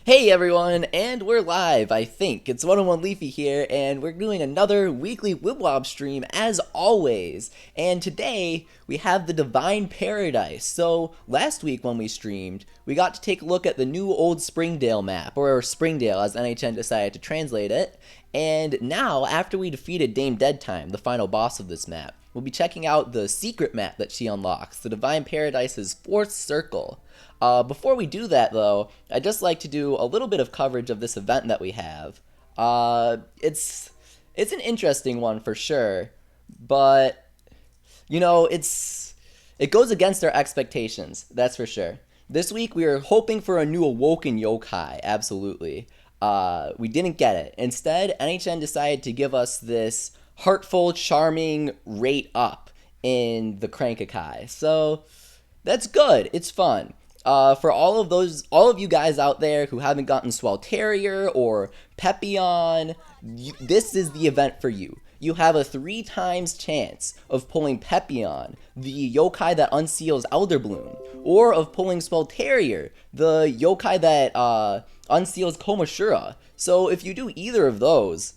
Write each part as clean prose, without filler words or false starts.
Hey everyone, and we're live, I think. It's 101 Leafy here, and we're doing another weekly Wibble Wobble stream, as always. And today, we have the Divine Paradise. So, last week when we streamed, we got to take a look at the new Old Springdale map, or Springdale as NHN decided to translate it. And now, after we defeated Dame Deadtime, the final boss of this map, we'll be checking out the secret map that she unlocks, the Divine Paradise's 4th Circle. Before we do that, though, I'd just like to do a little bit of coverage of this event that we have. It's an interesting one for sure, but you know, it goes against our expectations. That's for sure. This week we were hoping for a new Awoken Yokai, absolutely. We didn't get it. Instead, NHN decided to give us this Heartful, charming rate up in the Crankakai. So that's good. It's fun. For all of you guys out there who haven't gotten Swelterior or Pepion, this is the event for you. You have a 3 times chance of pulling Pepion, the yokai that unseals Elder Bloom, or of pulling Swelterior, the yokai that unseals Komashura. So if you do either of those,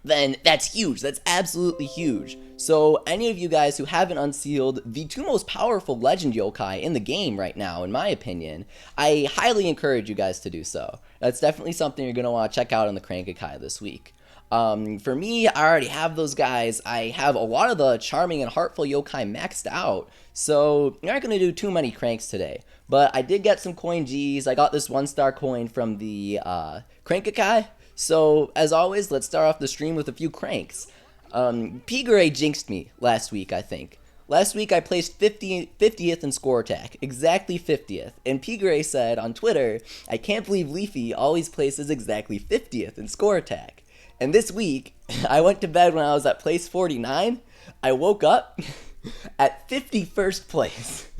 then that's huge. That's absolutely huge. So any of you guys who haven't unsealed the 2 most powerful legend yokai in the game right now, in my opinion, I highly encourage you guys to do so. That's definitely something you're going to want to check out in the Crankakai this week. For me, I already have those guys. I have a lot of the charming and heartful yokai maxed out, so you're not going to do too many cranks today. But I did get some coin Gs. I got this 1-star coin from the Crankakai. So, as always, let's start off the stream with a few cranks. Pigure jinxed me last week, I think. Last week I placed 50th in score attack, exactly 50th. And Pigure said on Twitter, I can't believe Leafy always places exactly 50th in score attack. And this week, I went to bed when I was at place 49. I woke up at 51st place.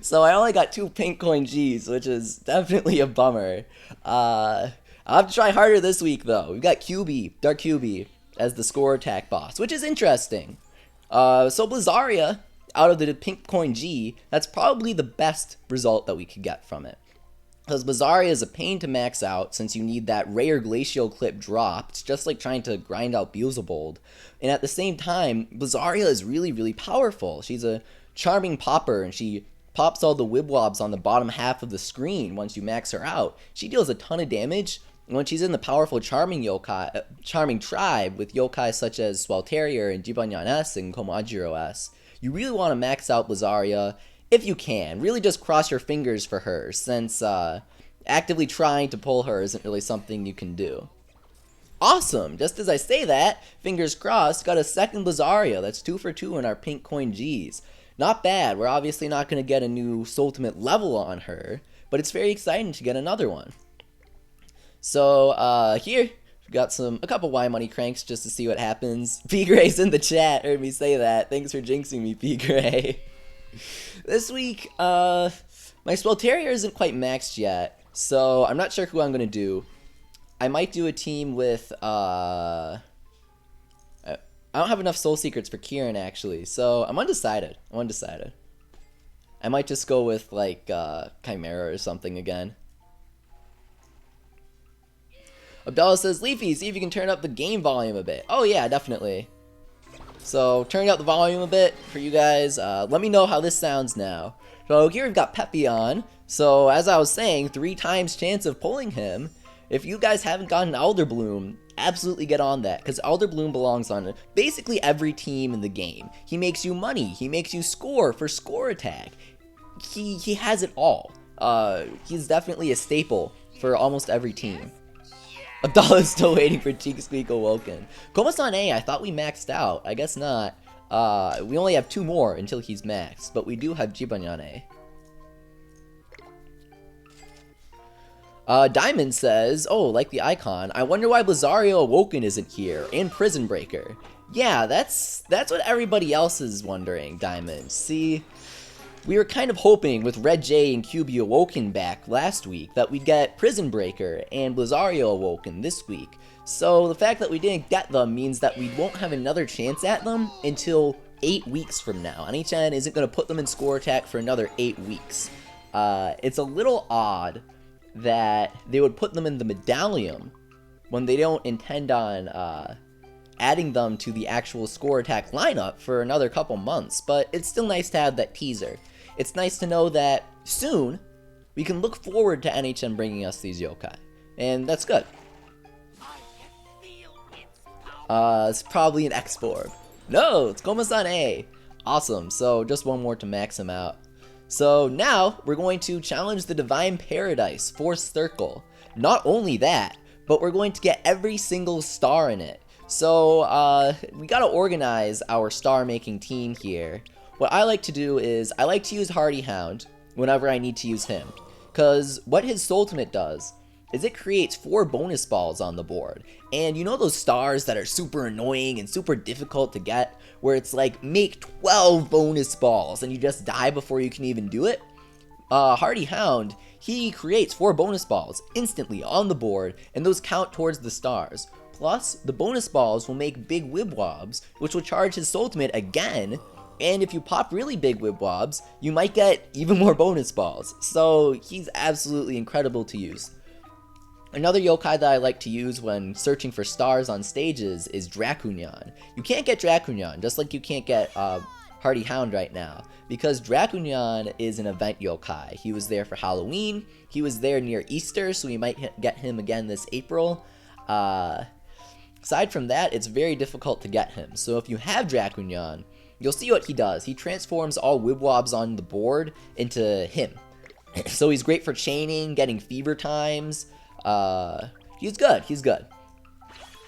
So I only got 2 pink coin Gs, which is definitely a bummer. I'll have to try harder this week, though. We've got QB, Dark QB, as the score attack boss, which is interesting. So Blizzaria, out of the pink coin G, that's probably the best result that we could get from it. Because Blizzaria is a pain to max out, since you need that rare Glacial Clip drop. It's just like trying to grind out Beelzebub. And at the same time, Blizzaria is really, really powerful. She's a charming popper, and she pops all the Wibwobs on the bottom half of the screen once you max her out. She deals a ton of damage. When she's in the powerful charming tribe with yokai such as Swelterior and Jibanyan S and Komajiro S, you really want to max out Blizzaria if you can. Really just cross your fingers for her, since actively trying to pull her isn't really something you can do. Awesome! Just as I say that, fingers crossed, got a second Blizzaria. That's 2 for 2 in our pink coin Gs. Not bad. We're obviously not going to get a new Soultimate level on her, but it's very exciting to get another one. So, here, we've got a couple Y Money cranks just to see what happens. P-Gray's in the chat, heard me say that. Thanks for jinxing me, P-Gray. This week, my Swelterior isn't quite maxed yet, so I'm not sure who I'm going to do. I might do a team with, I don't have enough Soul Secrets for Kyryn, actually, so I'm undecided. I might just go with, like, Chimera or something again. Abdullah says, Leafy, see if you can turn up the game volume a bit. Oh yeah, definitely. So, turning up the volume a bit for you guys. Let me know how this sounds now. So here we've got Pepion. So, as I was saying, 3 times chance of pulling him. If you guys haven't gotten Elder Bloom, absolutely get on that, because Elder Bloom belongs on basically every team in the game. He makes you money. He makes you score for score attack. He has it all. He's definitely a staple for almost every team. Abdullah's still waiting for Cheek Squeak Awoken. Komasan A, I thought we maxed out. I guess not. We only have 2 more until he's maxed, but we do have Jibanyan A. Diamond says, oh, like the icon, I wonder why Blizzaria Awoken isn't here, and Prison Breaker. Yeah, that's what everybody else is wondering, Diamond. See, we were kind of hoping with Red J and QB Awoken back last week that we'd get Prison Breaker and Blizzaria Awoken this week. So the fact that we didn't get them means that we won't have another chance at them until 8 weeks from now. NHN isn't going to put them in score attack for another 8 weeks. It's a little odd that they would put them in the medallion when they don't intend on adding them to the actual score attack lineup for another couple months, but it's still nice to have that teaser. It's nice to know that soon we can look forward to NHN bringing us these yokai, and that's good. It's probably an X form. No, it's Gomasan A. Awesome, so just one more to max him out. So now we're going to challenge the Divine Paradise, 4th Circle. Not only that, but we're going to get every single star in it. So we gotta organize our star making team here. What I like to do is I like to use Hardy Hound whenever I need to use him, because what his ultimate does is it creates 4 bonus balls on the board. And you know those stars that are super annoying and super difficult to get, where it's like, make 12 bonus balls and you just die before you can even do it? Hardy Hound, he creates 4 bonus balls instantly on the board, and those count towards the stars. Plus, the bonus balls will make big Wibwobs, which will charge his ultimate again, and if you pop really big Wibwobs, you might get even more bonus balls. So he's absolutely incredible to use. Another yokai that I like to use when searching for stars on stages is Dracunyan. You can't get Dracunyan, just like you can't get Hardy Hound right now, because Dracunyan is an event yokai. He was there for Halloween, he was there near Easter, so we might get him again this April. Aside from that, it's very difficult to get him, so if you have Dracunyan, you'll see what he does. He transforms all Wibwobs on the board into him. So he's great for chaining, getting fever times. He's good.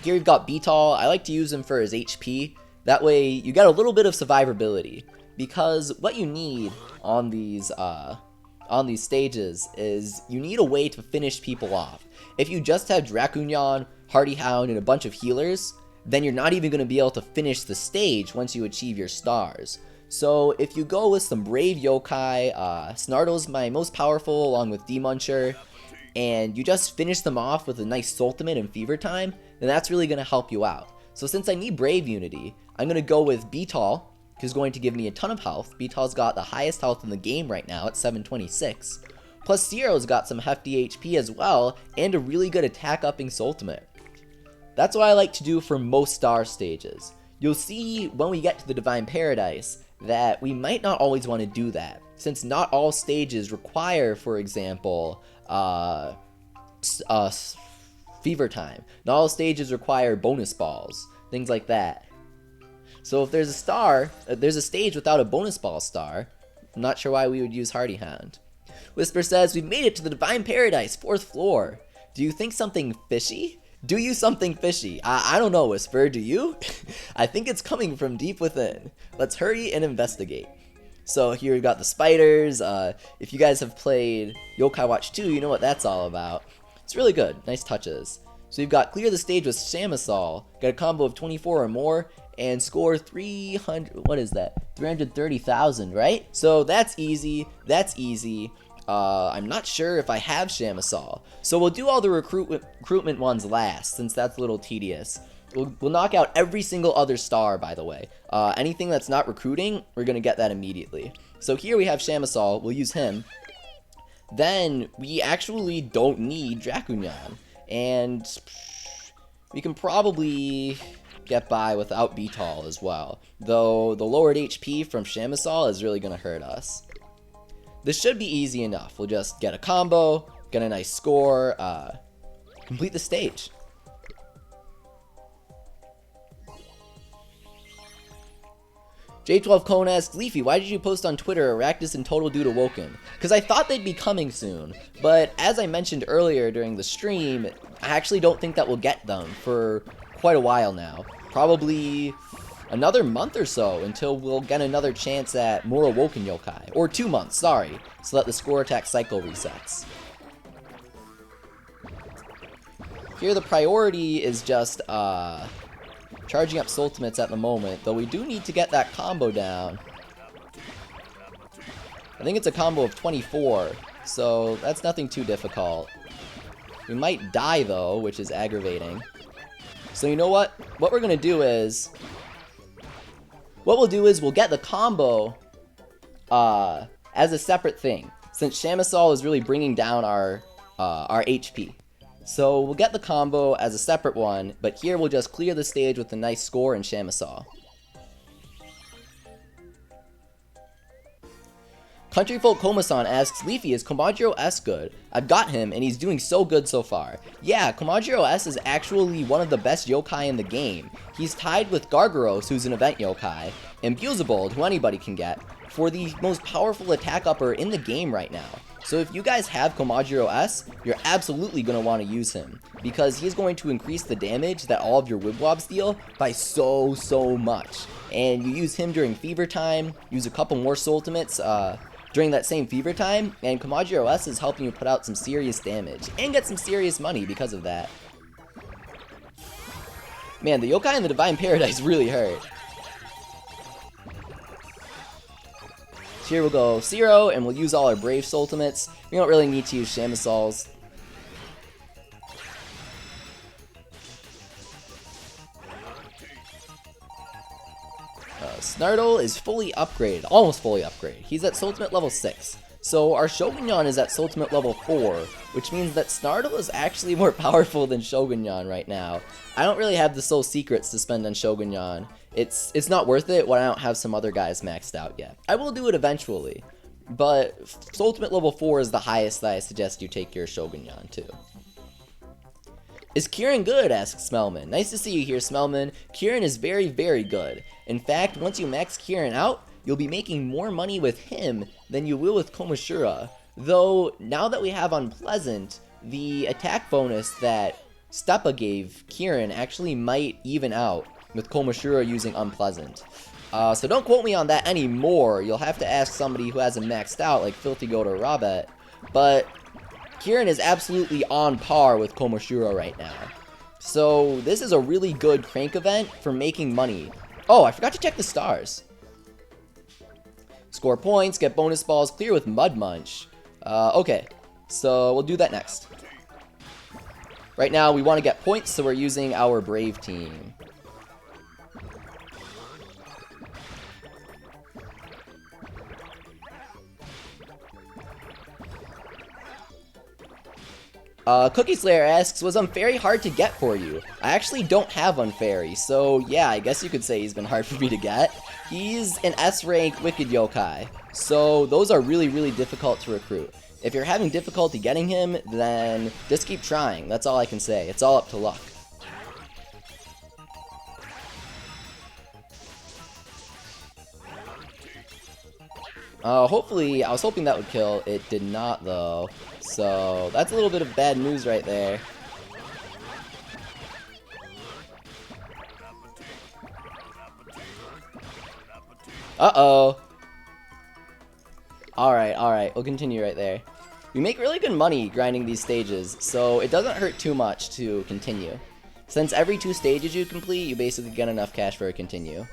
Here we've got Beetle. I like to use him for his HP. That way you get a little bit of survivability, because what you need on these stages is you need a way to finish people off. If you just have Dracunyan, Hardy Hound, and a bunch of healers, then you're not even going to be able to finish the stage once you achieve your stars. So if you go with some brave yokai, Snartle's my most powerful along with D-Muncher, and you just finish them off with a nice ultimate and fever time, then that's really going to help you out. So since I need brave unity, I'm going to go with Beetle, who's going to give me a ton of health. Beetle's got the highest health in the game right now at 726. Plus Zero's got some hefty HP as well, and a really good attack upping ultimate. That's what I like to do for most star stages. You'll see when we get to the Divine Paradise that we might not always want to do that, since not all stages require, for example, fever time. Not all stages require bonus balls, things like that. So if there's a stage without a bonus ball star, I'm not sure why we would use Hardy Hound. Whisper says, we've made it to the Divine Paradise, 4th floor. Do you think something fishy? Do you something fishy? I don't know, Whisper, do you? I think it's coming from deep within. Let's hurry and investigate. So here we've got the spiders. If you guys have played Yokai Watch 2, you know what that's all about. It's really good, nice touches. So you've got clear the stage with Shamisol, get a combo of 24 or more, and score 330,000, right? So that's easy, I'm not sure if I have Shamisol, so we'll do all the recruitment ones last, since that's a little tedious. We'll knock out every single other star, by the way. Anything that's not recruiting, we're gonna get that immediately. So here we have Shamisol, we'll use him. Then we actually don't need Dracunyan, and we can probably get by without Beetle as well, though the lowered HP from Shamisol is really gonna hurt us. This should be easy enough. We'll just get a combo, get a nice score, complete the stage. J12 Cone asks, Leafy, why did you post on Twitter Arachnus and Total Dude Awoken? Because I thought they'd be coming soon, but as I mentioned earlier during the stream, I actually don't think that we'll get them for quite a while now. Probably another month or so until we'll get another chance at more Awoken Yokai. Or 2 months, sorry, so that the score attack cycle resets. Here the priority is just, charging up ultimates at the moment, though we do need to get that combo down. I think it's a combo of 24, so that's nothing too difficult. We might die though, which is aggravating. So you know what? What we're gonna do is, we'll get the combo as a separate thing, since Shamisol is really bringing down our our HP. So we'll get the combo as a separate one, but here we'll just clear the stage with a nice score and Shamisol. Countryfolk Komasan asks, Leafy, is Komajiro S good? I've got him, and he's doing so good so far. Yeah, Komajiro S is actually one of the best yokai in the game. He's tied with Gargaros, who's an event yokai, and Beelzebub, who anybody can get, for the most powerful attack upper in the game right now. So if you guys have Komajiro S, you're absolutely going to want to use him, because he's going to increase the damage that all of your Wibble Wobbles deal by so much. And you use him during Fever Time, use a couple more Soul Ultimates, during that same Fever Time, and Komajiro S is helping you put out some serious damage, and get some serious money because of that. Man, the yokai in the Divine Paradise really hurt. So here we'll go 0, and we'll use all our Brave Soul Ultimates. We don't really need to use Shamisols. Snartle is fully upgraded, almost fully upgraded. He's at Soul Ultimate level 6. So our Shogunyan is at Soul Ultimate level 4, which means that Snartle is actually more powerful than Shogunyan right now. I don't really have the Soul Secrets to spend on Shogunyan. It's not worth it when I don't have some other guys maxed out yet. I will do it eventually, but Soul Ultimate level 4 is the highest that I suggest you take your Shogunyan to. Is Kyryn good? Asks Smellman. Nice to see you here, Smellman. Kyryn is very good. In fact, once you max Kyryn out, you'll be making more money with him than you will with Komashura. Though, now that we have Unpleasant, the attack bonus that Steppa gave Kyryn actually might even out with Komashura using Unpleasant. So don't quote me on that anymore. You'll have to ask somebody who hasn't maxed out, like Filthy Goat or Robet. But Kyryn is absolutely on par with Komashura right now. So this is a really good crank event for making money. Oh, I forgot to check the stars. Score points, get bonus balls, clear with Mud Munch. Okay, so we'll do that next. Right now we want to get points, so we're using our Brave team. Cookie Slayer asks, was Unfairy hard to get for you? I actually don't have Unfairy, so yeah, I guess you could say he's been hard for me to get. He's an S-rank Wicked Yokai, so those are really difficult to recruit. If you're having difficulty getting him, then just keep trying, that's all I can say. It's all up to luck. Hopefully, I was hoping that would kill. It did not, though. So, that's a little bit of bad news right there. Uh-oh. Alright, we'll continue right there. We make really good money grinding these stages, so it doesn't hurt too much to continue. Since every 2 stages you complete, you basically get enough cash for a continue.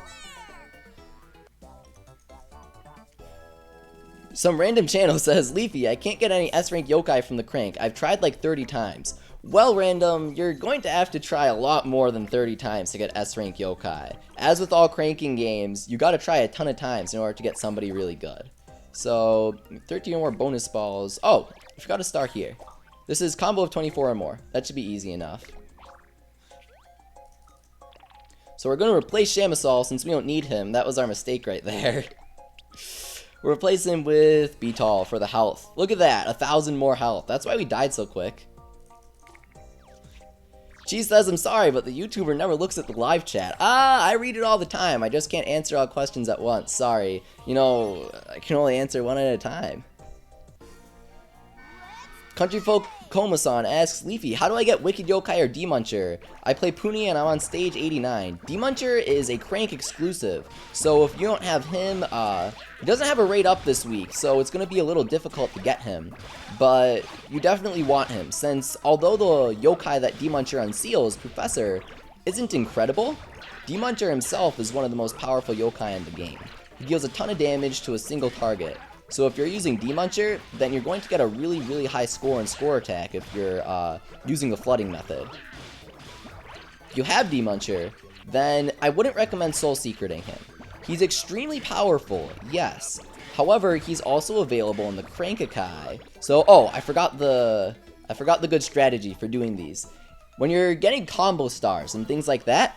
Some random channel says, Leafy, I can't get any S-rank yokai from the crank. I've tried like 30 times. Well, random, you're going to have to try a lot more than 30 times to get S-rank yokai. As with all cranking games, you gotta try a ton of times in order to get somebody really good. So, 13 or more bonus balls. Oh, I forgot a star here. This is combo of 24 or more. That should be easy enough. So we're going to replace Shamisol since we don't need him. That was our mistake right there. We'll replace him with Beetle for the health. Look at that, 1,000 more health. That's why we died so quick. She says, I'm sorry, but the YouTuber never looks at the live chat. I read it all the time. I just can't answer all questions at once. Sorry. You know, I can only answer one at a time. Countryfolk Komasan asks, Leafy, how do I get Wicked Yokai or D-Muncher? I play Puni and I'm on stage 89. D-Muncher is a crank exclusive, so if you don't have him, he doesn't have a rate up this week, so it's going to be a little difficult to get him. But you definitely want him, since although the yokai that D-Muncher unseals, Professor, isn't incredible, D-Muncher himself is one of the most powerful yokai in the game. He deals a ton of damage to a single target. So if you're using D-Muncher, then you're going to get a really high score in score attack if you're using the flooding method. If you have D-Muncher, then I wouldn't recommend Soul Secreting him. He's extremely powerful, yes. However, he's also available in the Crankakai. So, oh, I forgot the I forgot the good strategy for doing these. When you're getting combo stars and things like that,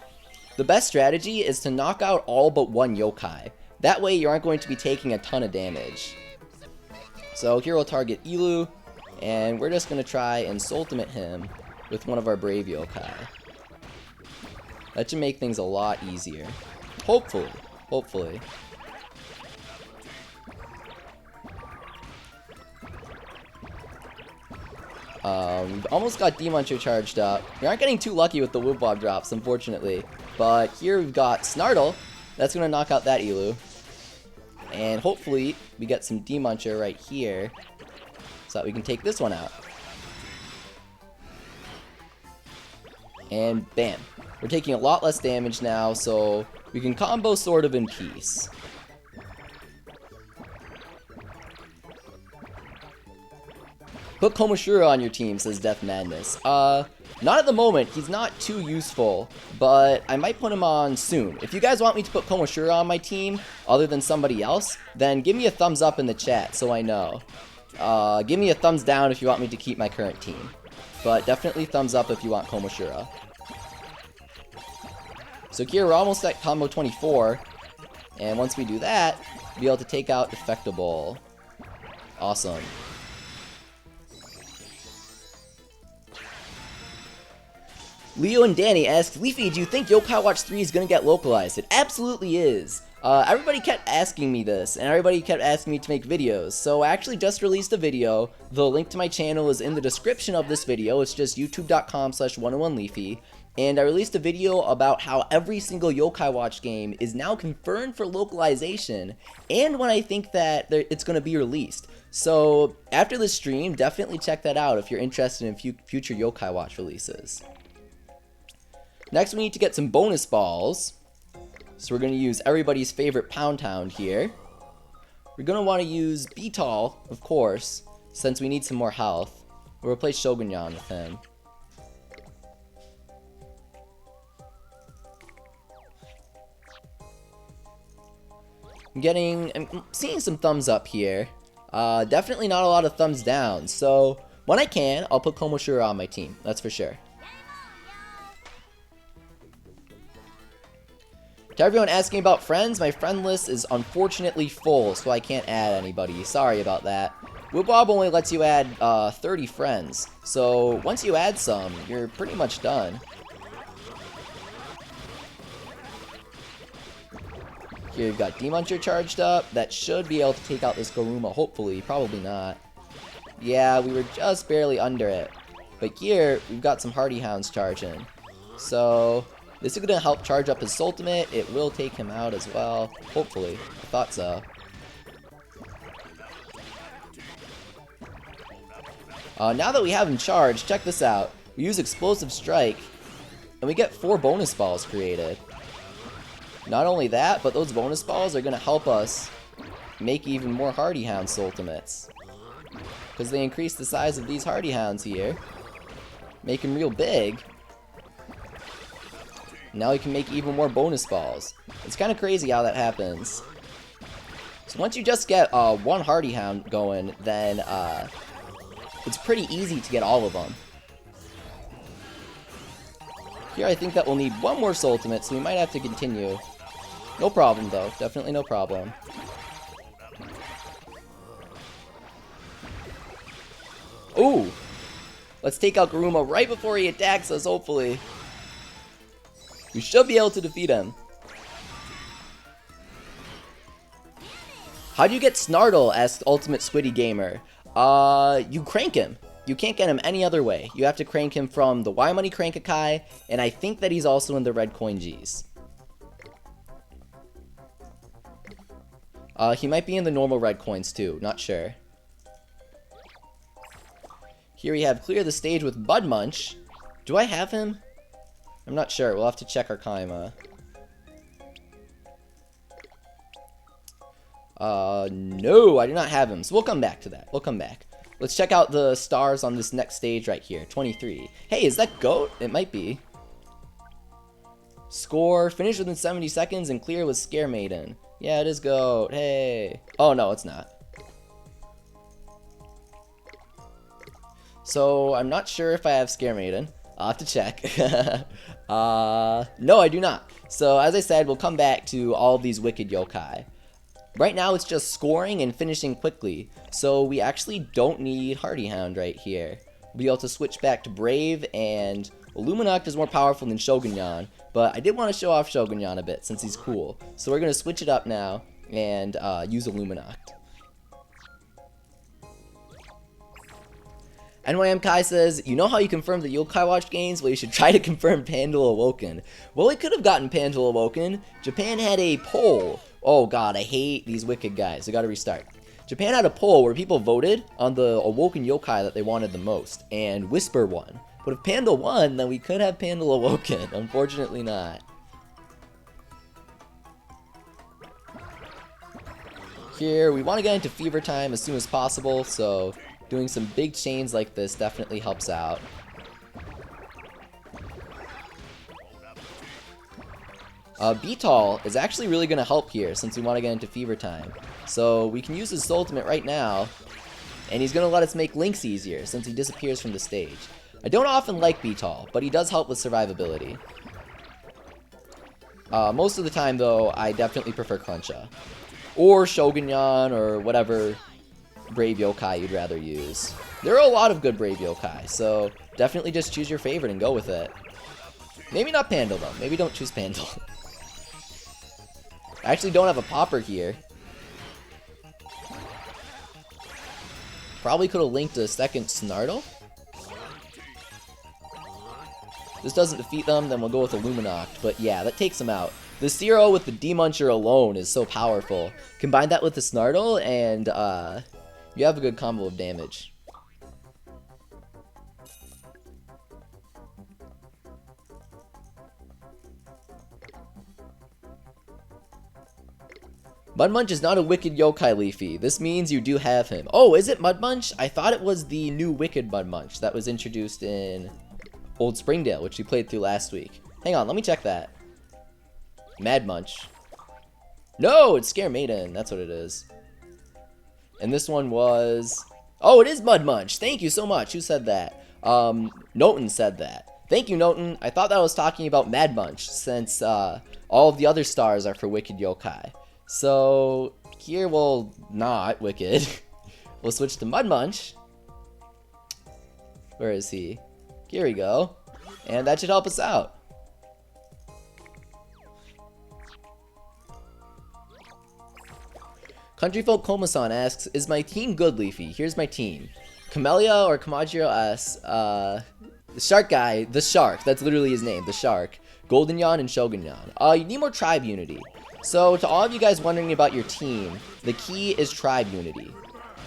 the best strategy is to knock out all but one yokai. That way you aren't going to be taking a ton of damage. So here we'll target Elu, and we're just going to try and ultimate him with one of our Brave yokai. That should make things a lot easier. Hopefully. Hopefully. We've almost got Demoncher charged up. We aren't getting too lucky with the Wibble Wobble drops, unfortunately. But here we've got Snartle. That's going to knock out that Elu. And hopefully we get some Demoncher right here, so that we can take this one out. And bam. We're taking a lot less damage now, so we can combo sort of in peace. Put Komoshura on your team, says Death Madness. Not at the moment. He's not too useful, but I might put him on soon. If you guys want me to put Komoshura on my team, other than somebody else, then give me a thumbs up in the chat so I know. Give me a thumbs down if you want me to keep my current team. But definitely thumbs up if you want Komoshura. So here we're almost at combo 24, and once we do that, we'll be able to take out Defectable. Awesome. Leo and Danny asked, Leafy, do you think Yokai Watch 3 is going to get localized? It absolutely is. Everybody kept asking me this, and everybody kept asking me to make videos, so I actually just released a video. The link to my channel is in the description of this video. It's just youtube.com/101leafy, and I released a video about how every single Yokai Watch game is now confirmed for localization, and when I think that it's going to be released. So after this stream, definitely check that out if you're interested in future Yokai Watch releases. Next, we need to get some bonus balls. So we're going to use everybody's favorite Pound Hound here. We're going to want to use Beetle, of course, since we need some more health. We'll replace Shogunyan with him. I'm seeing some thumbs up here. Definitely not a lot of thumbs down. So when I can, I'll put Komoshura on my team. That's for sure. To everyone asking about friends, my friend list is unfortunately full, so I can't add anybody. Sorry about that. Wibble Wobble only lets you add 30 friends, so once you add some, you're pretty much done. Here you've got Demoncher charged up. That should be able to take out this Garuma, hopefully. Probably not. Yeah, we were just barely under it. But here, we've got some Hardy Hounds charging. So this is going to help charge up his ultimate. It will take him out as well. Hopefully. I thought so. Now that we have him charged, check this out. We use Explosive Strike, and we get 4 bonus balls created. Not only that, but those bonus balls are going to help us make even more Hardy Hounds ultimates. Because they increase the size of these Hardy Hounds here. Make them real big. Now we can make even more bonus balls. It's kind of crazy how that happens. So once you just get one Hardy Hound going, then it's pretty easy to get all of them. Here I think that we'll need one more ultimate, so we might have to continue. No problem though, definitely no problem. Ooh! Let's take out Garuma right before he attacks us, hopefully. We should be able to defeat him. How do you get Snartle? Asks Ultimate Squiddy Gamer. You crank him. You can't get him any other way. You have to crank him from the Y Money Crankakai, and I think that he's also in the Red Coin Gs. He might be in the normal red coins too, not sure. Here we have Clear the Stage with Bud Munch. Do I have him? I'm not sure. We'll have to check our Kaima. No, I do not have him. So we'll come back to that. We'll come back. Let's check out the stars on this next stage right here. 23. Hey, is that GOAT? It might be. Score. Finish within 70 seconds and clear with Scare Maiden. Yeah, it is GOAT. Hey. Oh, no, it's not. So I'm not sure if I have Scare Maiden. I'll have to check. No, I do not. So as I said, we'll come back to all of these wicked yokai. Right now it's just scoring and finishing quickly, so we actually don't need Hardy Hound right here. We'll be able to switch back to Brave, and Illuminact is more powerful than Shogunyan, but I did want to show off Shogunyan a bit since he's cool. So we're going to switch it up now and use Illuminact. NYM Kai says, you know how you confirm the Yokai Watch games? Well, you should try to confirm Pandal Awoken. Well, we could have gotten Pandal Awoken. Japan had a poll. Oh god, I hate these wicked guys. I gotta restart. Japan had a poll where people voted on the Awoken Yokai that they wanted the most, and Whisper won. But if Pandal won, then we could have Pandal Awoken. Unfortunately not. Here, we want to get into Fever Time as soon as possible, so doing some big chains like this definitely helps out. Beetle is actually really going to help here since we want to get into Fever Time. So we can use his ultimate right now, and he's going to let us make links easier since he disappears from the stage. I don't often like Beetle, but he does help with survivability. Most of the time though, I definitely prefer Cruncha. Or Shogunyan, or whatever Brave Yokai you'd rather use. There are a lot of good Brave Yokai, so definitely just choose your favorite and go with it. Maybe not Pandal though, maybe don't choose Pandal. I actually don't have a popper here. Probably could have linked a second Snartle. This doesn't defeat them, then we'll go with Illuminact, but yeah, that takes them out. The Zero with the D-Muncher alone is so powerful. Combine that with the Snartle, and you have a good combo of damage. Mudmunch is not a wicked yokai, Leafy. This means you do have him. Oh, is it Mudmunch? I thought it was the new wicked Mudmunch that was introduced in Old Springdale, which we played through last week. Hang on, let me check that. Mad Munch. No, it's Scare Maiden. That's what it is. And this one was... Oh, it is Mudmunch. Thank you so much. Who said that? Noten said that. Thank you, Noten. I thought that I was talking about Mad Munch, since all of the other stars are for wicked yokai. So, here we'll not wicked. We'll switch to Mudmunch. Where is he? Here we go. And that should help us out. Countryfolk Komasan asks, is my team good, Leafy? Here's my team. Camellia or Kamajiro S, the Shark guy, the Shark, that's literally his name, the Shark, Goldenyan and Shogunyan. You need more tribe unity. So to all of you guys wondering about your team, the key is tribe unity.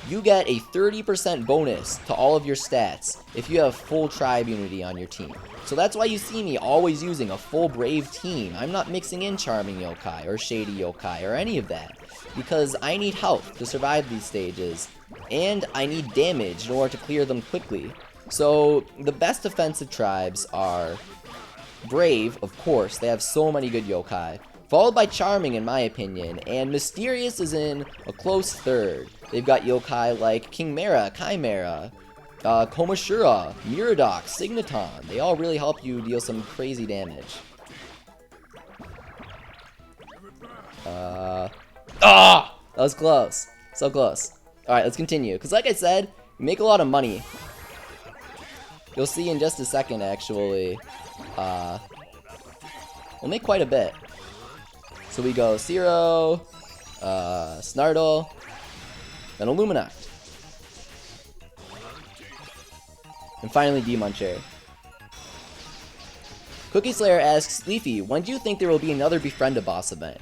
You get a 30% bonus to all of your stats if you have full tribe unity on your team. So that's why you see me always using a full Brave team. I'm not mixing in Charming Yokai or Shady Yokai or any of that, because I need health to survive these stages, and I need damage in order to clear them quickly. So the best defensive tribes are Brave, of course, they have so many good yokai, followed by Charming in my opinion, and Mysterious is in a close third. They've got yokai like King Mara, Chimera, Komashura, Miradoc, Signaton. They all really help you deal some crazy damage. That was close. So close. Alright, let's continue. Because like I said, we make a lot of money. You'll see in just a second, actually. We'll make quite a bit. So we go Zero, Snartle, then Illuminact. And finally D-Muncher. Cookie Slayer asks, Leafy, when do you think there will be another Befriend a Boss event?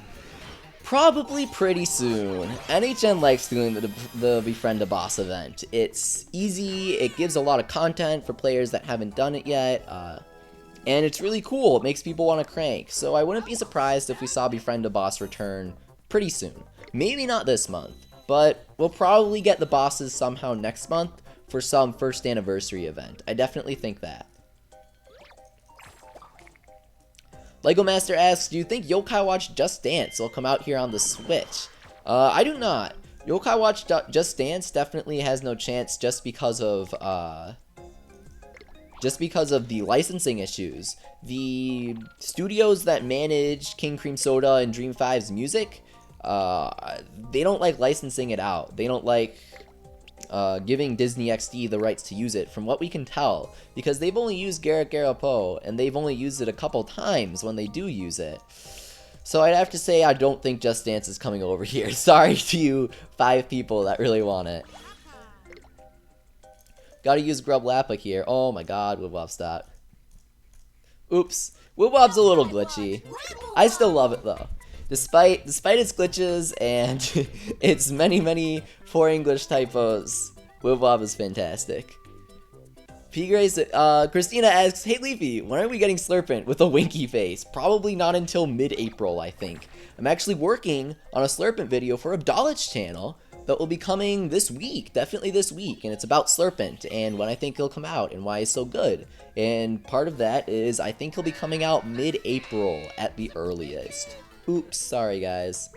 Probably pretty soon. NHN likes doing the Befriend a Boss event. It's easy, it gives a lot of content for players that haven't done it yet, and it's really cool. It makes people want to crank. So I wouldn't be surprised if we saw Befriend a Boss return pretty soon. Maybe not this month, but we'll probably get the bosses somehow next month for some first anniversary event. I definitely think that. Lego Master asks, do you think Yokai Watch Just Dance will come out here on the Switch? I do not. Yokai Watch Just Dance definitely has no chance just because of just because of the licensing issues. The studios that manage King Cream Soda and Dream 5's music, they don't like licensing it out. They don't like giving Disney XD the rights to use it, from what we can tell, because they've only used Garrett Garapo, and they've only used it a couple times when they do use it. So I'd have to say I don't think Just Dance is coming over here. Sorry to you 5 people that really want it. Gotta use Grub Lappa here. Oh my god, Wibwob, stop. Oops. Wibwob's a little glitchy. I still love it though. Despite its glitches and its many poor English typos, Wibwob is fantastic. P. Grace, Christina asks, hey Leafy, when are we getting Slurpent with a winky face? Probably not until mid-April, I think. I'm actually working on a Slurpent video for Abdalic's channel that will be coming this week, definitely this week, and it's about Slurpent and when I think he'll come out and why he's so good. And part of that is I think he'll be coming out mid-April at the earliest. Oops, sorry guys.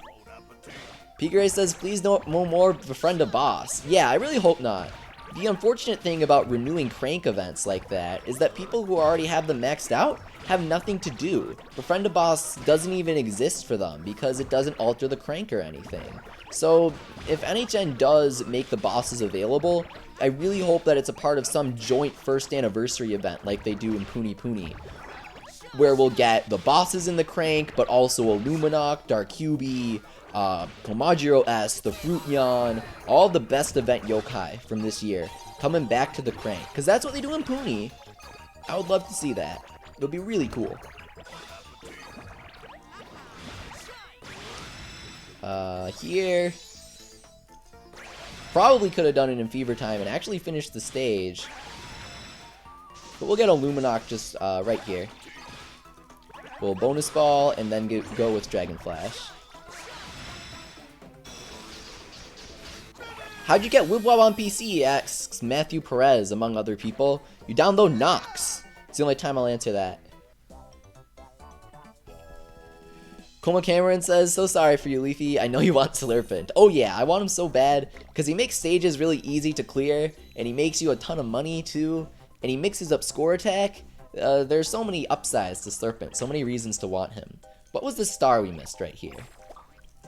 P. Gray says, please no more befriend a boss. Yeah, I really hope not. The unfortunate thing about renewing crank events like that is that people who already have them maxed out have nothing to do. Befriend a boss doesn't even exist for them because it doesn't alter the crank or anything. So if NHN does make the bosses available, I really hope that it's a part of some joint first anniversary event like they do in Puni Puni, where we'll get the bosses in the crank, but also Illuminok, Dark Hubie, Komajiro S, the Fruityan, all the best event yokai from this year coming back to the crank. Because that's what they do in Puni. I would love to see that. It'll be really cool. Here. Probably could have done it in Fever Time and actually finished the stage. But we'll get Illuminok just right here. We'll bonus ball and then go with Dragon Flash. How'd you get Wibwob on PC? Asks Matthew Perez, among other people. You download Nox. It's the only time I'll answer that. Coma Cameron says, so sorry for you, Leafy. I know you want Slurpent. Oh yeah, I want him so bad, because he makes stages really easy to clear, and he makes you a ton of money too, and he mixes up score attack. There's so many upsides to Slurpent, so many reasons to want him. What was the star we missed right here?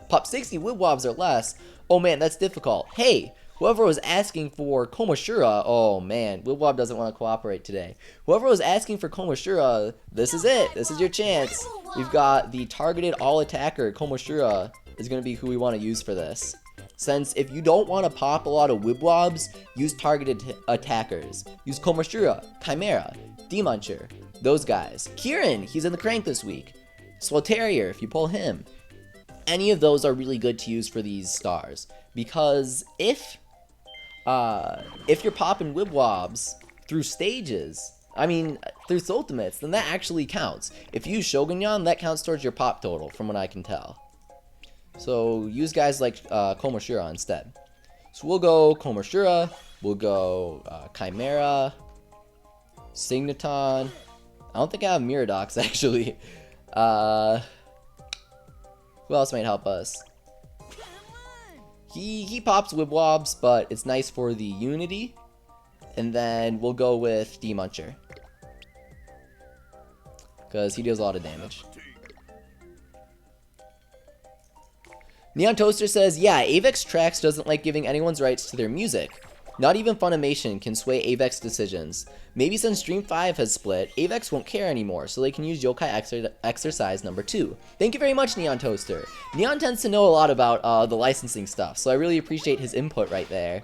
Pop 60 Wibwobs or less. Oh man, that's difficult. Hey, whoever was asking for Komoshura, oh man, Wibwob doesn't want to cooperate today. Whoever was asking for Komoshura, this is it. This is your chance. We've got the targeted all-attacker. Komoshura is going to be who we want to use for this. Since if you don't want to pop a lot of Wibwobs, use targeted attackers. Use Komoshura, Chimera, Demoncher, those guys. Kyryn, he's in the crank this week. Swelterior, if you pull him. Any of those are really good to use for these stars. Because if you're popping Wibwobs through stages, I mean, through ultimates, then that actually counts. If you use Shogunyan, that counts towards your pop total, from what I can tell. So use guys like Komoshura instead. So we'll go Komoshura, we'll go Chimera, Signaton. I don't think I have Miradox actually. Who else might help us? He pops Wibwobs, but it's nice for the Unity. And then we'll go with Demuncher, because he deals a lot of damage. Neon Toaster says, yeah, Avex Trax doesn't like giving anyone's rights to their music. Not even Funimation can sway Avex decisions. Maybe since Stream 5 has split, Avex won't care anymore, so they can use Yokai Exercise number 2. Thank you very much, Neon Toaster. Neon tends to know a lot about the licensing stuff, so I really appreciate his input right there.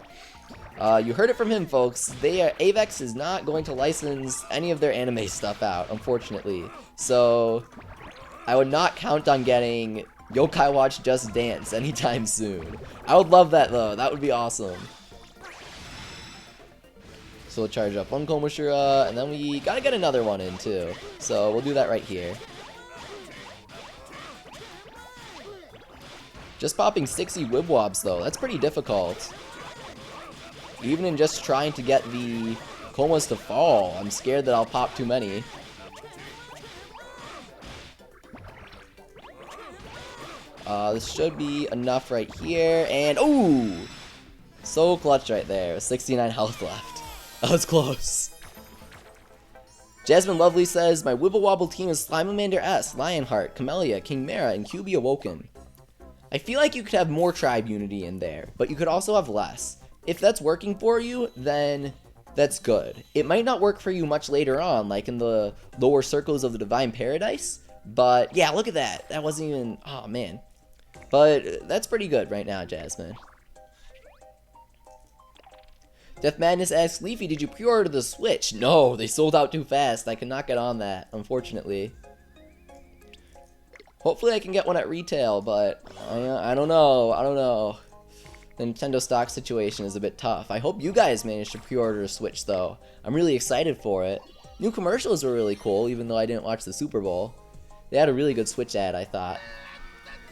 You heard it from him, folks. Avex is not going to license any of their anime stuff out, unfortunately. So I would not count on getting Yokai Watch Just Dance anytime soon. I would love that though. That would be awesome. So we'll charge up one Komoshura, and then we gotta get another one in too. So we'll do that right here. Just popping 60 Wibwobs though, that's pretty difficult. Even in just trying to get the Komos to fall, I'm scared that I'll pop too many. This should be enough right here, and ooh! So clutch right there, with 69 health left. That was close. Jasmine Lovely says, my Wibble Wobble team is Slimeamander S, Lionheart, Camellia, King Mara, and QB Awoken. I feel like you could have more tribe unity in there, but you could also have less. If that's working for you, then that's good. It might not work for you much later on, like in the lower circles of the Divine Paradise, but yeah, look at that. That wasn't even, oh man. But that's pretty good right now, Jasmine. Death Madness asks, Leafy, did you pre-order the Switch? No, they sold out too fast. I cannot get on that, unfortunately. Hopefully I can get one at retail, but I don't know. I don't know. The Nintendo stock situation is a bit tough. I hope you guys managed to pre-order a Switch, though. I'm really excited for it. New commercials were really cool, even though I didn't watch the Super Bowl. They had a really good Switch ad, I thought.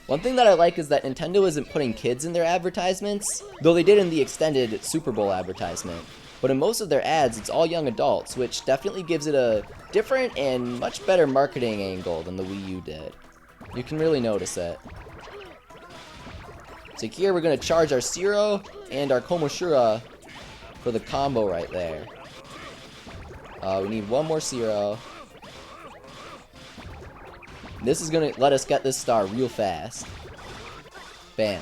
One thing that I like is that Nintendo isn't putting kids in their advertisements, though they did in the extended Super Bowl advertisement. But in most of their ads, it's all young adults, which definitely gives it a different and much better marketing angle than the Wii U did. You can really notice it. So here we're going to charge our Zero and our Komoshura for the combo right there. We need one more Zero. This is going to let us get this star real fast. Bam.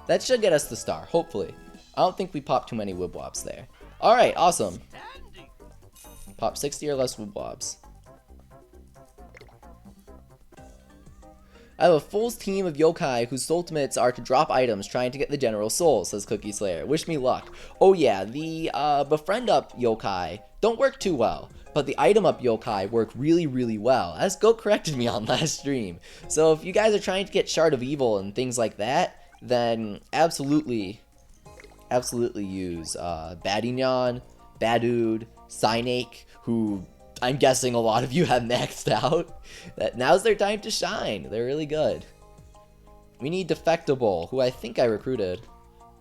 That should get us the star, hopefully. I don't think we popped too many Wibwobs there. Alright, awesome. Pop 60 or less Wibwobs. I have a full team of yokai whose ultimates are to drop items trying to get the general soul, says Cookie Slayer. Wish me luck. Oh yeah, the befriend up yokai don't work too well, but the item up yokai work really, really well, as Goat corrected me on last stream. So if you guys are trying to get Shard of Evil and things like that, then absolutely use Badignon, Badood, Psynake, who I'm guessing a lot of you have maxed out. Now's their time to shine. They're really good. We need Defectable, who I think I recruited.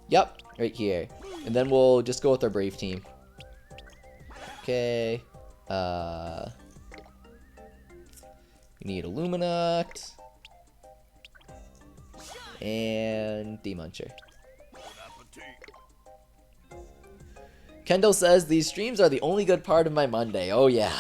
Yep, right here. And then we'll just go with our Brave team. Okay. We need Illuminat. And Demuncher. Kendall says, these streams are the only good part of my Monday. Oh yeah,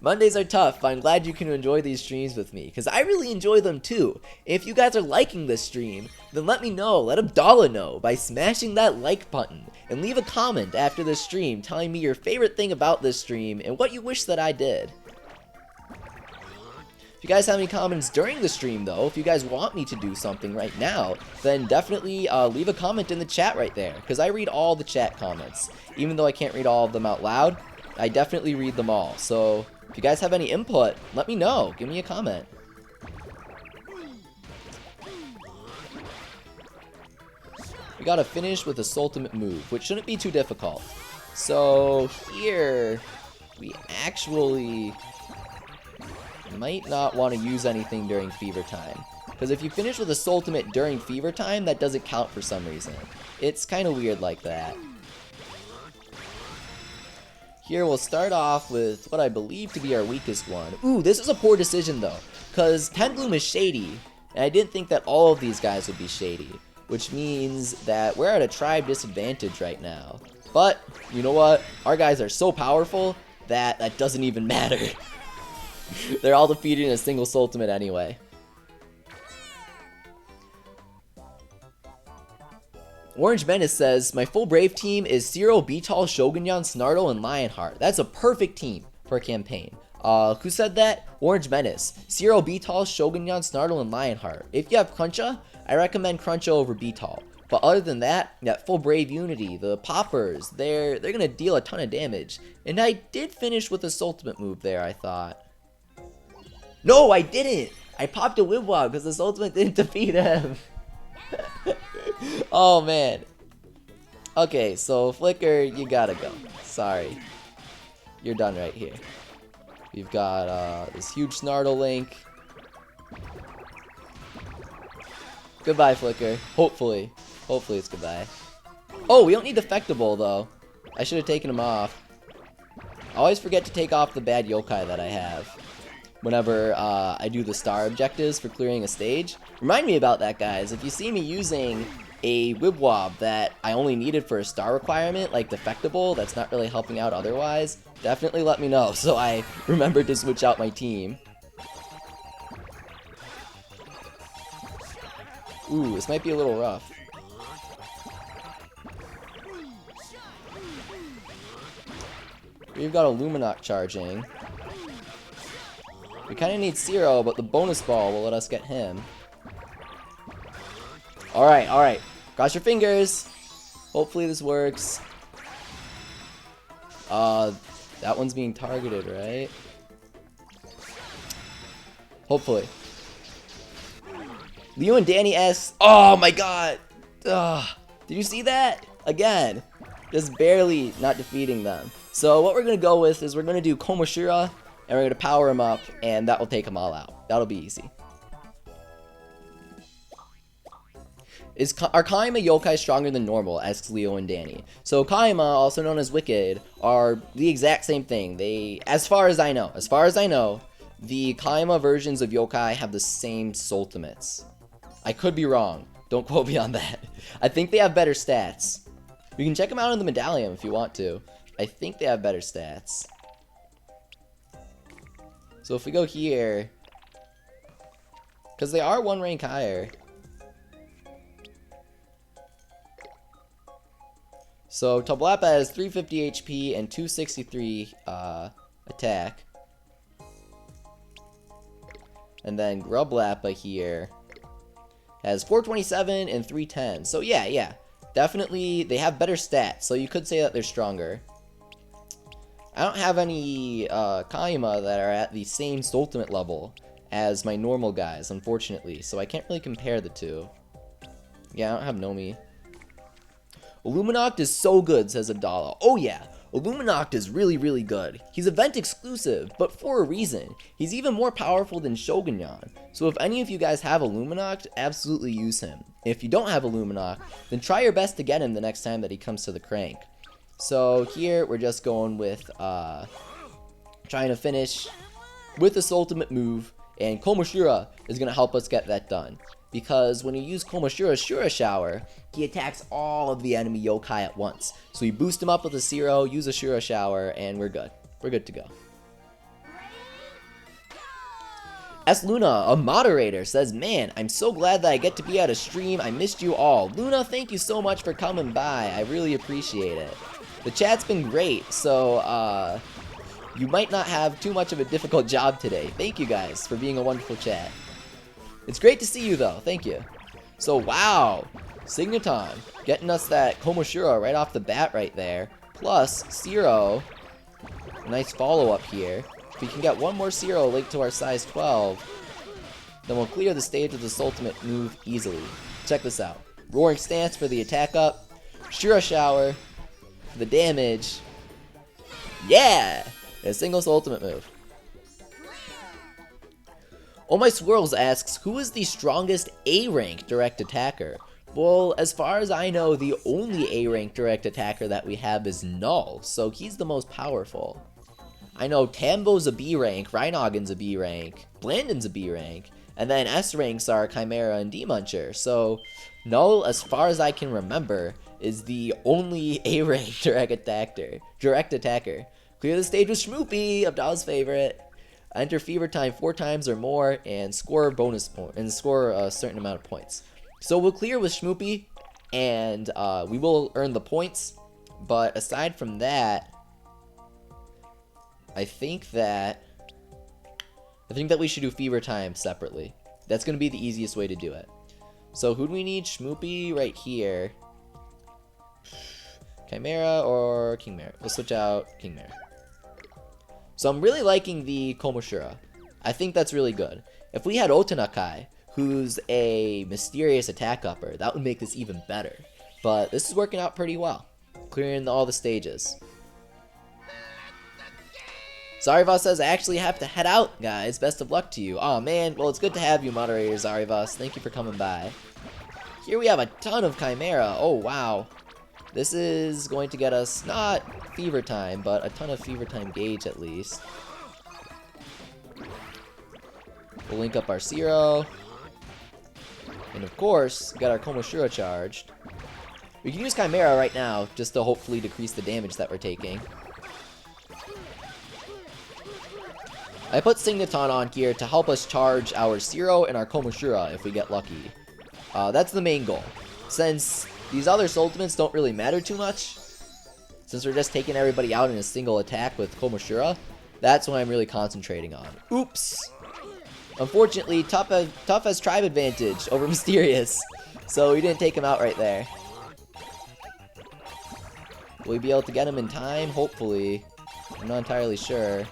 Mondays are tough, but I'm glad you can enjoy these streams with me, because I really enjoy them too. If you guys are liking this stream, then let me know, let Abdallah know, by smashing that like button, and leave a comment after the stream telling me your favorite thing about this stream, and what you wish that I did. If you guys have any comments during the stream, though, if you guys want me to do something right now, then definitely leave a comment in the chat right there, because I read all the chat comments. Even though I can't read all of them out loud, I definitely read them all. So if you guys have any input, let me know. Give me a comment. We gotta finish with a ultimate move, which shouldn't be too difficult. So here, we actually might not want to use anything during Fever Time. Because if you finish with a ultimate during Fever Time, that doesn't count for some reason. It's kind of weird like that. Here we'll start off with what I believe to be our weakest one. Ooh, this is a poor decision though, because Tenbloom is shady, and I didn't think that all of these guys would be shady, which means that we're at a tribe disadvantage right now. But, you know what? Our guys are so powerful that that doesn't even matter. They're all defeated in a single ultimate anyway. Orange Menace says, my full Brave team is Zero, Beetle, Shogunyan, Snartle, and Lionheart. That's a perfect team for a campaign. Who said that? Orange Menace. Zero, Beetle, Shogunyan, Snartle, and Lionheart. If you have Cruncha, I recommend Cruncha over Beetle. But other than that, that full Brave Unity, the Poppers, they're gonna deal a ton of damage. And I did finish with a ultimate move there, I thought. No, I didn't! I popped a Wibwob because this ultimate didn't defeat him. Oh man. Okay, so Flicker, you gotta go. Sorry. You're done right here. We've got this huge Snartle link. Goodbye, Flicker. Hopefully. Hopefully it's goodbye. Oh, we don't need Defectable though. I should have taken him off. I always forget to take off the bad yokai that I have. whenever I do the star objectives for clearing a stage. Remind me about that, guys. If you see me using a Wibble Wobble that I only needed for a star requirement, like Defectable, that's not really helping out otherwise, definitely let me know so I remember to switch out my team. Ooh, this might be a little rough. We've got a Luminok charging. We kind of need Zero, but the bonus ball will let us get him. Alright, alright. Cross your fingers. Hopefully this works. That one's being targeted, right? Hopefully. Leo and Danny asks, oh my god! Ugh. Did you see that? Again. Just barely not defeating them. So what we're going to go with is we're going to do Komoshira, and we're going to power him up, and that will take them all out. That'll be easy. Is are Kyryn yokai stronger than normal? Asks Leo and Danny. So Kyryn, also known as Wicked, are the exact same thing. They, as far as I know, the Kyryn versions of yokai have the same ultimates. I could be wrong. Don't quote me on that. I think they have better stats. You can check them out in the medallion if you want to. I think they have better stats. So if we go here, because they are one rank higher. So Toblapa has 350 HP and 263 attack. And then Grublappa here has 427 and 310. So yeah. Definitely, they have better stats, so you could say that they're stronger. I don't have any Kyryn that are at the same ultimate level as my normal guys, unfortunately, so I can't really compare the two. Yeah, I don't have Nomi. Illuminact is so good, says Abdallah. Oh yeah, Illuminact is really good. He's event exclusive, but for a reason. He's even more powerful than Shogunyan. So if any of you guys have Illuminact, absolutely use him. If you don't have Illuminact, then try your best to get him the next time that he comes to the crank. So here we're just going with trying to finish with this ultimate move, and Komoshira is going to help us get that done. Because when you use Komoshira's Shura Shower, he attacks all of the enemy yokai at once. So you boost him up with a Zero, use a Shura Shower, and we're good. We're good to go. S. Luna, a moderator, says, man, I'm so glad that I get to be at a stream. I missed you all. Luna, thank you so much for coming by. I really appreciate it. The chat's been great, so you might not have too much of a difficult job today. Thank you guys for being a wonderful chat. It's great to see you, though. Thank you. So, wow. Signaton getting us that Komoshira right off the bat right there. Plus, Zero. Nice follow-up here. If we can get one more Zero linked to our size 12, then we'll clear the stage with this ultimate move easily. Check this out. Roaring Stance for the attack up. Shura Shower for the damage. Yeah! A singles ultimate move. Oh My Swirls asks, who is the strongest A-rank direct attacker? Well, as far as I know, the only A-rank direct attacker that we have is Null, so he's the most powerful. I know Tambo's a B-rank, Rhinogon's a B-rank, Blandon's a B-rank, and then S-ranks are Chimera and D-Muncher, so Null, as far as I can remember, is the only A-rank direct attacker. Clear the stage with Schmoopy, Abdallah's favorite. Enter Fever Time 4 times or more and score bonus point and score a certain amount of points. So we'll clear with Schmoopy, and we will earn the points. But aside from that, I think that we should do Fever Time separately. That's gonna be the easiest way to do it. So who do we need? Schmoopy right here. Chimera or Kingmare? We'll switch out Kingmare. So I'm really liking the Komoshira. I think that's really good. If we had Otanakai, who's a mysterious attack upper, that would make this even better. But this is working out pretty well. Clearing all the stages. Zarivas says, I actually have to head out, guys. Best of luck to you. Aw, man. Well, it's good to have you, moderator Zarivas. Thank you for coming by. Here we have a ton of Chimera. Oh, wow. This is going to get us, not Fever Time, but a ton of Fever Time gauge at least. We'll link up our Zero. And of course, we got our Komoshura charged. We can use Chimera right now, just to hopefully decrease the damage that we're taking. I put Signaton on here to help us charge our Zero and our Komoshura if we get lucky. That's the main goal. Since these other ultimates don't really matter too much, since we're just taking everybody out in a single attack with Komoshura, that's what I'm really concentrating on. Oops! Unfortunately, Tough has Tribe advantage over Mysterious, so we didn't take him out right there. Will we be able to get him in time? Hopefully. I'm not entirely sure.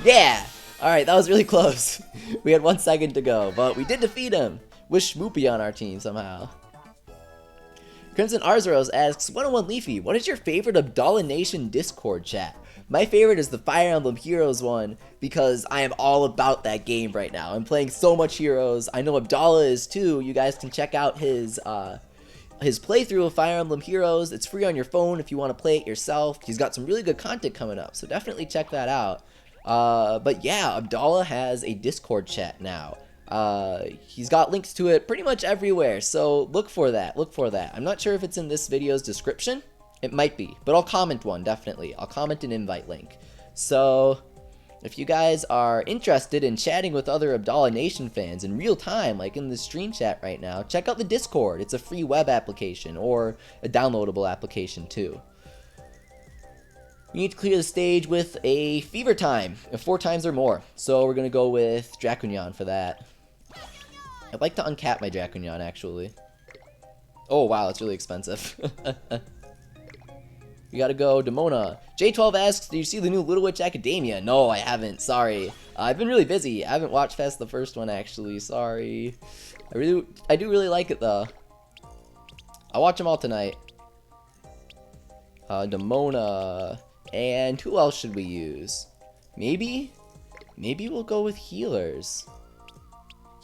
Yeah! Alright, that was really close. We had 1 second to go, but we did defeat him with Shmoopy on our team somehow. Crimson Arzeros asks, 101 Leafy, what is your favorite Abdallah Nation Discord chat? My favorite is the Fire Emblem Heroes one, because I am all about that game right now. I'm playing so much Heroes. I know Abdallah is too. You guys can check out his playthrough of Fire Emblem Heroes. It's free on your phone if you want to play it yourself. He's got some really good content coming up, so definitely check that out. But yeah, Abdallah has a Discord chat now. He's got links to it pretty much everywhere, so look for that, I'm not sure if it's in this video's description. It might be, but I'll comment one, definitely. I'll comment an invite link. So, if you guys are interested in chatting with other Abdallah Nation fans in real time, like in the stream chat right now, check out the Discord. It's a free web application, or a downloadable application too. We need to clear the stage with a fever time of 4 times or more. So we're going to go with Dracunyan for that. I'd like to uncap my Dracunyan, actually. Oh, wow, it's really expensive. We gotta go Demona. J12 asks, do you see the new Little Witch Academia? No, I haven't, sorry. I've been really busy. I haven't watched past the first one, actually, sorry. I do really like it, though. I'll watch them all tonight. Demona. And who else should we use? Maybe we'll go with healers.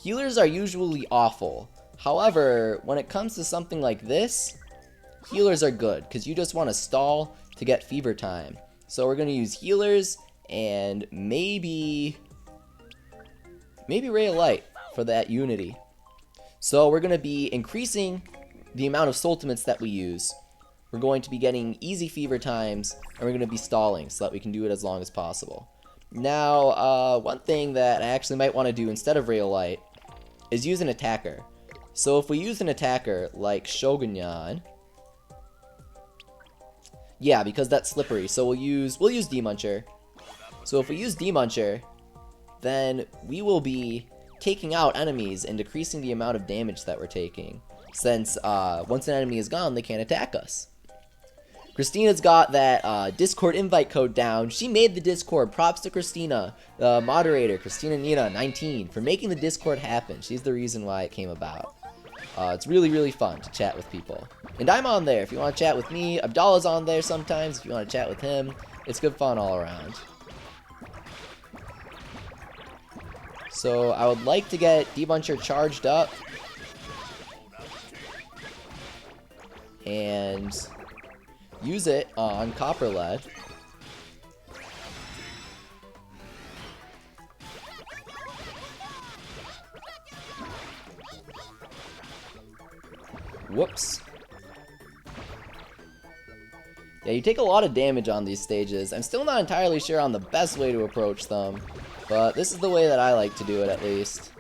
Healers are usually awful. However, when it comes to something like this, healers are good, because you just want to stall to get fever time. So we're going to use healers, and maybe Ray of Light for that unity. So we're going to be increasing the amount of ultimates that we use. We're going to be getting easy fever times, and we're going to be stalling so that we can do it as long as possible. Now, one thing that I actually might want to do instead of Ray of Light is use an attacker. So if we use an attacker like Shogunyan, yeah, because that's slippery, so we'll use Demuncher. So if we use Demuncher, then we will be taking out enemies and decreasing the amount of damage that we're taking. Since once an enemy is gone, they can't attack us. Christina's got that Discord invite code down. She made the Discord. Props to Christina, the moderator, Christina Nina 19, for making the Discord happen. She's the reason why it came about. It's really, really fun to chat with people. And I'm on there if you want to chat with me. Abdallah's on there sometimes if you want to chat with him. It's good fun all around. So I would like to get Debuncher charged up. And use it on Copperlead. Whoops. Yeah, you take a lot of damage on these stages. I'm still not entirely sure on the best way to approach them, but this is the way that I like to do it, at least.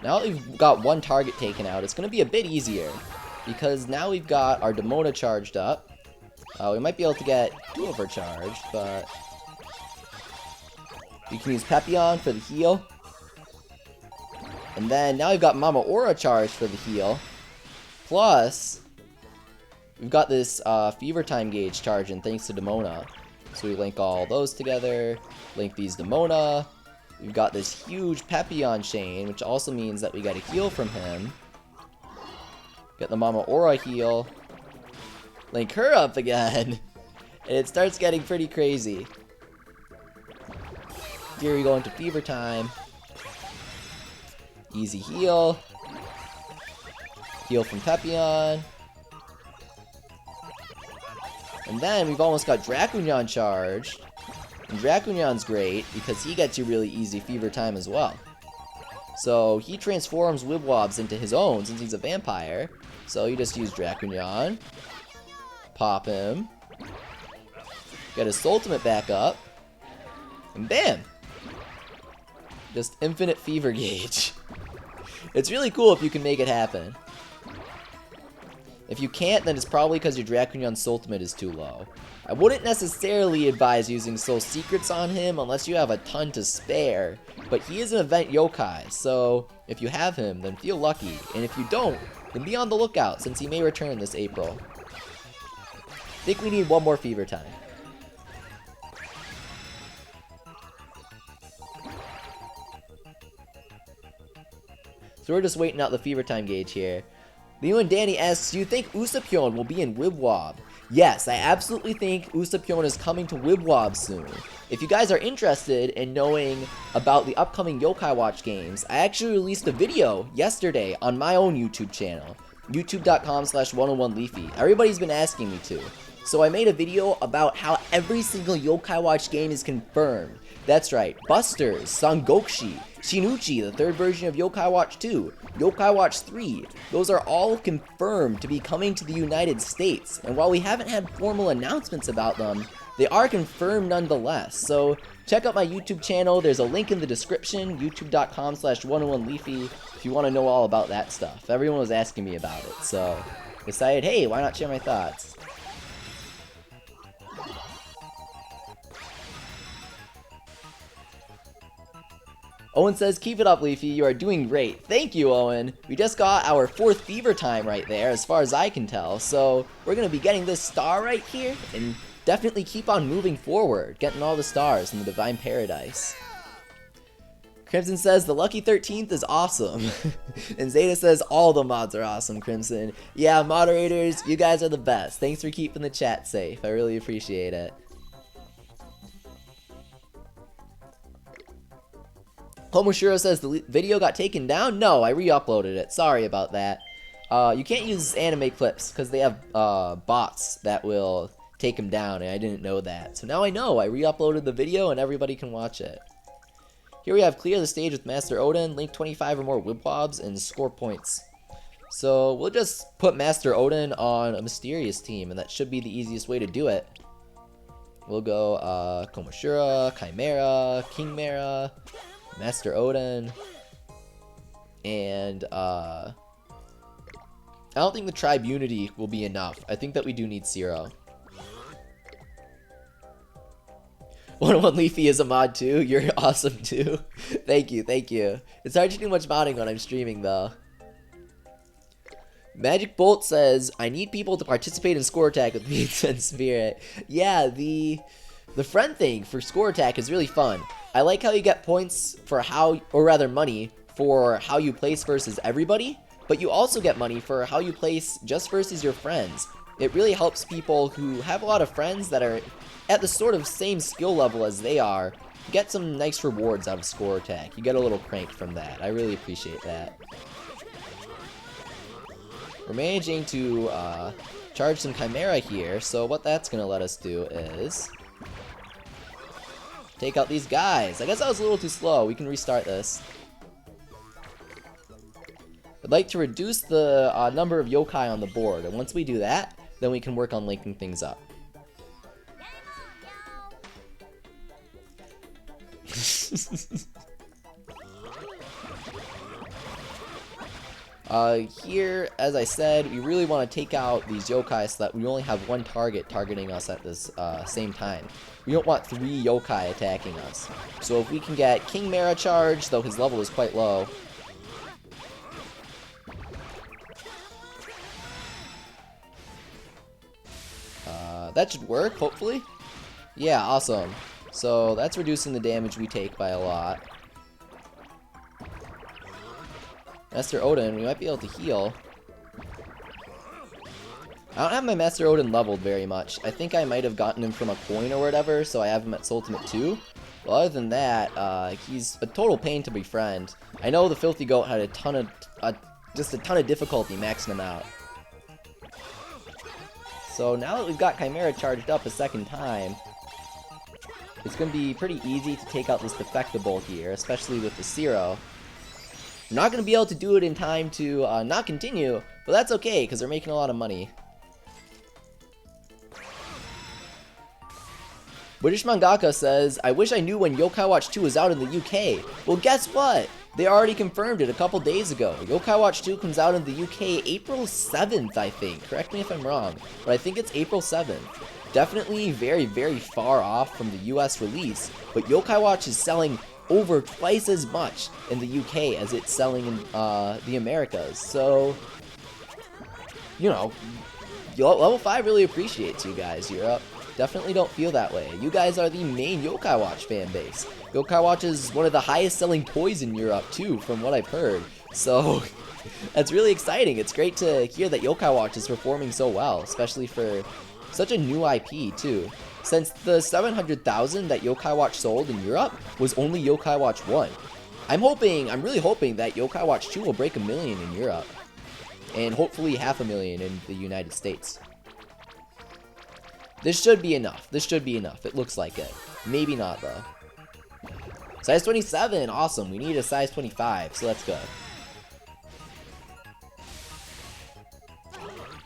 Now that we've got one target taken out, it's going to be a bit easier, because now we've got our Demona charged up. We might be able to get 2 of her charged, but we can use Pepion for the heal. And then now we've got Mama Aura charged for the heal. Plus, we've got this Fever Time gauge charging thanks to Demona. So we link all those together, link these Demona. We've got this huge Pepion chain, which also means that we got a heal from him. Get the Mama Aura heal. Link her up again. And it starts getting pretty crazy. Here we go into Fever Time. Easy heal. Heal from Pepion. And then we've almost got Dracoon charged. And Dracoon's great because he gets you really easy fever time as well. So he transforms Wibwobs into his own since he's a vampire. So you just use Dracoon, pop him, get his ultimate back up, and bam! Just infinite fever gauge. It's really cool if you can make it happen. If you can't, then it's probably because your Dracoon's ultimate is too low. I wouldn't necessarily advise using Soul Secrets on him unless you have a ton to spare, but he is an event yokai, so if you have him, then feel lucky, and if you don't, then be on the lookout since he may return this April. I think we need one more fever time. So we're just waiting out the fever time gauge here. Leo and Danny asks, do you think Usopp will be in Wibwob? Yes, I absolutely think Usopp is coming to Wibwob soon. If you guys are interested in knowing about the upcoming Yokai Watch games, I actually released a video yesterday on my own YouTube channel, youtube.com/101leafy. Everybody's been asking me to. So I made a video about how every single Yokai Watch game is confirmed. That's right, Busters, Sangokshi, Shinuchi, the third version of Yokai Watch 2, Yokai Watch 3, those are all confirmed to be coming to the United States, and while we haven't had formal announcements about them, they are confirmed nonetheless. So check out my YouTube channel, there's a link in the description, youtube.com/101leafy, if you want to know all about that stuff. Everyone was asking me about it, so decided, hey, why not share my thoughts? Owen says, keep it up, Leafy, you are doing great. Thank you, Owen. We just got our 4th fever time right there, as far as I can tell. So we're going to be getting this star right here, and definitely keep on moving forward, getting all the stars in the Divine Paradise. Crimson says, the Lucky 13th is awesome. And Zeta says, all the mods are awesome, Crimson. Yeah, moderators, you guys are the best. Thanks for keeping the chat safe. I really appreciate it. Homoshiro says the video got taken down? No, I re-uploaded it. Sorry about that. You can't use anime clips because they have bots that will take them down, and I didn't know that. So now I know. I re-uploaded the video and everybody can watch it. Here we have clear the stage with Master Odin, link 25 or more Wibwobs, and score points. So we'll just put Master Odin on a mysterious team, and that should be the easiest way to do it. We'll go Komoshira, Chimera, King Mera, Master Odin, and I don't think the Tribe Unity will be enough. I think that we do need Zero. 101 Leafy is a mod too. You're awesome too. Thank you, thank you. It's hard to do much modding when I'm streaming though. Magic Bolt says, I need people to participate in Score Attack with me and Spirit. Yeah, the friend thing for Score Attack is really fun. I like how you get points for how, or rather money, for how you place versus everybody, but you also get money for how you place just versus your friends. It really helps people who have a lot of friends that are at the sort of same skill level as they are get some nice rewards out of Score Attack. You get a little cranked from that. I really appreciate that. We're managing to charge some Chimera here, so what that's going to let us do is take out these guys. I guess I was a little too slow. We can restart this. I'd like to reduce the number of yokai on the board, and once we do that, then we can work on linking things up. Here, as I said, we really want to take out these yokai so that we only have one target targeting us at this same time. We don't want 3 yokai attacking us. So if we can get King Mera charged, though his level is quite low. That should work, hopefully. Yeah, awesome. So that's reducing the damage we take by a lot. Master Odin, we might be able to heal. I don't have my Master Odin leveled very much. I think I might have gotten him from a coin or whatever, so I have him at Soul Ultimate 2. Well, other than that, he's a total pain to befriend. I know the Filthy Goat had just a ton of difficulty maxing him out. So now that we've got Chimera charged up a second time, it's going to be pretty easy to take out this Defectable here, especially with the Zero. I'm not going to be able to do it in time to not continue, but that's okay, because they're making a lot of money. British Mangaka says, I wish I knew when Yokai Watch 2 was out in the UK. Well, guess what? They already confirmed it a couple days ago. Yokai Watch 2 comes out in the UK April 7th, I think. Correct me if I'm wrong, but I think it's April 7th. Definitely very, very far off from the US release, but Yokai Watch is selling over twice as much in the UK as it's selling in the Americas. So, you know, Level 5 really appreciates you guys, Europe. Definitely don't feel that way. You guys are the main Yokai Watch fan base. Yokai Watch is one of the highest selling toys in Europe too, from what I've heard. So, that's really exciting. It's great to hear that Yokai Watch is performing so well, especially for such a new IP too. Since the 700,000 that Yokai Watch sold in Europe was only Yokai Watch 1. I'm really hoping that Yokai Watch 2 will break 1 million in Europe. And hopefully 500,000 in the United States. This should be enough. This should be enough. It looks like it. Maybe not though. Size 27, awesome. We need a size 25, so that's good.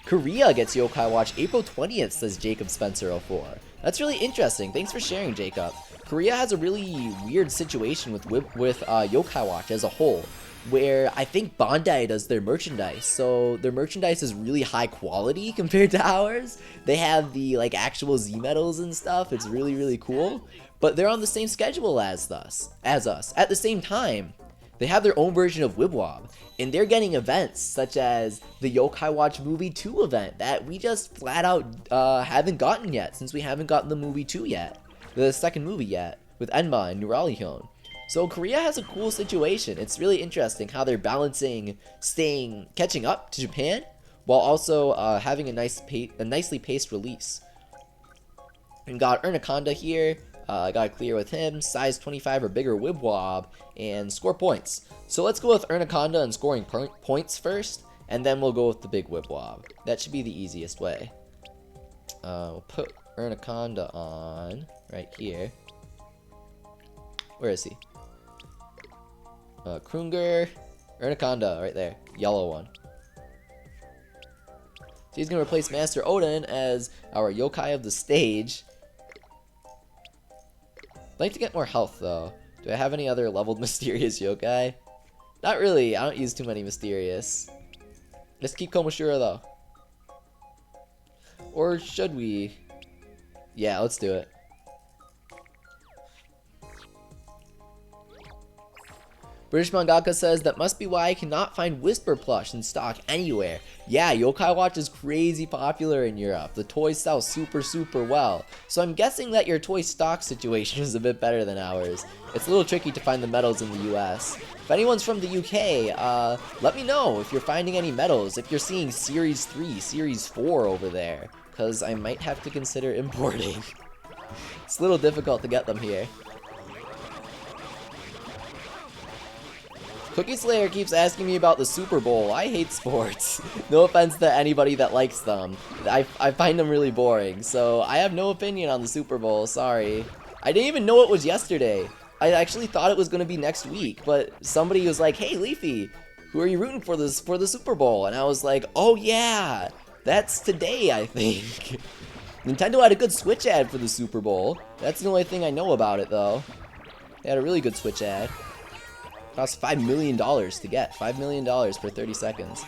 Korea gets Yokai Watch April 20th, says Jacob Spencer 04. That's really interesting. Thanks for sharing, Jacob. Korea has a really weird situation with Yokai Watch as a whole, where I think Bandai does their merchandise. So their merchandise is really high quality compared to ours. They have the like actual Z medals and stuff. It's really, really cool. But they're on the same schedule as us. At the same time, they have their own version of Wibble Wobble, and they're getting events such as the Yokai Watch Movie 2 event that we just flat out haven't gotten yet, since we haven't gotten the movie 2 yet, the second movie yet, with Enma and Nuralihyun. So Korea has a cool situation. It's really interesting how they're balancing catching up to Japan, while also having a nicely paced release. And got Ernaconda here. Got clear with him, size 25 or bigger Wibble Wobble, and score points. So let's go with Ernaconda and scoring points first, and then we'll go with the big Wibble Wobble. That should be the easiest way. We'll put Ernaconda on right here. Where is he? Krunger, Ernaconda, right there, yellow one. So he's gonna replace Master Odin as our yokai of the stage. I'd like to get more health though. Do I have any other leveled mysterious yokai? Not really, I don't use too many mysterious. Let's keep Komoshura though. Or should we? Yeah, let's do it. British Mangaka says, that must be why I cannot find Whisper plush in stock anywhere. Yeah, Yokai Watch is crazy popular in Europe. The toys sell super, super well. So I'm guessing that your toy stock situation is a bit better than ours. It's a little tricky to find the medals in the US. If anyone's from the UK, let me know if you're finding any medals, if you're seeing Series 3, Series 4 over there, because I might have to consider importing. It's a little difficult to get them here. Cookie Slayer keeps asking me about the Super Bowl. I hate sports. No offense to anybody that likes them. I find them really boring, so I have no opinion on the Super Bowl, sorry. I didn't even know it was yesterday. I actually thought it was going to be next week, but somebody was like, hey Leafy, who are you rooting for the Super Bowl? And I was like, oh yeah, that's today, I think. Nintendo had a good Switch ad for the Super Bowl. That's the only thing I know about it, though. They had a really good Switch ad. Cost $5 million to get. $5 million for 30 seconds.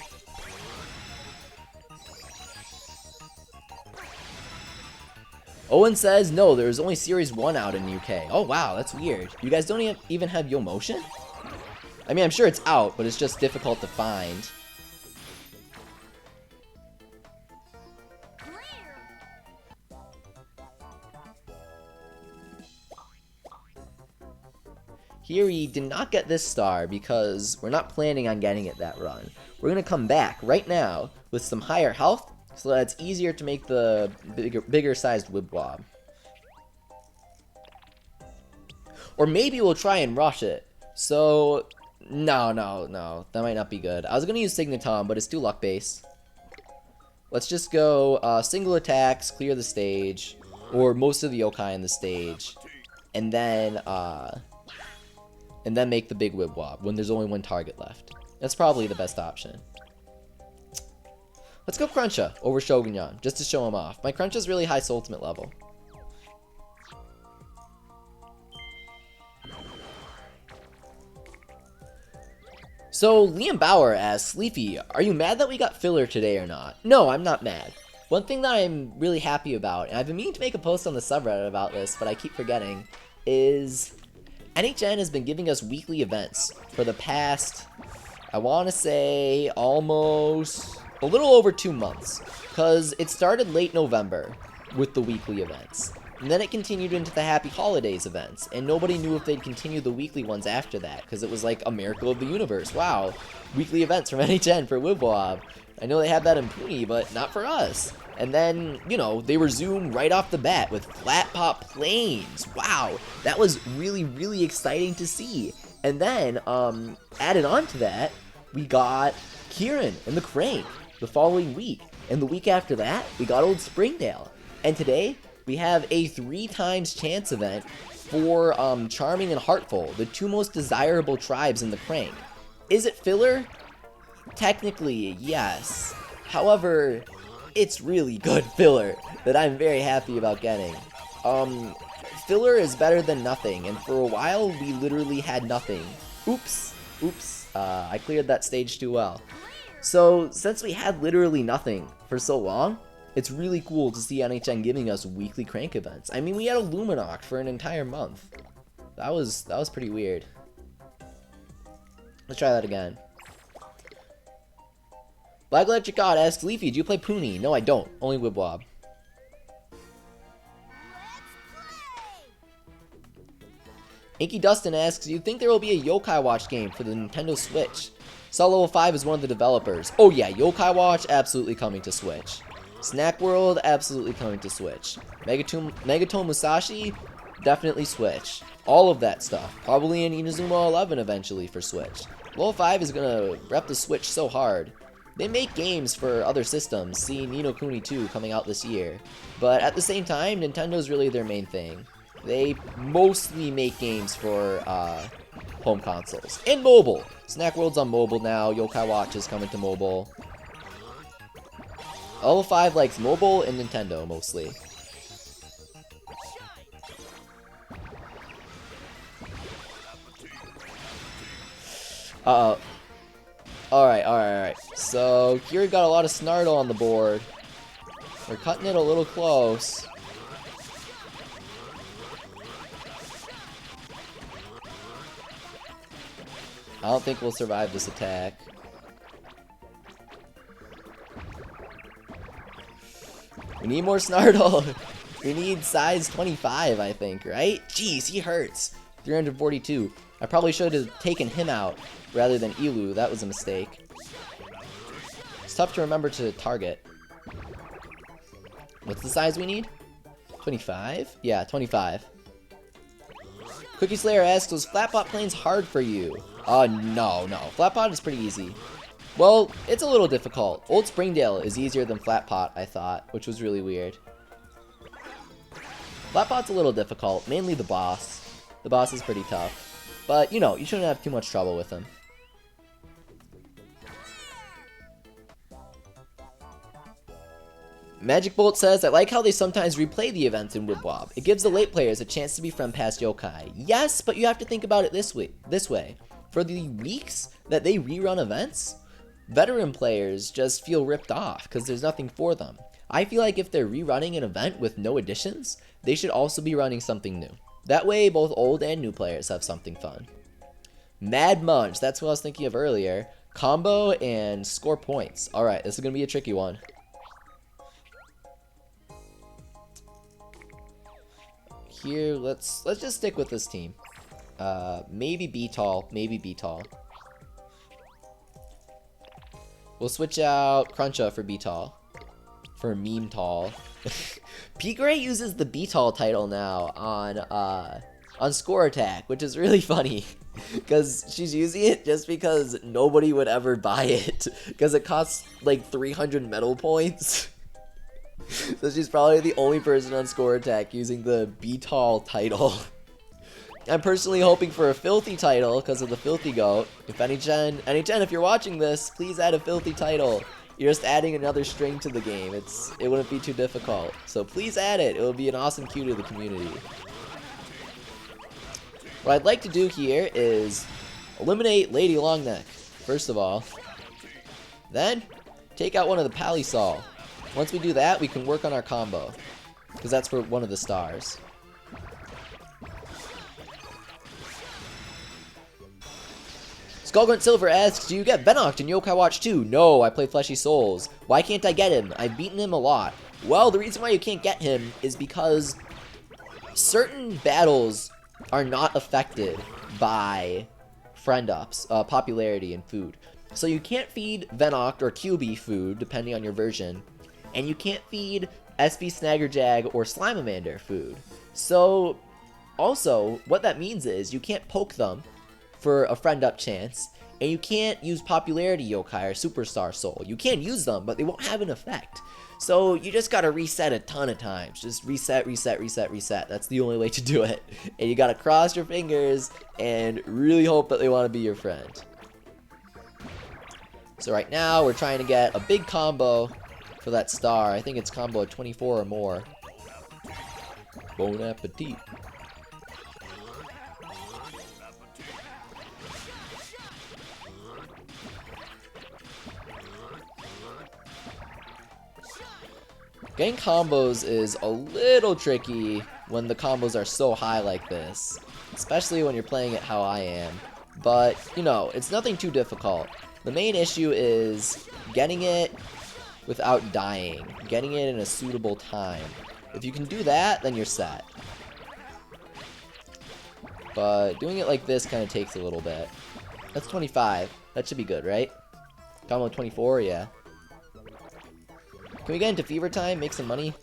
Owen says, no, there's only Series 1 out in UK. Oh, wow, that's weird. You guys don't even have YoMotion? I mean, I'm sure it's out, but it's just difficult to find. Kyryn did not get this star because we're not planning on getting it that run. We're going to come back right now with some higher health so that it's easier to make the bigger sized Wibble Wobble. Or maybe we'll try and rush it. So, no, that might not be good. I was going to use Signatom, but it's too luck based. Let's just go single attacks, clear the stage, or most of the yokai in the stage, and then make the big Wibble Wobble when there's only one target left. That's probably the best option. Let's go Cruncha over Shogunyan, just to show him off. My Cruncha's really high ultimate level. So, Liam Bauer asks, Leafy, are you mad that we got filler today or not? No, I'm not mad. One thing that I'm really happy about, and I've been meaning to make a post on the subreddit about this, but I keep forgetting, is NHN has been giving us weekly events for the past, I want to say, almost a little over 2 months. Because it started late November with the weekly events. And then it continued into the Happy Holidays events, and nobody knew if they'd continue the weekly ones after that, because it was like a miracle of the universe. Wow, weekly events from NHN for Wibble Wobble. I know they have that in Puni, but not for us. And then, you know, they resumed right off the bat with Flat Pop Plains. Wow, that was really, really exciting to see. And then, added on to that, we got Kyryn and the Crank the following week. And the week after that, we got Old Springdale. And today, we have a 3 times chance event for Charming and Heartful, the 2 most desirable tribes in the Crank. Is it filler? Technically, yes. However, it's really good filler that I'm very happy about getting. Filler is better than nothing, and for a while, we literally had nothing. Oops. I cleared that stage too well. So, since we had literally nothing for so long, it's really cool to see NHN giving us weekly Crank events. I mean, we had a Luminoct for an entire month. That was pretty weird. Let's try that again. Black Electric God asks, Leafy, do you play Puni? No, I don't. Only Wibble Wobble. Inky Dustin asks, do you think there will be a Yokai Watch game for the Nintendo Switch? Saw Level 5 is one of the developers. Oh yeah, Yokai Watch, absolutely coming to Switch. Snack World, absolutely coming to Switch. Megaton Musashi, definitely Switch. All of that stuff. Probably in Inazuma 11 eventually for Switch. Level 5 is gonna rep the Switch so hard. They make games for other systems, see Ni no Kuni 2 coming out this year. But at the same time, Nintendo's really their main thing. They mostly make games for home consoles. And mobile! Snack World's on mobile now, Yokai Watch is coming to mobile. Level 5 likes mobile and Nintendo, mostly. Uh-oh. Alright. So, Kyryn got a lot of Snartle on the board. We're cutting it a little close. I don't think we'll survive this attack. We need more Snartle. We need size 25, I think, right? Jeez, he hurts. 342. I probably should have taken him out rather than Elu. That was a mistake. It's tough to remember to target. What's the size we need? 25? Yeah, 25. Cookie Slayer asks, was Flatpot Plains hard for you? No. Flatpot is pretty easy. Well, it's a little difficult. Old Springdale is easier than Flatpot, I thought, which was really weird. Flatpot's a little difficult, mainly the boss. The boss is pretty tough. But, you know, you shouldn't have too much trouble with him. Magic Bolt says, I like how they sometimes replay the events in Wibble Wobble. It gives the late players a chance to befriend past yokai. Yes, but you have to think about it this way. For the weeks that they rerun events, veteran players just feel ripped off because there's nothing for them. I feel like if they're rerunning an event with no additions, they should also be running something new. That way, both old and new players have something fun. Mad Munch, that's what I was thinking of earlier. Combo and score points. Alright, this is going to be a tricky one. Here, let's just stick with this team. Maybe B-Tall, We'll switch out Cruncha for B-Tall. For Meme Tall. P-Gray uses the B-Tall title now on on score attack, which is really funny. Because she's using it just because nobody would ever buy it. Because it costs like 300 medal points. So she's probably the only person on score attack using the Be Tall title. I'm personally hoping for a filthy title because of the filthy goat. If any gen, if you're watching this, please add a filthy title. You're just adding another string to the game. It wouldn't be too difficult. So please add it. It would be an awesome cue to the community. What I'd like to do here is eliminate Lady Longneck, first of all. Then, take out one of the Palisol. Once we do that, we can work on our combo, because that's for one of the stars. Skullgrunt Silver asks, do you get Venoct in Yokai Watch 2? No, I play Fleshy Souls. Why can't I get him? I've beaten him a lot. Well, the reason why you can't get him is because certain battles are not affected by friend ups, popularity, and food. So you can't feed Venoct or QB food, depending on your version, and you can't feed SB Snaggerjag or Slimeamander food. So, also, what that means is you can't poke them for a friend up chance, and you can't use popularity yokai or superstar soul. You can use them, but they won't have an effect. So you just gotta reset a ton of times. Just reset, reset, reset, reset. That's the only way to do it. And you gotta cross your fingers and really hope that they want to be your friend. So right now we're trying to get a big combo for that star. I think it's combo 24 or more. Bon appetit. Getting combos is a little tricky when the combos are so high like this, especially when you're playing it how I am, but, you know, it's nothing too difficult. The main issue is getting it without dying, getting it in a suitable time. If you can do that, then you're set. But doing it like this kind of takes a little bit. That's 25. That should be good, right? Combo 24, yeah. Can we get into Fever Time, make some money?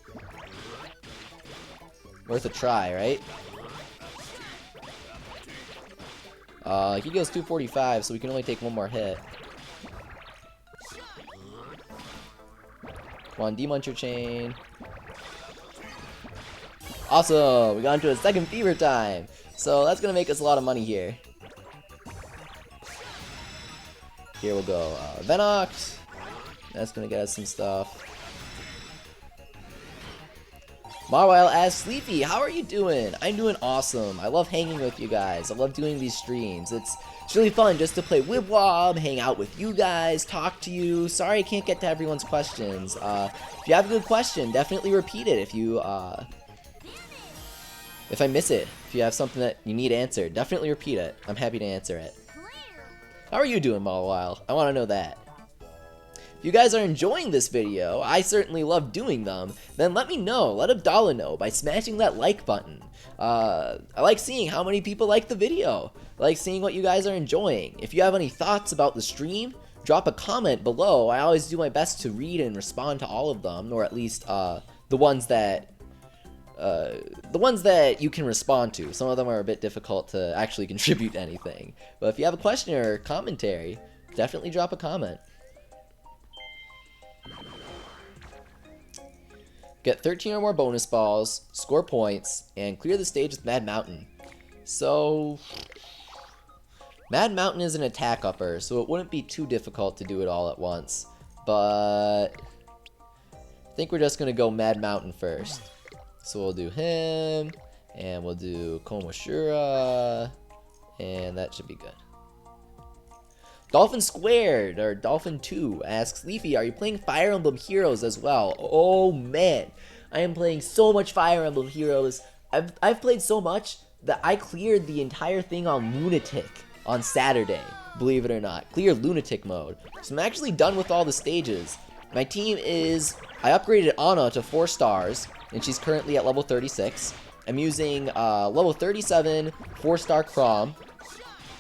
Worth a try, right? He goes 245, so we can only take one more hit. Come on, Demuncher Chain. Awesome! We got into a second Fever Time! So that's gonna make us a lot of money here. Here we'll go Venoct. That's gonna get us some stuff. Marwile asks, Sleepy, how are you doing? I'm doing awesome. I love hanging with you guys. I love doing these streams. It's really fun just to play Wibble Wobble, hang out with you guys, talk to you. Sorry I can't get to everyone's questions. If you have a good question, definitely repeat it. If I miss it, if you have something that you need answered, definitely repeat it. I'm happy to answer it. How are you doing, Marwile? I want to know that. If you guys are enjoying this video, I certainly love doing them, then let me know, let Abdallah know by smashing that like button. I like seeing how many people like the video. I like seeing what you guys are enjoying. If you have any thoughts about the stream, drop a comment below. I always do my best to read and respond to all of them, or at least the ones that you can respond to. Some of them are a bit difficult to actually contribute anything. But if you have a question or commentary, definitely drop a comment. Get 13 or more bonus balls, score points, and clear the stage with Mad Mountain. So, Mad Mountain is an attack upper, so it wouldn't be too difficult to do it all at once. But I think we're just going to go Mad Mountain first. So we'll do him, and we'll do Komoshura, and that should be good. Dolphin Squared, or Dolphin 2, asks, Leafy, are you playing Fire Emblem Heroes as well? Oh man, I am playing so much Fire Emblem Heroes. I've played so much that I cleared the entire thing on Lunatic on Saturday, believe it or not. Clear Lunatic mode. So I'm actually done with all the stages. My team is, I upgraded Anna to 4 stars, and she's currently at level 36. I'm using level 37 4-star Chrom,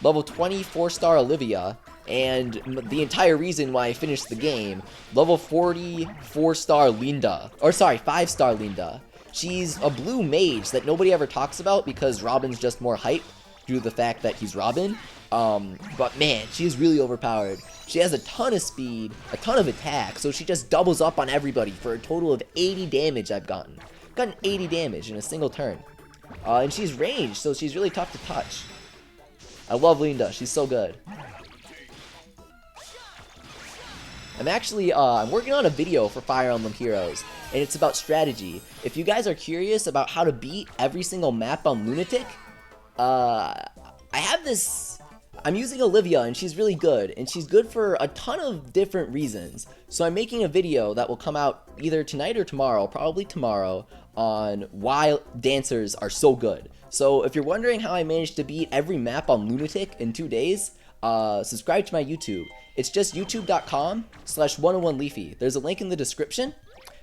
level 20 4-star Olivia, and the entire reason why I finished the game, level 40 4-star Linda, or sorry, 5-star Linda. She's a blue mage that nobody ever talks about because Robin's just more hype due to the fact that he's Robin. But man, she is really overpowered. She has a ton of speed, a ton of attack, so she just doubles up on everybody for a total of 80 damage I've gotten. Gotten 80 damage in a single turn. And she's ranged, so she's really tough to touch. I love Linda, she's so good. I'm working on a video for Fire Emblem Heroes, and it's about strategy. If you guys are curious about how to beat every single map on Lunatic, I'm using Olivia, and she's really good, and she's good for a ton of different reasons. So I'm making a video that will come out either tonight or tomorrow, probably tomorrow, on why dancers are so good. So if you're wondering how I managed to beat every map on Lunatic in 2 days, subscribe to my YouTube. It's just youtube.com/101leafy. There's a link in the description.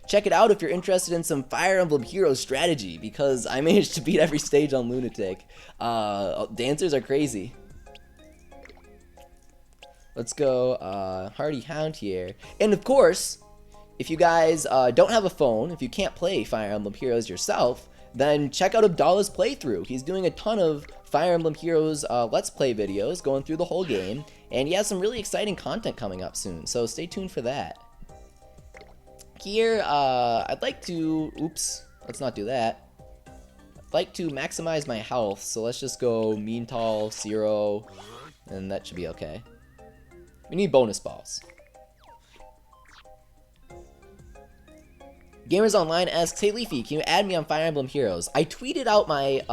Check it out if you're interested in some Fire Emblem Heroes strategy, because I managed to beat every stage on Lunatic. Dancers are crazy. Let's go Hardy Hound here. And of course, if you guys don't have a phone, if you can't play Fire Emblem Heroes yourself, then check out Abdallah's playthrough. He's doing a ton of Fire Emblem Heroes Let's Play videos, going through the whole game, and he has some really exciting content coming up soon, so stay tuned for that. Here, I'd like to, oops, let's not do that. I'd like to maximize my health, so let's just go Mean Tall, 0, and that should be okay. We need bonus balls. Gamers Online asks, hey Leafy, can you add me on Fire Emblem Heroes? I tweeted out my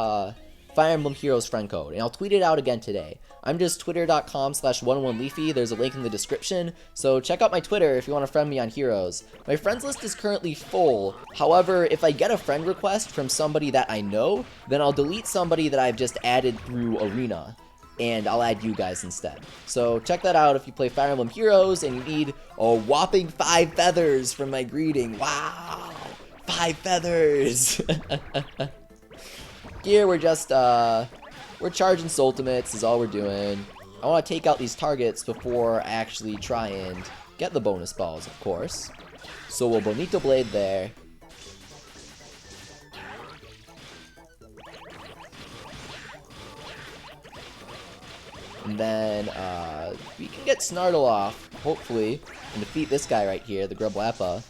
Fire Emblem Heroes friend code, and I'll tweet it out again today. I'm just twitter.com/101leafy. There's a link in the description, so check out my Twitter if you want to friend me on Heroes. My friends list is currently full. However, if I get a friend request from somebody that I know, then I'll delete somebody that I've just added through Arena, and I'll add you guys instead. So check that out if you play Fire Emblem Heroes and you need a whopping 5 feathers from my greeting. Wow! 5 feathers! Here we're just, we're charging Ultimates is all we're doing. I want to take out these targets before I actually try and get the bonus balls, of course. So we'll Bonito Blade there. And then, we can get Snartle off, hopefully, and defeat this guy right here, the Grublappa.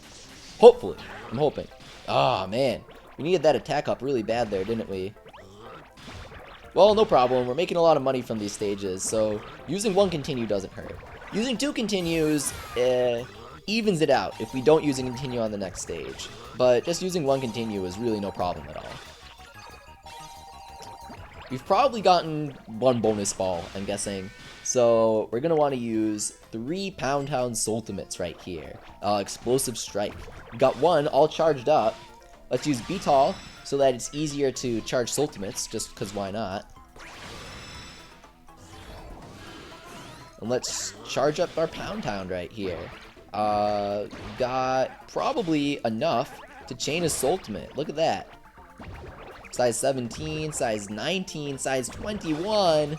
Hopefully. I'm hoping. Ah, man. We needed that attack up really bad there, didn't we? Well, no problem. We're making a lot of money from these stages, so using 1 continue doesn't hurt. Using 2 continues, evens it out if we don't use a continue on the next stage. But just using 1 continue is really no problem at all. We've probably gotten 1 bonus ball, I'm guessing. So we're going to want to use 3 Pound Hound's ultimates right here. Explosive Strike. We got 1 all charged up. Let's use Beetle so that it's easier to charge ultimates, just because why not. And let's charge up our Pound Hound right here. Got probably enough to chain his ultimate. Look at that. Size 17, size 19, size 21.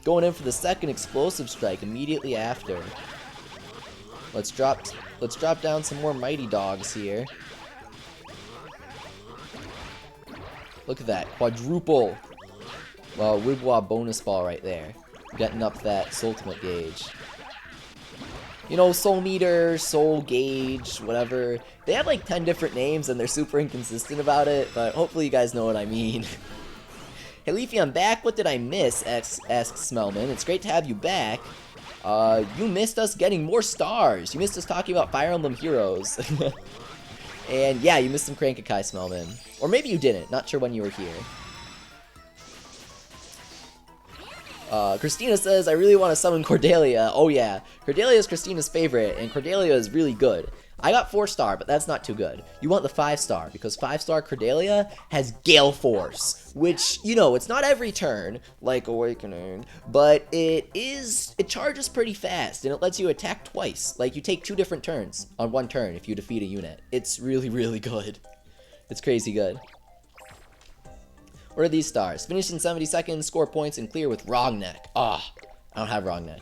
Going in for the second explosive strike immediately after. Let's drop down some more mighty dogs here. Look at that, quadruple. Well, Wibble Wobble bonus ball right there. Getting up that ultimate gauge. You know, Soul Meter, Soul Gauge, whatever. They have like 10 different names and they're super inconsistent about it, but hopefully you guys know what I mean. Hey Leafy, I'm back. What did I miss? Asks Smellman. It's great to have you back. You missed us getting more stars. You missed us talking about Fire Emblem Heroes. And yeah, you missed some Crank-a-Kai, Smellman. Or maybe you didn't. Not sure when you were here. Christina says, I really want to summon Cordelia. Oh yeah, Cordelia is Christina's favorite, and Cordelia is really good. I got 4-star, but that's not too good. You want the 5-star, because 5-star Cordelia has Gale Force, which, you know, it's not every turn, like Awakening, but it charges pretty fast, and it lets you attack twice. Like, you take 2 different turns on 1 turn if you defeat a unit. It's really, really good. It's crazy good. What are these stars? Finish in 70 seconds, score points, and clear with Wrong Neck. Ah, I don't have Wrong Neck.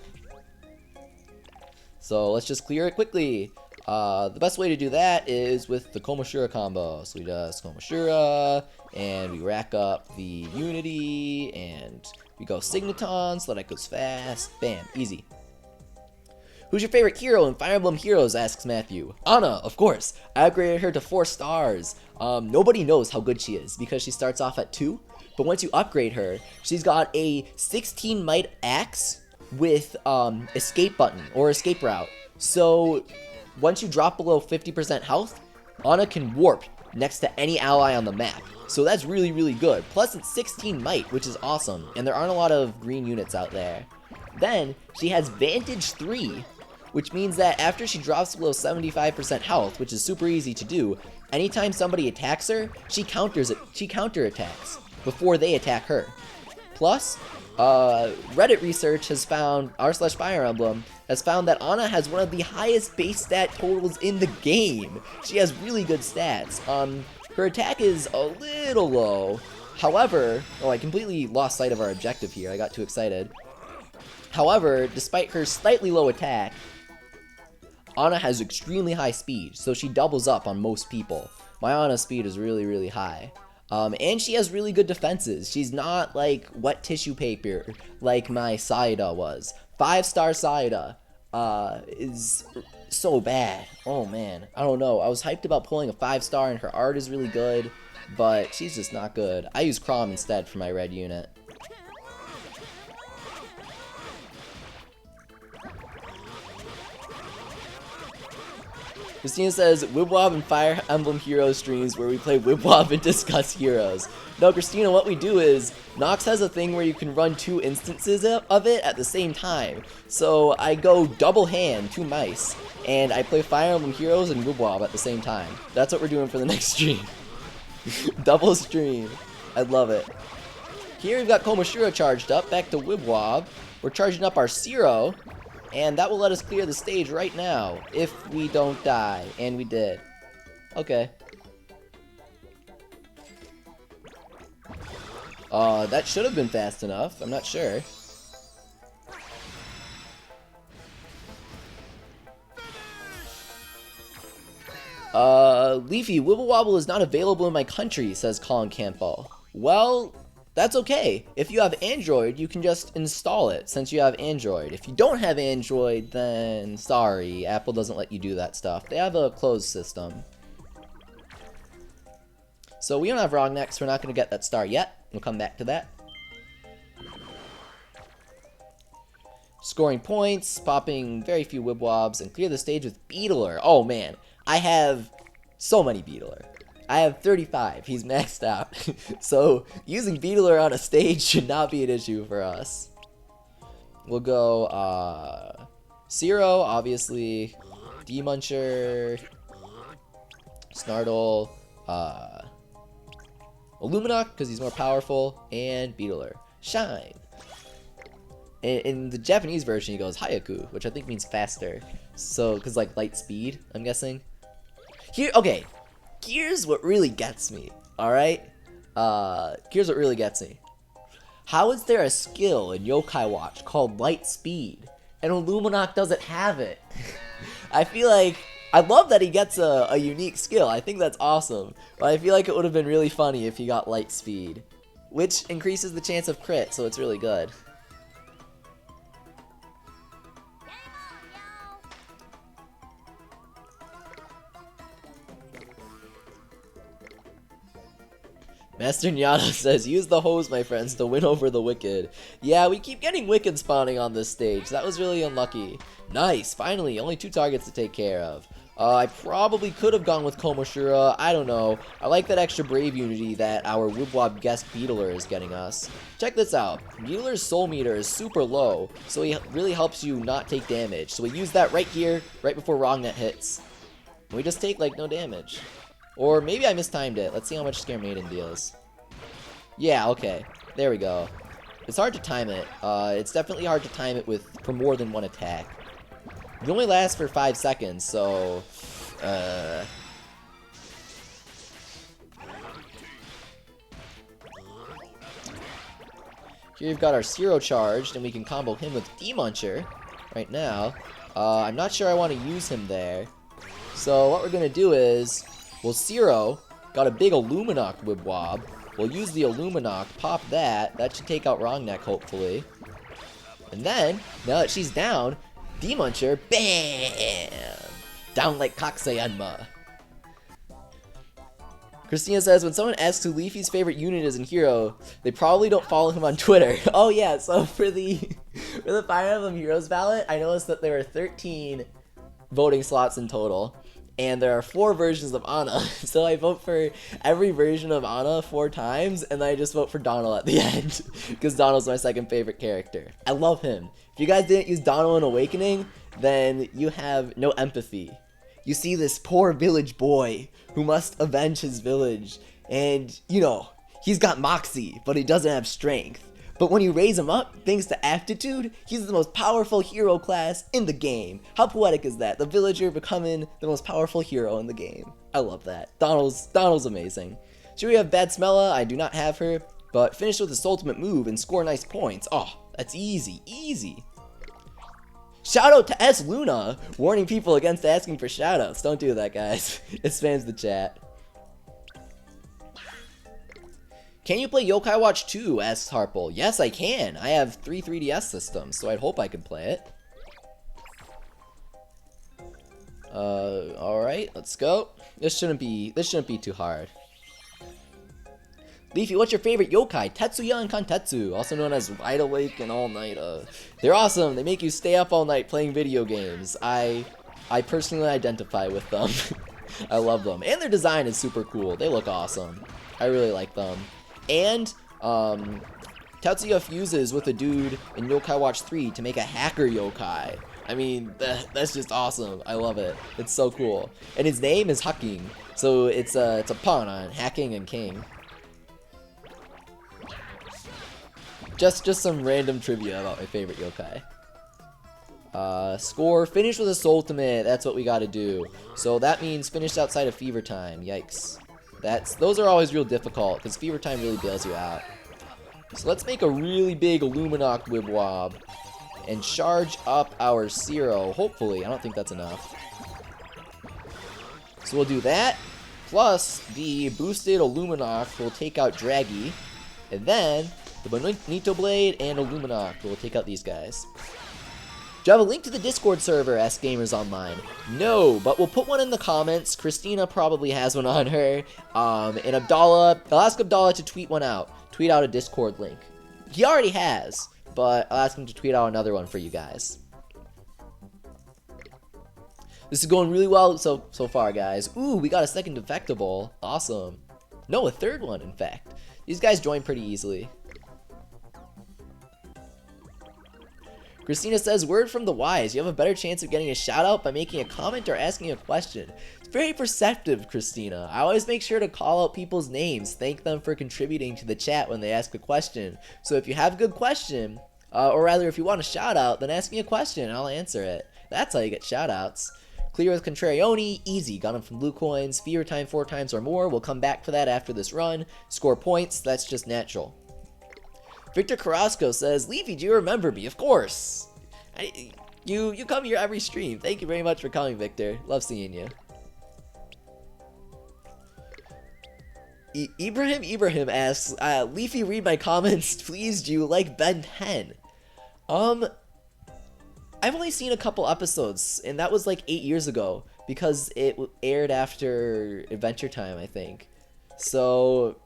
So let's just clear it quickly. The best way to do that is with the Komoshura combo. So we just Komoshura, and we rack up the Unity, and we go Signaton so that it goes fast. Bam, easy. Who's your favorite hero in Fire Emblem Heroes, asks Matthew. Anna, of course. I upgraded her to 4 stars. Nobody knows how good she is because she starts off at 2. But once you upgrade her, she's got a 16 might axe with escape button or escape route. So once you drop below 50% health, Anna can warp next to any ally on the map. So that's really, really good. Plus it's 16 might, which is awesome. And there aren't a lot of green units out there. Then she has Vantage 3, which means that after she drops below 75% health, which is super easy to do, anytime somebody attacks her, she counterattacks before they attack her. Plus, Reddit research has found, r/Fire Emblem, has found that Anna has one of the highest base stat totals in the game. She has really good stats. Her attack is a little low. However, oh, I completely lost sight of our objective here. I got too excited. However, despite her slightly low attack, Anna has extremely high speed, so she doubles up on most people. My Anna's speed is really, really high. And she has really good defenses. She's not like wet tissue paper like my Saida was. 5-star Saida is so bad. Oh man, I don't know. I was hyped about pulling a 5-star and her art is really good, but she's just not good. I use Chrom instead for my red unit. Christina says, Wibble Wobble and Fire Emblem Heroes streams where we play Wibble Wobble and discuss heroes. No, Christina, what we do is, Nox has a thing where you can run 2 instances of it at the same time. So I go double hand, 2 mice, and I play Fire Emblem Heroes and Wibble Wobble at the same time. That's what we're doing for the next stream. Double stream. I love it. Here we've got Komoshura charged up, back to Wibble Wobble. We're charging up our Zero. And that will let us clear the stage right now, if we don't die. And we did. Okay. That should have been fast enough. I'm not sure. Leafy, Wibble Wobble is not available in my country, says Colin Campbell. Well, that's okay. If you have Android, you can just install it since you have Android. If you don't have Android, then sorry, Apple doesn't let you do that stuff. They have a closed system. So we don't have Wrong Next. We're not going to get that star yet. We'll come back to that. Scoring points, popping very few Wibble Wobbles, and clear the stage with Beetler. Oh man, I have so many Beetler. I have 35. He's maxed out. So using Beetler on a stage should not be an issue for us. We'll go Zero, obviously, D-Muncher, Snartle, Illuminoc, because he's more powerful, and Beetler. Shine. In the Japanese version, he goes Hayaku, which I think means faster. So, because like light speed, I'm guessing. Here, okay. Here's what really gets me, alright? Here's what really gets me. How is there a skill in Yokai Watch called Light Speed, and Illuminoc doesn't have it? I feel like, I love that he gets a unique skill, I think that's awesome, but I feel like it would have been really funny if he got Light Speed, which increases the chance of crit, so it's really good. Master Nyana says, use the hose, my friends, to win over the Wicked. Yeah, we keep getting Wicked spawning on this stage. That was really unlucky. Nice, finally, only 2 targets to take care of. I probably could have gone with Komoshura. I don't know. I like that extra Brave Unity that our Wibble Wobble guest Beetler is getting us. Check this out. Beetler's soul meter is super low, so he really helps you not take damage. So we use that right here, right before Wrongnet hits. We just take, like, no damage. Or maybe I mistimed it. Let's see how much Scare Maiden deals. Yeah, okay. There we go. It's hard to time it. It's definitely hard to time it for more than 1 attack. It only lasts for 5 seconds, so... Here we've got our Zero charged, and we can combo him with D-Muncher right now. I'm not sure I want to use him there. So what we're gonna do is, well, Zero got a big Illuminok Wibwob. We'll use the Illuminok, pop that. That should take out Wrongneck, hopefully. And then, now that she's down, D-Muncher, bam! Down like Kaksayanma. Christina says, when someone asks who Leafy's favorite unit is in Hero, they probably don't follow him on Twitter. Oh yeah, so for the Fire Emblem Heroes ballot, I noticed that there are 13 voting slots in total. And there are 4 versions of Anna, so I vote for every version of Anna 4 times, and then I just vote for Donald at the end, because Donald's my second favorite character. I love him. If you guys didn't use Donald in Awakening, then you have no empathy. You see this poor village boy who must avenge his village, and, you know, he's got moxie, but he doesn't have strength. But when you raise him up, thanks to aptitude, he's the most powerful hero class in the game. How poetic is that? The villager becoming the most powerful hero in the game. I love that. Donald's amazing. Should we have Bad Smella? I do not have her, but finish with his ultimate move and score nice points. Oh, that's easy, easy. Shout out to S Luna, warning people against asking for shoutouts. Don't do that, guys. It spams the chat. Can you play Yokai Watch 2? Asks Heartful. Yes, I can. I have 3 3DS systems, so I'd hope I could play it. Alright, let's go. This shouldn't be too hard. Leafy, what's your favorite yokai? Tetsuya and Kantetsu, also known as Wide Awake and All Night. They're awesome. They make you stay up all night playing video games. I personally identify with them. I love them. And their design is super cool. They look awesome. I really like them. And Tetsuya fuses with a dude in Yokai Watch 3 to make a hacker yokai. I mean, that's just awesome. I love it. It's so cool. And his name is Hacking, so it's a pun on hacking and king. Just some random trivia about my favorite yokai. Score, finish with a ultimate. That's what we gotta do. So that means finish outside of Fever Time. Yikes. Those are always real difficult, because Fever Time really bails you out. So let's make a really big Illuminok Wibwob, and charge up our Zero, hopefully. I don't think that's enough. So we'll do that, plus the boosted Illuminok will take out Draggy, and then the Bonito Blade and Illuminok will take out these guys. Do you have a link to the Discord server? Ask Gamers Online. No, but we'll put one in the comments. Christina probably has one on her. And Abdallah, I'll ask Abdallah to tweet one out. Tweet out a Discord link. He already has, but I'll ask him to tweet out another one for you guys. This is going really well so far, guys. Ooh, we got a second defectable. Awesome. No, a third one, in fact. These guys join pretty easily. Christina says, word from the wise, you have a better chance of getting a shout out by making a comment or asking a question. It's very perceptive, Christina. I always make sure to call out people's names, thank them for contributing to the chat when they ask a question. So if you have a good question, or rather if you want a shout out, then ask me a question and I'll answer it. That's how you get shout outs. Clear with Contrarioni, easy, got him from blue coins, Fever Time 4 times or more, we'll come back for that after this run. Score points, that's just natural. Victor Carrasco says, Leafy, do you remember me? Of course. You come here every stream. Thank you very much for coming, Victor. Love seeing you. Ibrahim asks, Leafy, read my comments, please. Do you like Ben 10? I've only seen a couple episodes, and that was like 8 years ago, because it aired after Adventure Time, I think. So,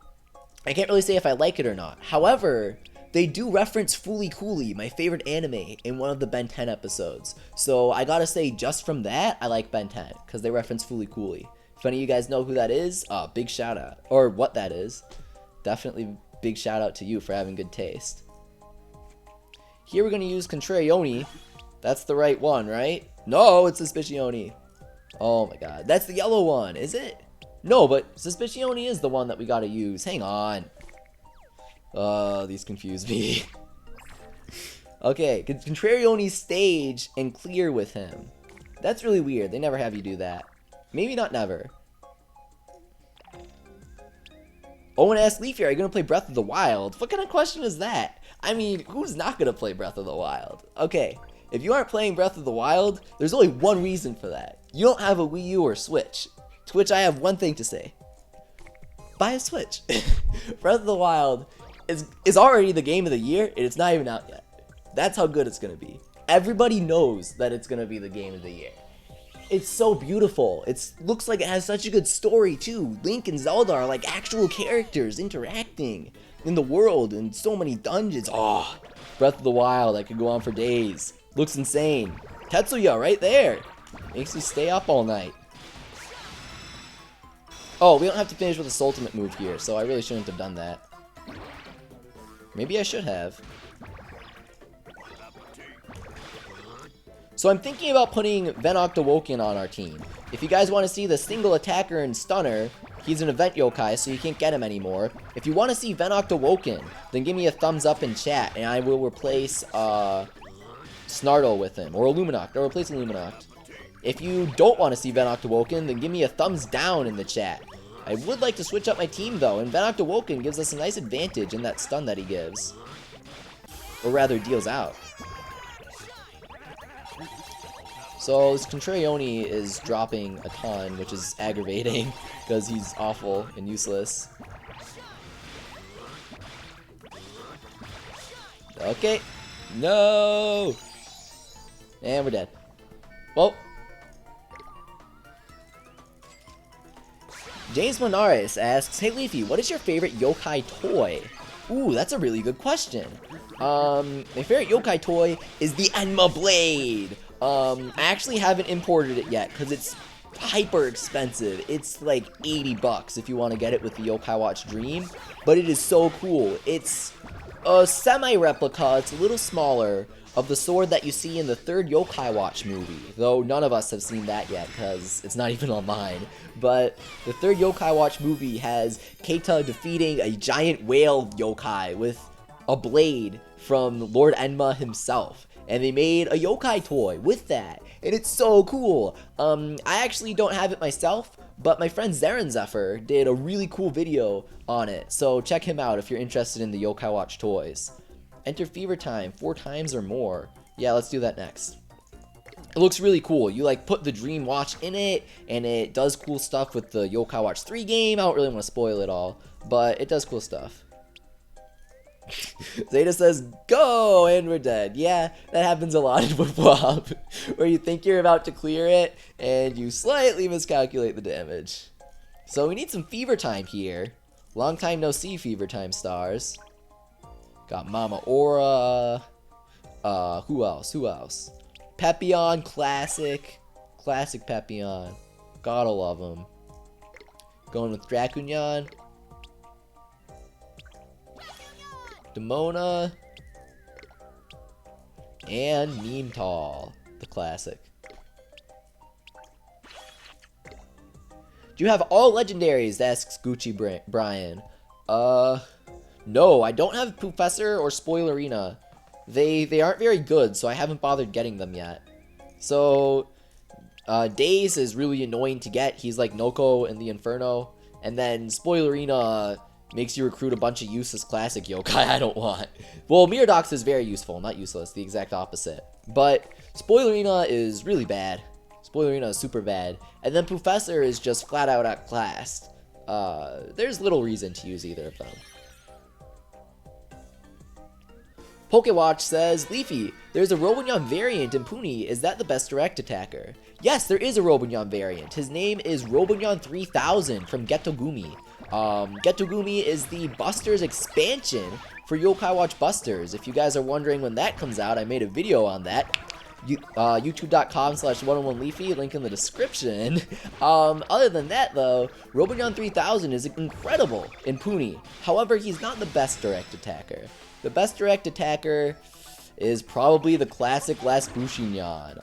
I can't really say if I like it or not. However, they do reference Fooly Cooly, my favorite anime, in one of the Ben 10 episodes. So I gotta say, just from that, I like Ben 10, because they reference Fooly Cooly. If any of you guys know who that is, big shout out. Or what that is. Definitely big shout out to you for having good taste. Here we're gonna use Contrarioni. That's the right one, right? No, it's Suspicioni. Oh my god. That's the yellow one, is it? No, but Suspicioni is the one that we gotta use. Hang on. These confuse me. Okay, Contrarioni stage and clear with him. That's really weird. They never have you do that. Maybe not never. Owen asks Leafy, are you gonna play Breath of the Wild? What kind of question is that? I mean, who's not gonna play Breath of the Wild? Okay, if you aren't playing Breath of the Wild, there's only one reason for that. you don't have a Wii U or Switch, to which I have one thing to say. Buy a Switch. Breath of the Wild is already the game of the year, and it's not even out yet. That's how good it's going to be. Everybody knows that it's going to be the game of the year. It's so beautiful. It looks like it has such a good story, too. Link and Zelda are like actual characters interacting in the world and so many dungeons. Oh, Breath of the Wild, I could go on for days. Looks insane. Tetsuya right there. Makes you stay up all night. Oh, we don't have to finish with this ultimate move here, so I really shouldn't have done that. Maybe I should have. So I'm thinking about putting Venok the Woken on our team. If you guys want to see the single attacker and stunner, he's an event yokai, so you can't get him anymore. If you want to see Venok the Woken, then give me a thumbs up in chat, and I will replace Snartle with him, or Illuminoct. I'll replace Illuminoct. If you don't want to see Venok the Woken, then give me a thumbs down in the chat. I would like to switch up my team, though, and Venok the Woken gives us a nice advantage in that stun that he gives. Or rather, deals out. So this Contrarioni is dropping a ton, which is aggravating because he's awful and useless. Okay. No! And we're dead. Well. James Monaris asks, hey Leafy, what is your favorite yokai toy? Ooh, that's a really good question. My favorite yokai toy is the Enma Blade. I actually haven't imported it yet because it's hyper expensive. It's like 80 bucks if you want to get it with the Yokai Watch Dream, but it is so cool. It's a semi-replica, it's a little smaller, of the sword that you see in the third Yokai Watch movie, though none of us have seen that yet because it's not even online. But the third Yokai Watch movie has Keita defeating a giant whale yokai with a blade from Lord Enma himself. And they made a yokai toy with that, and it's so cool. I actually don't have it myself, but my friend Zarin Zephyr did a really cool video on it, so check him out if you're interested in the Yokai Watch toys. Enter Fever Time 4 times or more. Yeah, let's do that next. It looks really cool. You like put the Dream Watch in it, and it does cool stuff with the Yokai Watch 3 game. I don't really want to spoil it all, but it does cool stuff. Zeta says, go, and we're dead. Yeah, that happens a lot in Wibble Wobble, where you think you're about to clear it, and you slightly miscalculate the damage. So we need some Fever Time here. Long time no see, Fever Time stars. Got Mama Aura. Who else? Pepion, classic Pepion. Gotta love him. Going with Dracunyan. Demona, and Neemtal, the classic. Do you have all legendaries? Asks Gucci Brian. No, I don't have Professor or Spoilerina. They aren't very good, so I haven't bothered getting them yet. So, Daze is really annoying to get. He's like Noko in the Inferno. And then Spoilerina makes you recruit a bunch of useless classic yokai I don't want. Well, Miradox is very useful, not useless, the exact opposite. But Spoilerina is really bad. Spoilerina is super bad. And then Professor is just flat out outclassed. There's little reason to use either of them. Pokewatch says, Leafy, there's a Robonyan variant in Puni. Is that the best direct attacker? Yes, there is a Robonyan variant. His name is Robonyan 3000 from Getogumi. Getogumi is the Busters expansion for Yokai Watch Busters. If you guys are wondering when that comes out, I made a video on that. YouTube.com/101Leafy, link in the description. Other than that, though, Robonyan 3000 is incredible in Puni. However, he's not the best direct attacker. The best direct attacker is probably the classic Last Bushinyan.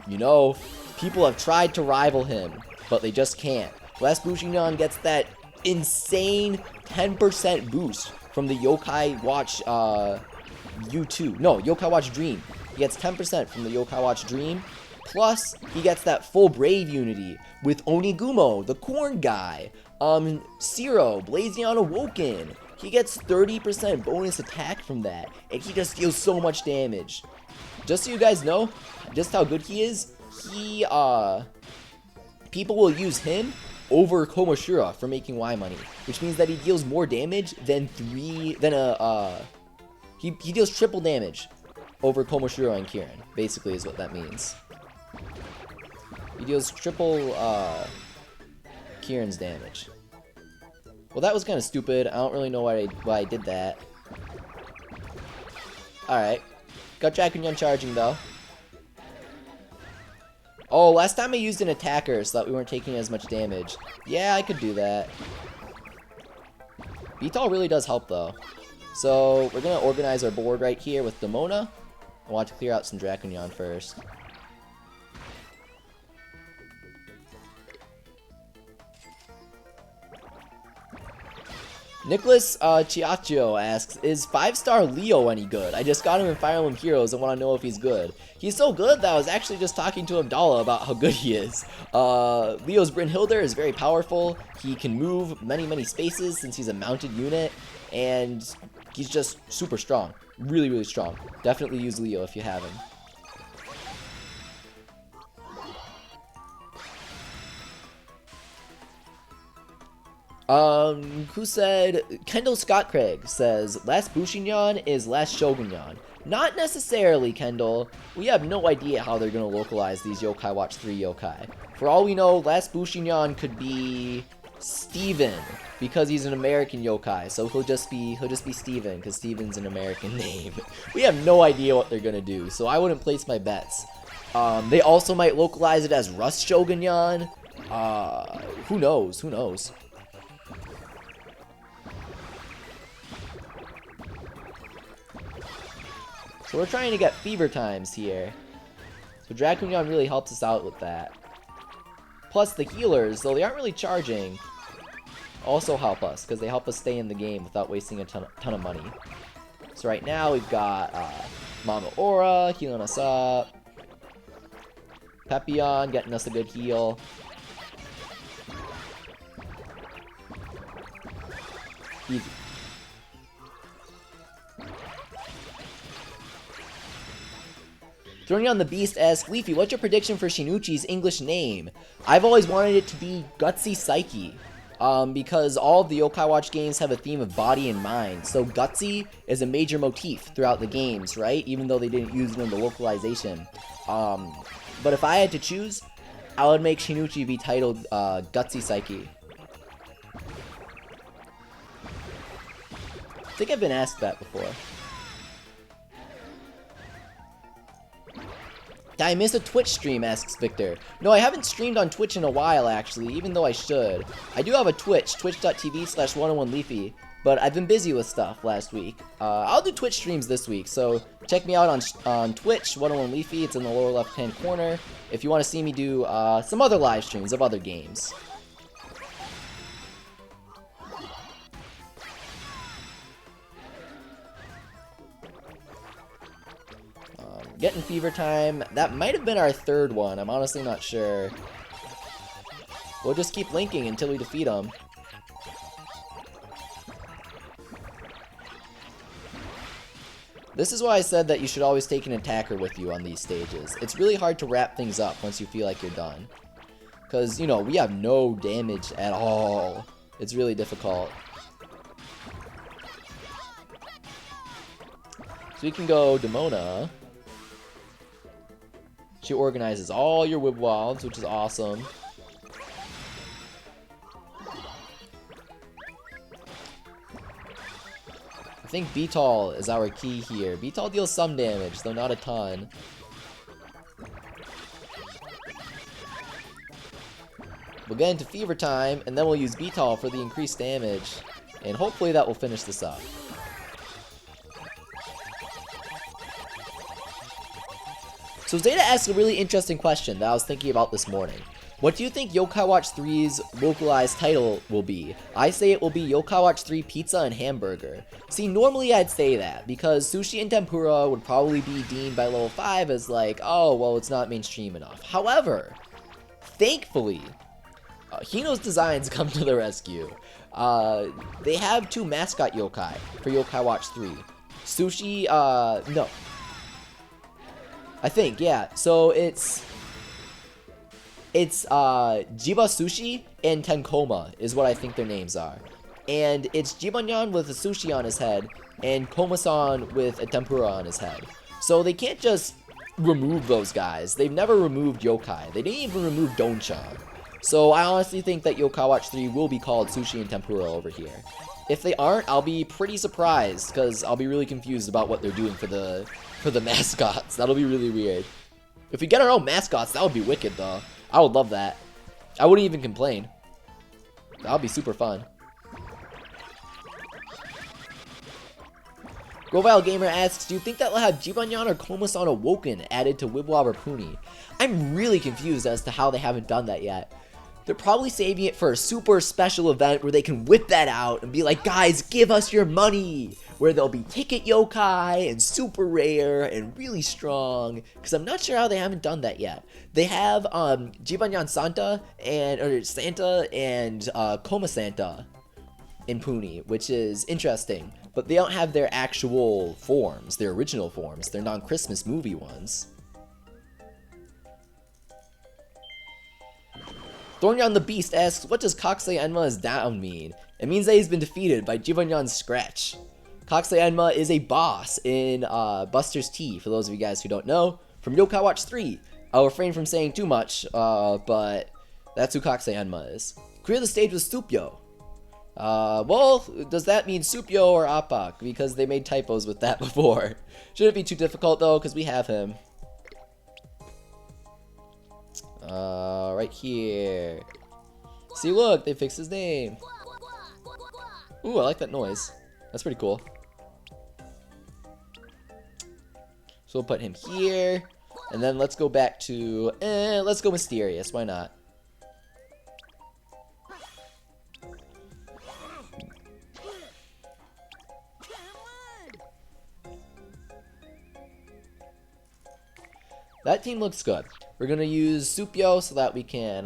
You know, people have tried to rival him, but they just can't. Last Bushinyan gets that insane 10% boost from the Yokai Watch U2. No, Yokai Watch Dream. He gets 10% from the Yokai Watch Dream. Plus, he gets that full Brave unity with Onigumo, the corn guy. Zero, Blazion Awoken. He gets 30% bonus attack from that, and he just deals so much damage. Just so you guys know just how good he is, he, people will use him over Komoshura for making Y money, which means that he deals more damage than he deals triple damage over Komoshura and Kyryn, basically is what that means. He deals triple, Kyryn's damage. Well, that was kind of stupid. I don't really know why I did that. Alright. Got Dragonyon charging, though. Oh, last time I used an attacker so that we weren't taking as much damage. Yeah, I could do that. Beetle really does help, though. So, we're going to organize our board right here with Demona. I want to clear out some Dragonyon first. Nicholas Chiaccio asks, is 5-star Leo any good? I just got him in Fire Emblem Heroes and want to know if he's good. He's so good that I was actually just talking to Abdallah about how good he is. Leo's Brynhildr is very powerful. He can move many spaces since he's a mounted unit, and he's just super strong. Really, really strong. Definitely use Leo if you have him. Who said, Kendall Scott Craig says, last Bushinyan is last Shogunyan. Not necessarily, Kendall. We have no idea how they're gonna localize these Yokai Watch 3 yokai. For all we know, last Bushinyan could be Steven, because he's an American yokai, so he'll just be Steven, because Steven's an American name. We have no idea what they're gonna do, so I wouldn't place my bets. They also might localize it as Rust Shogunyan. Who knows? Who knows? So we're trying to get fever times here. So Dragonyon really helps us out with that. Plus the healers, though they aren't really charging, also help us, because they help us stay in the game without wasting a ton of money. So right now we've got Mama Aura healing us up. Pepion getting us a good heal. Easy. Throwing on the Beast asks, Leafy, what's your prediction for Shinuchi's English name? I've always wanted it to be Gutsy Psyche, because all of the Yokai Watch games have a theme of body and mind, so Gutsy is a major motif throughout the games, right? Even though they didn't use it in the localization. But if I had to choose, I would make Shinuchi be titled Gutsy Psyche. I think I've been asked that before. Did I miss a Twitch stream, asks Victor. No, I haven't streamed on Twitch in a while, actually, even though I should. I do have a Twitch, twitch.tv/101leafy, but I've been busy with stuff last week. I'll do Twitch streams this week, so check me out on Twitch, 101leafy, it's in the lower left-hand corner, if you want to see me do some other live streams of other games. Getting fever time. That might have been our third one. I'm honestly not sure. We'll just keep linking until we defeat them. This is why I said that you should always take an attacker with you on these stages. It's really hard to wrap things up once you feel like you're done. Because, you know, we have no damage at all. It's really difficult. So we can go Demona. She organizes all your Wibble Wobbles, which is awesome. I think Beetle is our key here. Beetle deals some damage, though not a ton. We'll get into fever time, and then we'll use Beetle for the increased damage. And hopefully that will finish this up. So Zeta asks a really interesting question that I was thinking about this morning. What do you think Yokai Watch 3's localized title will be? I say it will be Yokai Watch 3 Pizza and Hamburger. See, normally I'd say that, because Sushi and Tempura would probably be deemed by level 5 as like, oh, well, it's not mainstream enough. However, thankfully, Hino's designs come to the rescue. They have 2 mascot yokai for Yokai Watch 3. Sushi, no. I think, yeah. So it's It's Jiba Sushi and Tenkoma is what I think their names are. And it's Jibanyan with a sushi on his head, and Koma-san with a tempura on his head. So they can't just remove those guys. They've never removed yokai. They didn't even remove Donchan. So I honestly think that Yokai Watch 3 will be called Sushi and Tempura over here. If they aren't, I'll be pretty surprised, because I'll be really confused about what they're doing for the mascots. That'll be really weird. If we get our own mascots, that would be wicked, though. I would love that. I wouldn't even complain. That would be super fun. Grovile Gamer asks, do you think that will have Jibanyan or Koma-san Awoken added to Wibble Wobble Puni? I'm really confused as to how they haven't done that yet. They're probably saving it for a super special event where they can whip that out and be like, guys, give us your money! Where there'll be ticket yokai and super rare and really strong. Because I'm not sure how they haven't done that yet. They have Jibanyan Santa and Koma Santa in Puni, which is interesting. But they don't have their actual forms, their original forms, their non-Christmas movie ones. Thornyon the Beast asks, what does Kokusei Enma's down mean? It means that he's been defeated by Jibanyan's Scratch. Kokusei Enma is a boss in Buster's Tea, for those of you guys who don't know, from Yokai Watch 3. I'll refrain from saying too much, but that's who Kokusei Enma is. Clear the stage with Supyo. Well, does that mean Supyo or Appak? Because they made typos with that before. Shouldn't be too difficult though, because we have him. Right here. See, look, they fixed his name. Ooh, I like that noise. That's pretty cool. So we'll put him here. And then let's go back to, let's go Mysterious. Why not? That team looks good. We're going to use Supyo so that we can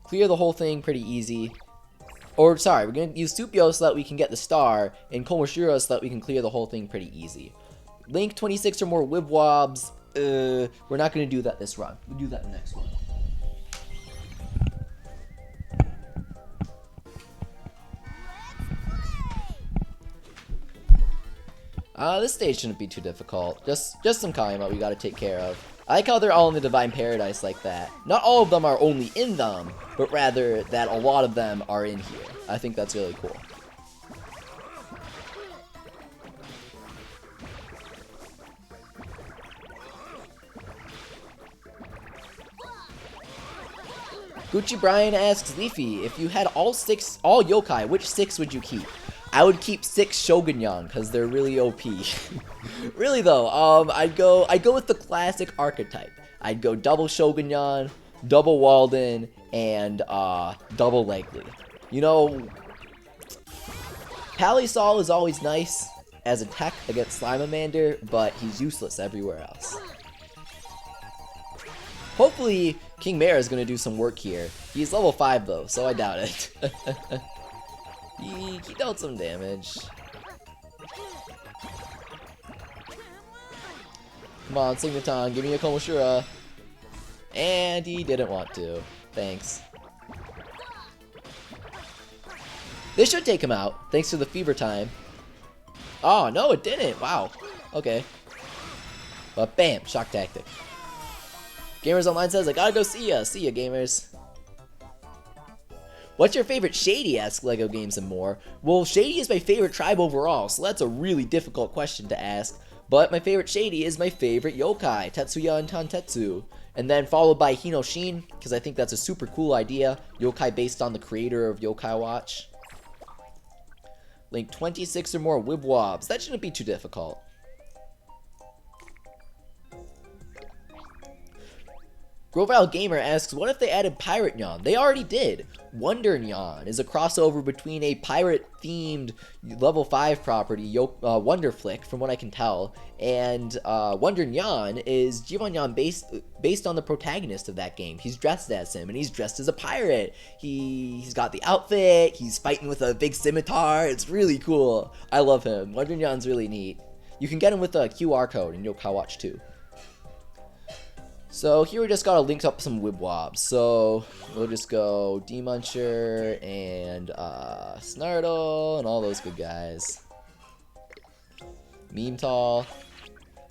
clear the whole thing pretty easy. Or, sorry, we're going to use Supyo so that we can get the star, and Komoshiro so that we can clear the whole thing pretty easy. Link 26 or more Wibwobs. We're not going to do that this run. We'll do that in the next one. This stage shouldn't be too difficult. Just some Kalima we gotta take care of. I like how they're all in the Divine Paradise like that. Not all of them are only in them, but rather that a lot of them are in here. I think that's really cool. Gucci Brian asks Leafy, if you had all yokai, which 6 would you keep? I would keep 6 Shogunyan because they're really OP. Really though, I'd go with the classic archetype. I'd go double Shogunyan, double Walden, and double Legly. You know, Palisol is always nice as a tech against Slimander, but he's useless everywhere else. Hopefully, King Mare is going to do some work here. He's level 5 though, so I doubt it. He dealt some damage. Come on, Signaton, give me a Komoshira. And he didn't want to. Thanks. This should take him out, thanks to the fever time. Oh, no, it didn't. Wow. Okay. But bam, shock tactic. Gamers Online says, I gotta go see ya. See ya, gamers. What's your favorite Shady? Asks LEGO Games and More. Well, Shady is my favorite tribe overall, so that's a really difficult question to ask. But my favorite Shady is my favorite yokai, Tetsuya and Tantetsu. And then followed by Hinoshin, because I think that's a super cool idea. Yokai based on the creator of Yokai Watch. Link 26 or more Wibwobs. That shouldn't be too difficult. Grovile Gamer asks, what if they added Pirate Nyan? They already did. Wonder Nyan is a crossover between a pirate-themed level 5 property, Wonder Flick, from what I can tell, and Wonder Nyan is Jibanyan based on the protagonist of that game. He's dressed as him, and he's dressed as a pirate. He's got the outfit, he's fighting with a big scimitar. It's really cool. I love him. Wonder Nyan's really neat. You can get him with a QR code in Yokai Watch 2. So here we just gotta link up some Wibwobs. So we'll just go D-Muncher and Snartle and all those good guys. Memetal.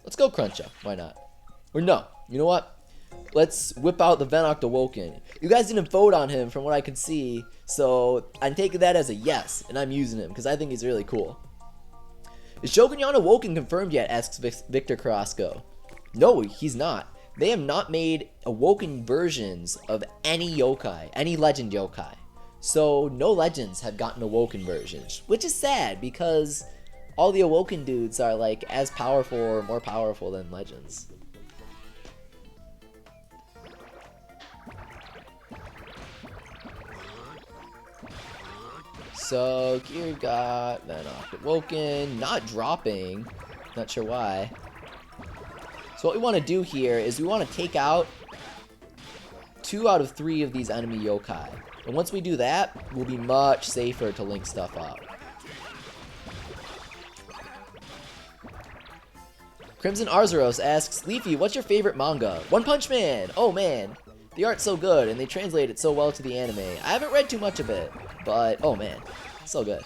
Let's go Cruncha. Why not? Or no. You know what? Let's whip out the Venoct Awoken. You guys didn't vote on him from what I could see, so I'm taking that as a yes, and I'm using him because I think he's really cool. Is Shogunyan Awoken confirmed yet? Asks Victor Carrasco. No, he's not. They have not made Awoken versions of any yokai, any legend yokai. So no legends have gotten Awoken versions, which is sad because all the Awoken dudes are like as powerful or more powerful than legends. So Kyryn got Venoct Awoken, not dropping, not sure why. So what we want to do here is we want to take out 2 out of 3 of these enemy yokai. And once we do that, we'll be much safer to link stuff up. Crimson Arzuros asks, Leafy, what's your favorite manga? One Punch Man! Oh man, the art's so good and they translate it so well to the anime. I haven't read too much of it, but oh man, so good.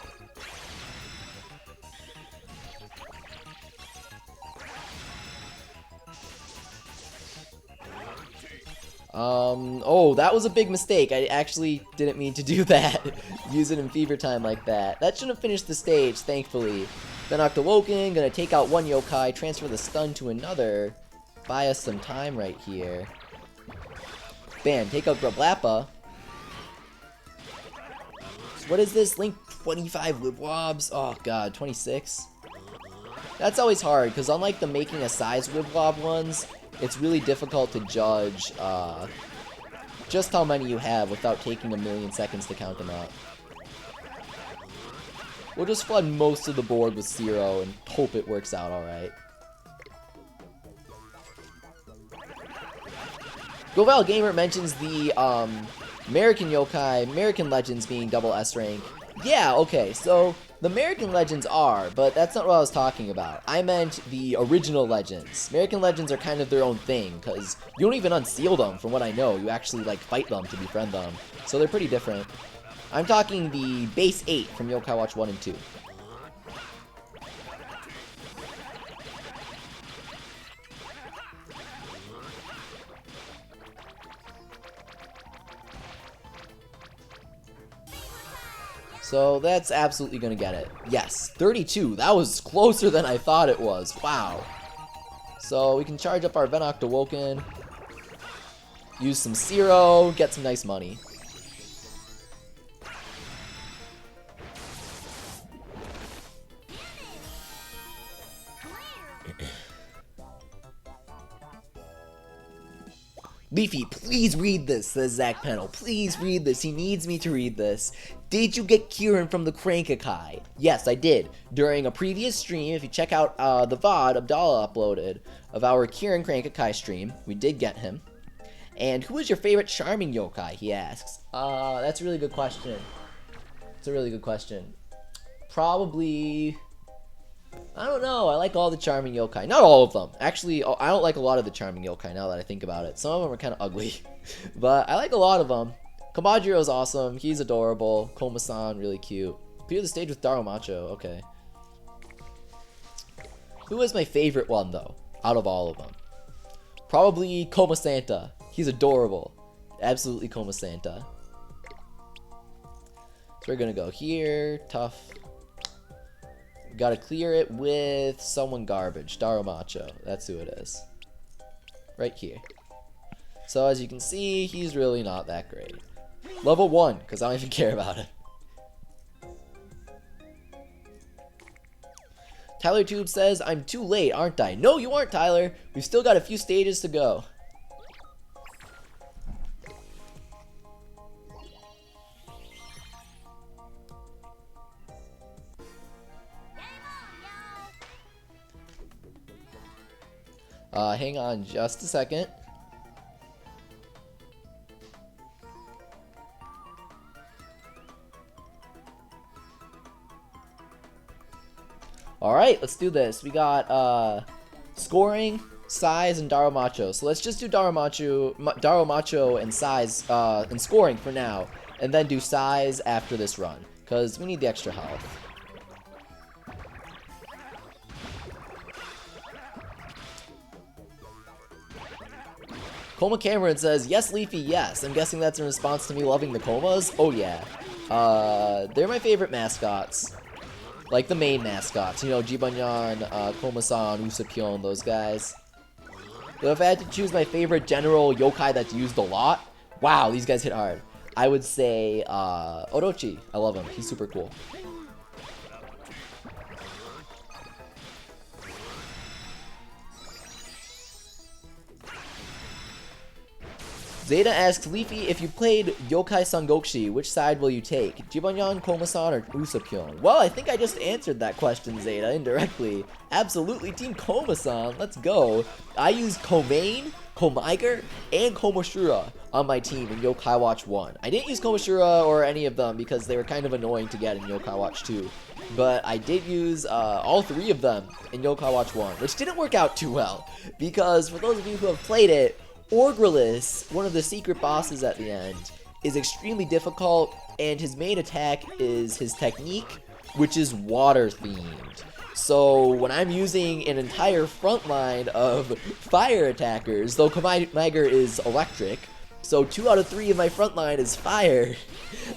Oh, that was a big mistake. I actually didn't mean to do that. Use it in Fever Time like that. That shouldn't have finished the stage, thankfully. Venoct Awoken, gonna take out one yokai, transfer the stun to another. Buy us some time right here. Bam, take out Grablappa. So what is this? Link 25 Wibwobs? Oh god, 26? That's always hard, because unlike the making a size Wibwob ones, it's really difficult to judge just how many you have without taking a million seconds to count them out. We'll just flood most of the board with Zero and hope it works out alright. Goval Gamer mentions the American yokai, American legends being double S rank. Yeah, okay, so the American legends are, but that's not what I was talking about. I meant the original legends. American legends are kind of their own thing, because you don't even unseal them, from what I know. You actually, like, fight them to befriend them. So they're pretty different. I'm talking the base 8 from Yokai Watch 1 and 2. So that's absolutely gonna get it. Yes, 32. That was closer than I thought it was. Wow. So we can charge up our Venoct Awoken, use some Zero, get some nice money. Leafy, please read this, says Zach Pennell. Please read this. He needs me to read this. Did you get Kyryn from the Crankakai? Yes, I did. During a previous stream, if you check out the VOD Abdallah uploaded of our Kyryn Crankakai stream, we did get him. And who is your favorite charming yokai, he asks. That's a really good question. It's a really good question. Probably... I don't know. I like all the charming yokai. Not all of them. Actually, I don't like a lot of the charming yokai now that I think about it. Some of them are kind of ugly. But I like a lot of them. Kamajiro's awesome. He's adorable. Koma-san, really cute. Clear the stage with Darumacho. Okay. Who is my favorite one, though? Out of all of them. Probably Koma-Santa. He's adorable. Absolutely Koma-Santa. So we're gonna go here. Tough. Gotta clear it with someone garbage. Darumacho. That's who it is. Right here. So as you can see, he's really not that great. Level 1, because I don't even care about it. Tyler Tube says, I'm too late, aren't I? No, you aren't, Tyler. We've still got a few stages to go. Hang on just a second. Alright, let's do this. We got scoring. Sais, and Darumacho. So let's just do Darumacho and Sais and scoring for now, and then do Sais after this run, because we need the extra health. Coma Cameron says, yes, Leafy, yes. I'm guessing that's in response to me loving the Comas. Oh, yeah. They're my favorite mascots. Like the main mascots. You know, Jibanyan, Koma-san, Usapyon, those guys. But if I had to choose my favorite general yokai that's used a lot, wow, these guys hit hard. I would say, Orochi. I love him. He's super cool. Zeta asks, Leafy, if you played Yokai Sangokshi, which side will you take? Jibanyan, Koma-san, or Usapyon? Well, I think I just answered that question, Zeta, indirectly. Absolutely, Team Koma-san, let's go. I used Komain, Komaiger, and Komoshura on my team in Yokai Watch 1. I didn't use Komoshura or any of them because they were kind of annoying to get in Yokai Watch 2. But I did use all 3 of them in Yokai Watch 1, which didn't work out too well. Because for those of you who have played it, Orgrilis, one of the secret bosses at the end, is extremely difficult, and his main attack is his technique, which is water themed. So when I'm using an entire front line of fire attackers, though Komaiger is electric, so 2 out of 3 of my front line is fire,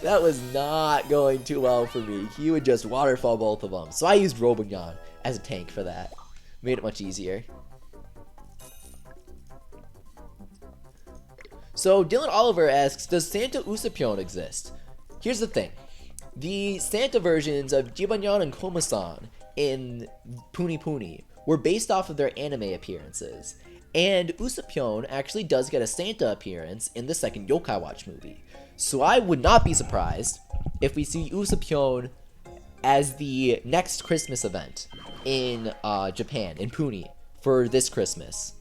that was not going too well for me. He would just waterfall both of them. So I used Robanyan as a tank for that. Made it much easier. So Dylan Oliver asks, does Santa Usapyon exist? Here's the thing. The Santa versions of Jibanyan and Koma-san in Puni Puni were based off of their anime appearances. And Usapyon actually does get a Santa appearance in the second Yokai Watch movie. So I would not be surprised if we see Usapyon as the next Christmas event in Japan, in Puni, for this Christmas.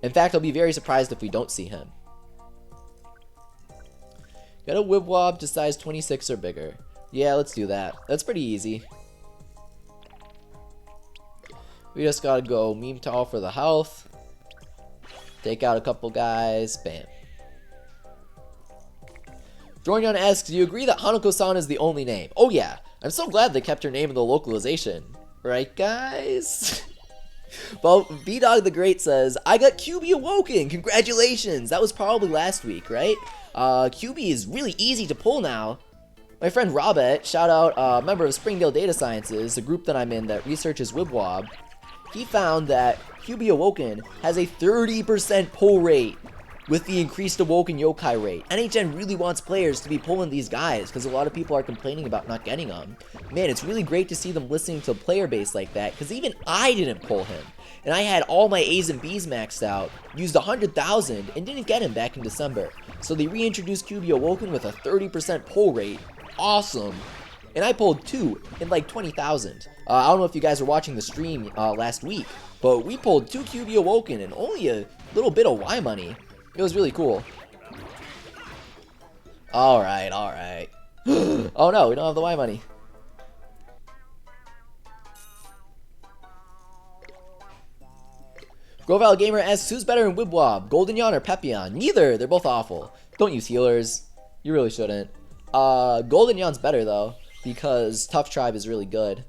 In fact, I'll be very surprised if we don't see him. Got a Wibwob to size 26 or bigger. Yeah, let's do that. That's pretty easy. We just gotta go Meme Tall for the health. Take out a couple guys. Bam. Jornyon asks, do you agree that Hanako-san is the only name? Oh yeah. I'm so glad they kept her name in the localization. Right, guys? Well, B-Dog the Great says, I got QB Awoken! Congratulations! That was probably last week, right? QB is really easy to pull now. My friend Robert, shout out, member of Springdale Data Sciences, the group that I'm in that researches Wibwob, he found that QB Awoken has a 30% pull rate with the increased Awoken Yokai rate. NHN really wants players to be pulling these guys because a lot of people are complaining about not getting them. Man, it's really great to see them listening to a player base like that because even I didn't pull him. And I had all my A's and B's maxed out, used 100,000, and didn't get him back in December. So they reintroduced QB Awoken with a 30% pull rate. Awesome. And I pulled 2 in like 20,000. I don't know if you guys were watching the stream last week, but we pulled 2 QB Awoken and only a little bit of Y money. It was really cool. Alright, alright. Oh no, we don't have the Y money. Groval Gamer asks, who's better in Wibwob, Goldenyon or Pepion? Neither, they're both awful. Don't use healers. You really shouldn't. Goldanyon's better though, because Tough Tribe is really good.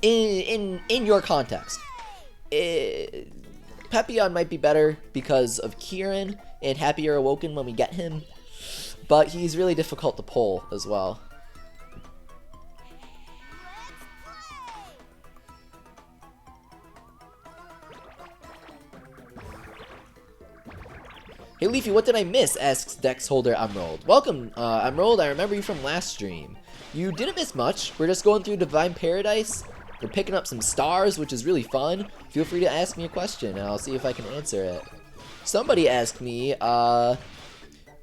In your context. Pepion might be better because of Kyryn and Happier Awoken when we get him, but he's really difficult to pull as well. Hey Leafy, what did I miss? Asks Dex Holder Emerald. Welcome, Emerald. I remember you from last stream. You didn't miss much. We're just going through Divine Paradise. We're picking up some stars, which is really fun. Feel free to ask me a question, and I'll see if I can answer it. Somebody asked me,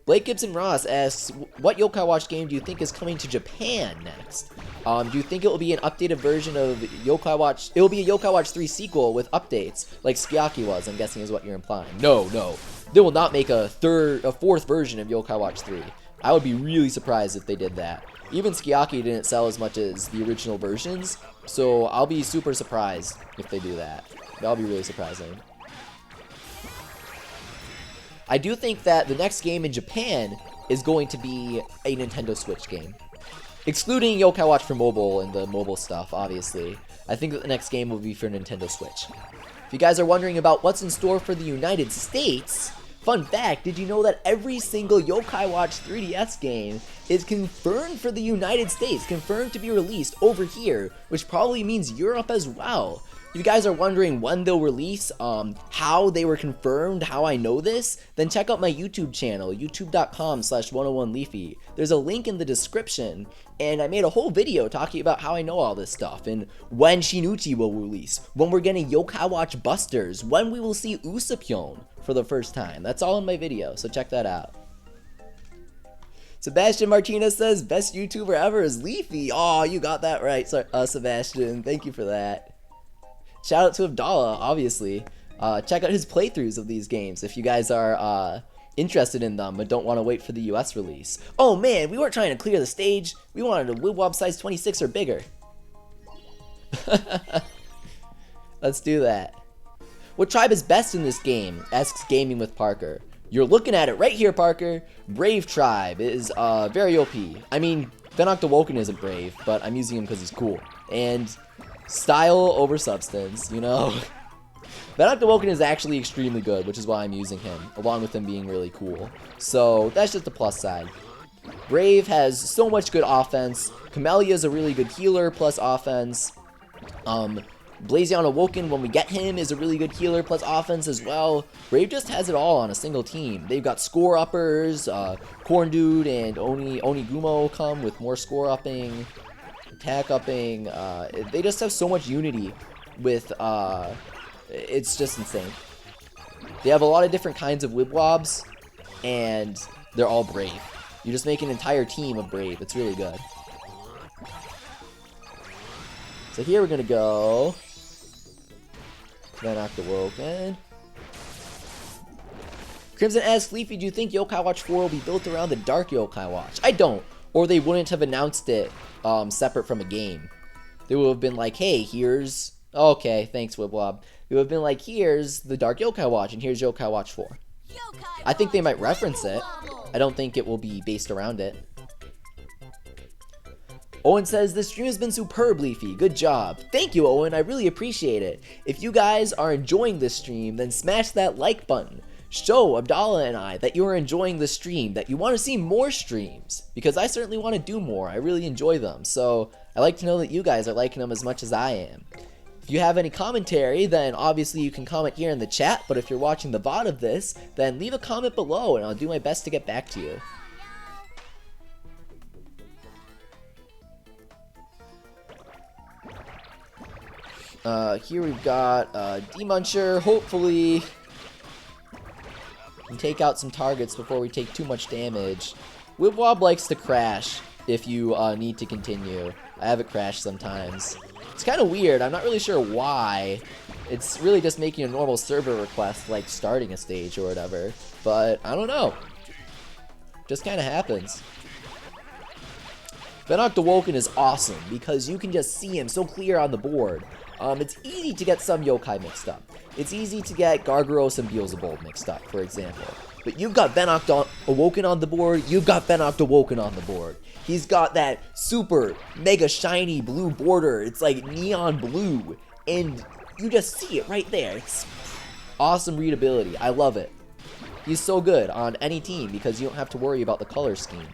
Blake Gibson Ross asks, what Yokai Watch game do you think is coming to Japan next? Do you think it will be an updated version of Yokai Watch? It will be a Yokai Watch 3 sequel with updates, like Skiaki was, I'm guessing is what you're implying. No. They will not make a 4th version of Yokai Watch 3. I would be really surprised if they did that. Even Skiaki didn't sell as much as the original versions, so I'll be super surprised if they do that. That'll be really surprising. I do think that the next game in Japan is going to be a Nintendo Switch game. Excluding Yokai Watch for mobile and the mobile stuff, obviously. I think that the next game will be for Nintendo Switch. If you guys are wondering about what's in store for the United States, fun fact, did you know that every single Yokai Watch 3DS game is confirmed for the United States, confirmed to be released over here, which probably means Europe as well. If you guys are wondering when they'll release, how they were confirmed, how I know this, then check out my YouTube channel, youtube.com/101leafy. There's a link in the description, and I made a whole video talking about how I know all this stuff, and when Shinichi will release, when we're getting Yokai Watch Busters, when we will see Usapyon for the first time. That's all in my video, so check that out. Sebastian Martinez says, best YouTuber ever is Leafy. Oh, you got that right, Sebastian. Thank you for that. Shout out to Abdallah, obviously. Check out his playthroughs of these games if you guys are interested in them but don't want to wait for the US release. Oh man, we weren't trying to clear the stage. We wanted a Wibble Wobble size 26 or bigger. Let's do that. What tribe is best in this game? Asks Gaming with Parker. You're looking at it right here, Parker. Brave tribe is very OP. I mean, Venok Awoken isn't brave, but I'm using him because he's cool. And style over substance, you know? Venok Awoken is actually extremely good, which is why I'm using him, along with him being really cool. So that's just the plus side. Brave has so much good offense. Camellia is a really good healer plus offense. Blazion Awoken, when we get him, is a really good healer plus offense as well. Brave just has it all on a single team. They've got score uppers, Corn Dude and Onigumo come with more score upping, attack upping. They just have so much unity with, it's just insane. They have a lot of different kinds of Wibwobs, and they're all Brave. You just make an entire team of Brave. It's really good. So here we're gonna go Venok Awoken. Crimson asks, Leafy, do you think Yokai Watch 4 will be built around the Dark Yokai Watch? I don't. Or they wouldn't have announced it separate from a game. They would have been like, hey, here's... Okay, thanks, Wibwob. They would have been like, here's the Dark Yokai Watch, and here's Yokai Watch 4. I think they might reference it. I don't think it will be based around it. Owen says, this stream has been superb, Leafy. Good job. Thank you, Owen. I really appreciate it. If you guys are enjoying this stream, then smash that like button. Show Abdallah and I that you are enjoying the stream, that you want to see more streams, because I certainly want to do more. I really enjoy them, so I like to know that you guys are liking them as much as I am. If you have any commentary, then obviously you can comment here in the chat, but if you're watching the VOD of this, then leave a comment below and I'll do my best to get back to you. Here we've got D-Muncher. Hopefully we can take out some targets before we take too much damage. Wibwob likes to crash if you need to continue. I have it crash sometimes. It's kind of weird. I'm not really sure why. It's really just making a normal server request, like starting a stage or whatever. But I don't know. Just kind of happens. Venok Awoken is awesome because you can just see him so clear on the board. It's easy to get some yokai mixed up. It's easy to get Gargaros and Beelzebub mixed up, for example. But you've got Venok Awoken on the board, you've got Venok Awoken on the board. He's got that super mega shiny blue border. It's like neon blue. And you just see it right there. It's awesome readability. I love it. He's so good on any team because you don't have to worry about the color scheme.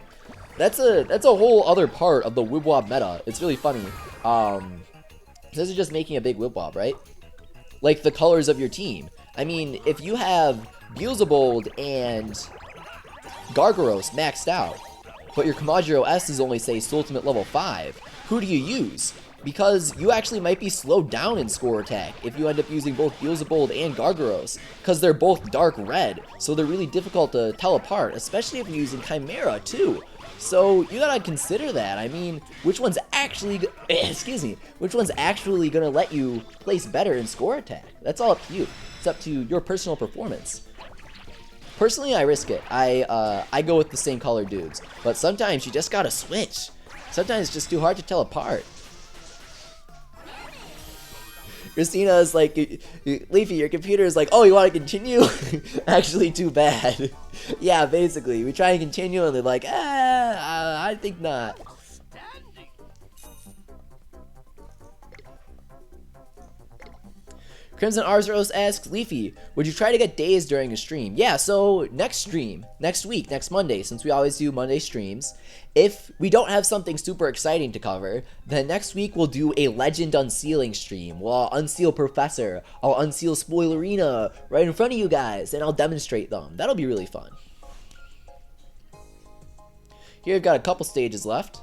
That's a whole other part of the Wibwob meta. It's really funny. This is just making a big Wibwob, right? Like the colors of your team. I mean, if you have Beelzebub and Gargaros maxed out, but your Kamajiro S is only, say, Ultimate level 5, who do you use? Because you actually might be slowed down in score attack if you end up using both Beelzebub and Gargaros, because they're both dark red, so they're really difficult to tell apart, especially if you're using Chimera, too. So you gotta consider that. I mean, which one's actually which one's actually gonna let you place better in score attack? That's all up to you. It's up to your personal performance. Personally, I risk it. I go with the same color dudes, but sometimes you just gotta switch. Sometimes it's just too hard to tell apart. Christina is like, Leafy, your computer is like, oh, you want to continue? Actually, too bad. Yeah, basically. We try and continue, and they're like, I think not. Crimson Arzeros asks, Leafy, would you try to get days during a stream? Yeah, so next week, next Monday, since we always do Monday streams, if we don't have something super exciting to cover, then next week we'll do a Legend Unsealing stream. We'll unseal Professor, I'll unseal Spoilerina right in front of you guys, and I'll demonstrate them. That'll be really fun. Here we've got a couple stages left.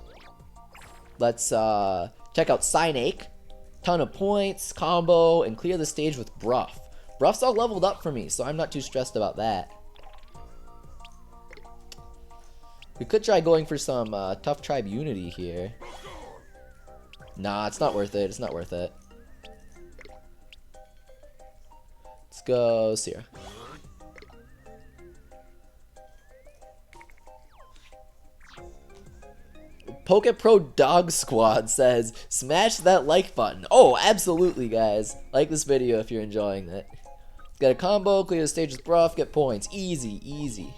Let's check out Cynake. Ton of points, combo, and clear the stage with Bruff. Bruff's all leveled up for me, so I'm not too stressed about that. We could try going for some tough tribe unity here. Nah, it's not worth it. It's not worth it. Let's go Sierra. PokePro Dog Squad says, smash that like button. Oh, absolutely, guys. Like this video if you're enjoying it. Get a combo, clear the stage with Bruff, get points. Easy, easy.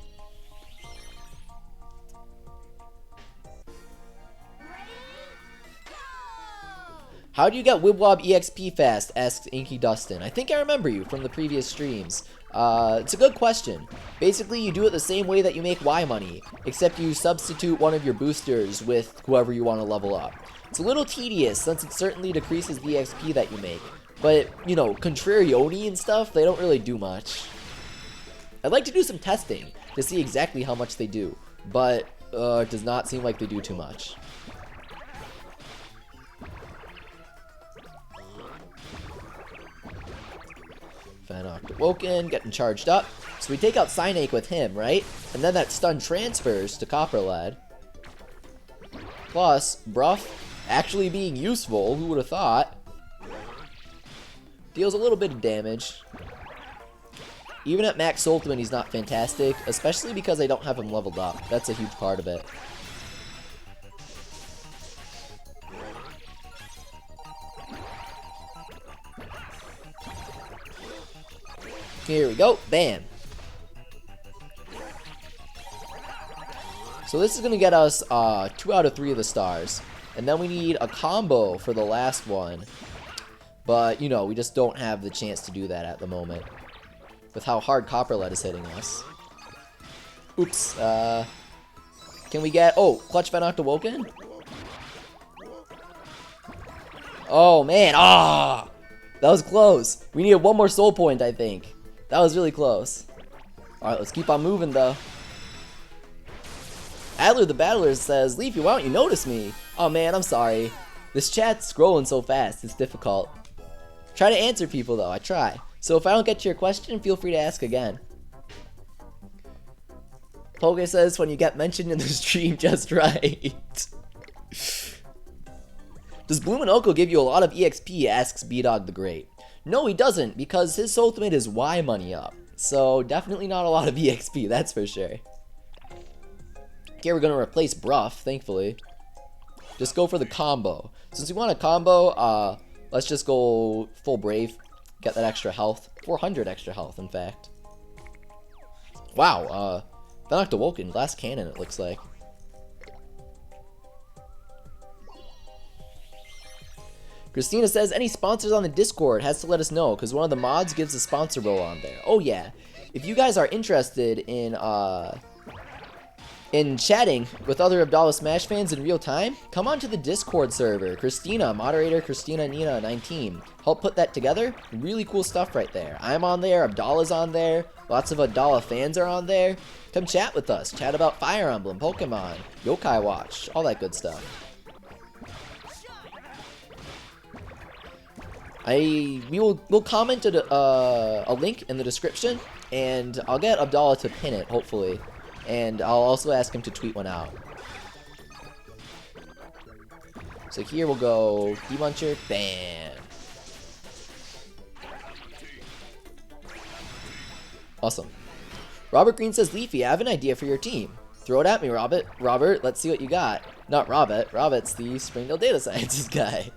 How do you get Wibwob EXP fast? Asks Inky Dustin. I think I remember you from the previous streams. It's a good question. Basically, you do it the same way that you make Y money, except you substitute one of your boosters with whoever you want to level up. It's a little tedious, since it certainly decreases the XP that you make. But, you know, Contrarioni and stuff, they don't really do much. I'd like to do some testing to see exactly how much they do, but it does not seem like they do too much. Fanoct Woken, getting charged up. So we take out Cynake with him, right? And then that stun transfers to Copperlad. Plus, Bruff actually being useful, who would have thought? Deals a little bit of damage. Even at max ultimate, he's not fantastic, especially because I don't have him leveled up. That's a huge part of it. Here we go. Bam. So this is going to get us 2 out of 3 of the stars. And then we need a combo for the last one. But, you know, we just don't have the chance to do that at the moment. With how hard Copperled is hitting us. Oops. Can we get... Oh, Clutch Fanoct Awoken? Oh, man. Ah! That was close. We needed one more soul point, I think. That was really close. Alright, let's keep on moving, though. Adler the Battler says, Leafy, why don't you notice me? Oh, man, I'm sorry. This chat's scrolling so fast, it's difficult. Try to answer people, though. I try. So if I don't get to your question, feel free to ask again. Poke says, when you get mentioned in the stream just right. Does Bloominoko give you a lot of EXP, asks B-Dog the Great. No, he doesn't, because his ultimate is Y money up. So, definitely not a lot of EXP, that's for sure. Okay, we're going to replace Bruff, thankfully. Just go for the combo. Since we want a combo, let's just go full Brave. Get that extra health. 400 extra health, in fact. Wow, Fanoct Awoken, last cannon, it looks like. Christina says, any sponsors on the Discord has to let us know, because one of the mods gives a sponsor role on there. Oh yeah. If you guys are interested in chatting with other Abdallah Smash fans in real time, come on to the Discord server. Christina, moderator Christina Nina 19. Help put that together. Really cool stuff right there. I'm on there, Abdallah's on there, lots of Abdallah fans are on there. Come chat with us. Chat about Fire Emblem, Pokemon, Yokai Watch, all that good stuff. We'll comment a link in the description, and I'll get Abdallah to pin it, hopefully. And I'll also ask him to tweet one out. So here we'll go Demuncher, bam. Awesome. Robert Green says, Leafy, I have an idea for your team. Throw it at me, Robert. Robert, let's see what you got. Not Robert. Robert's the Springdale Data Sciences guy.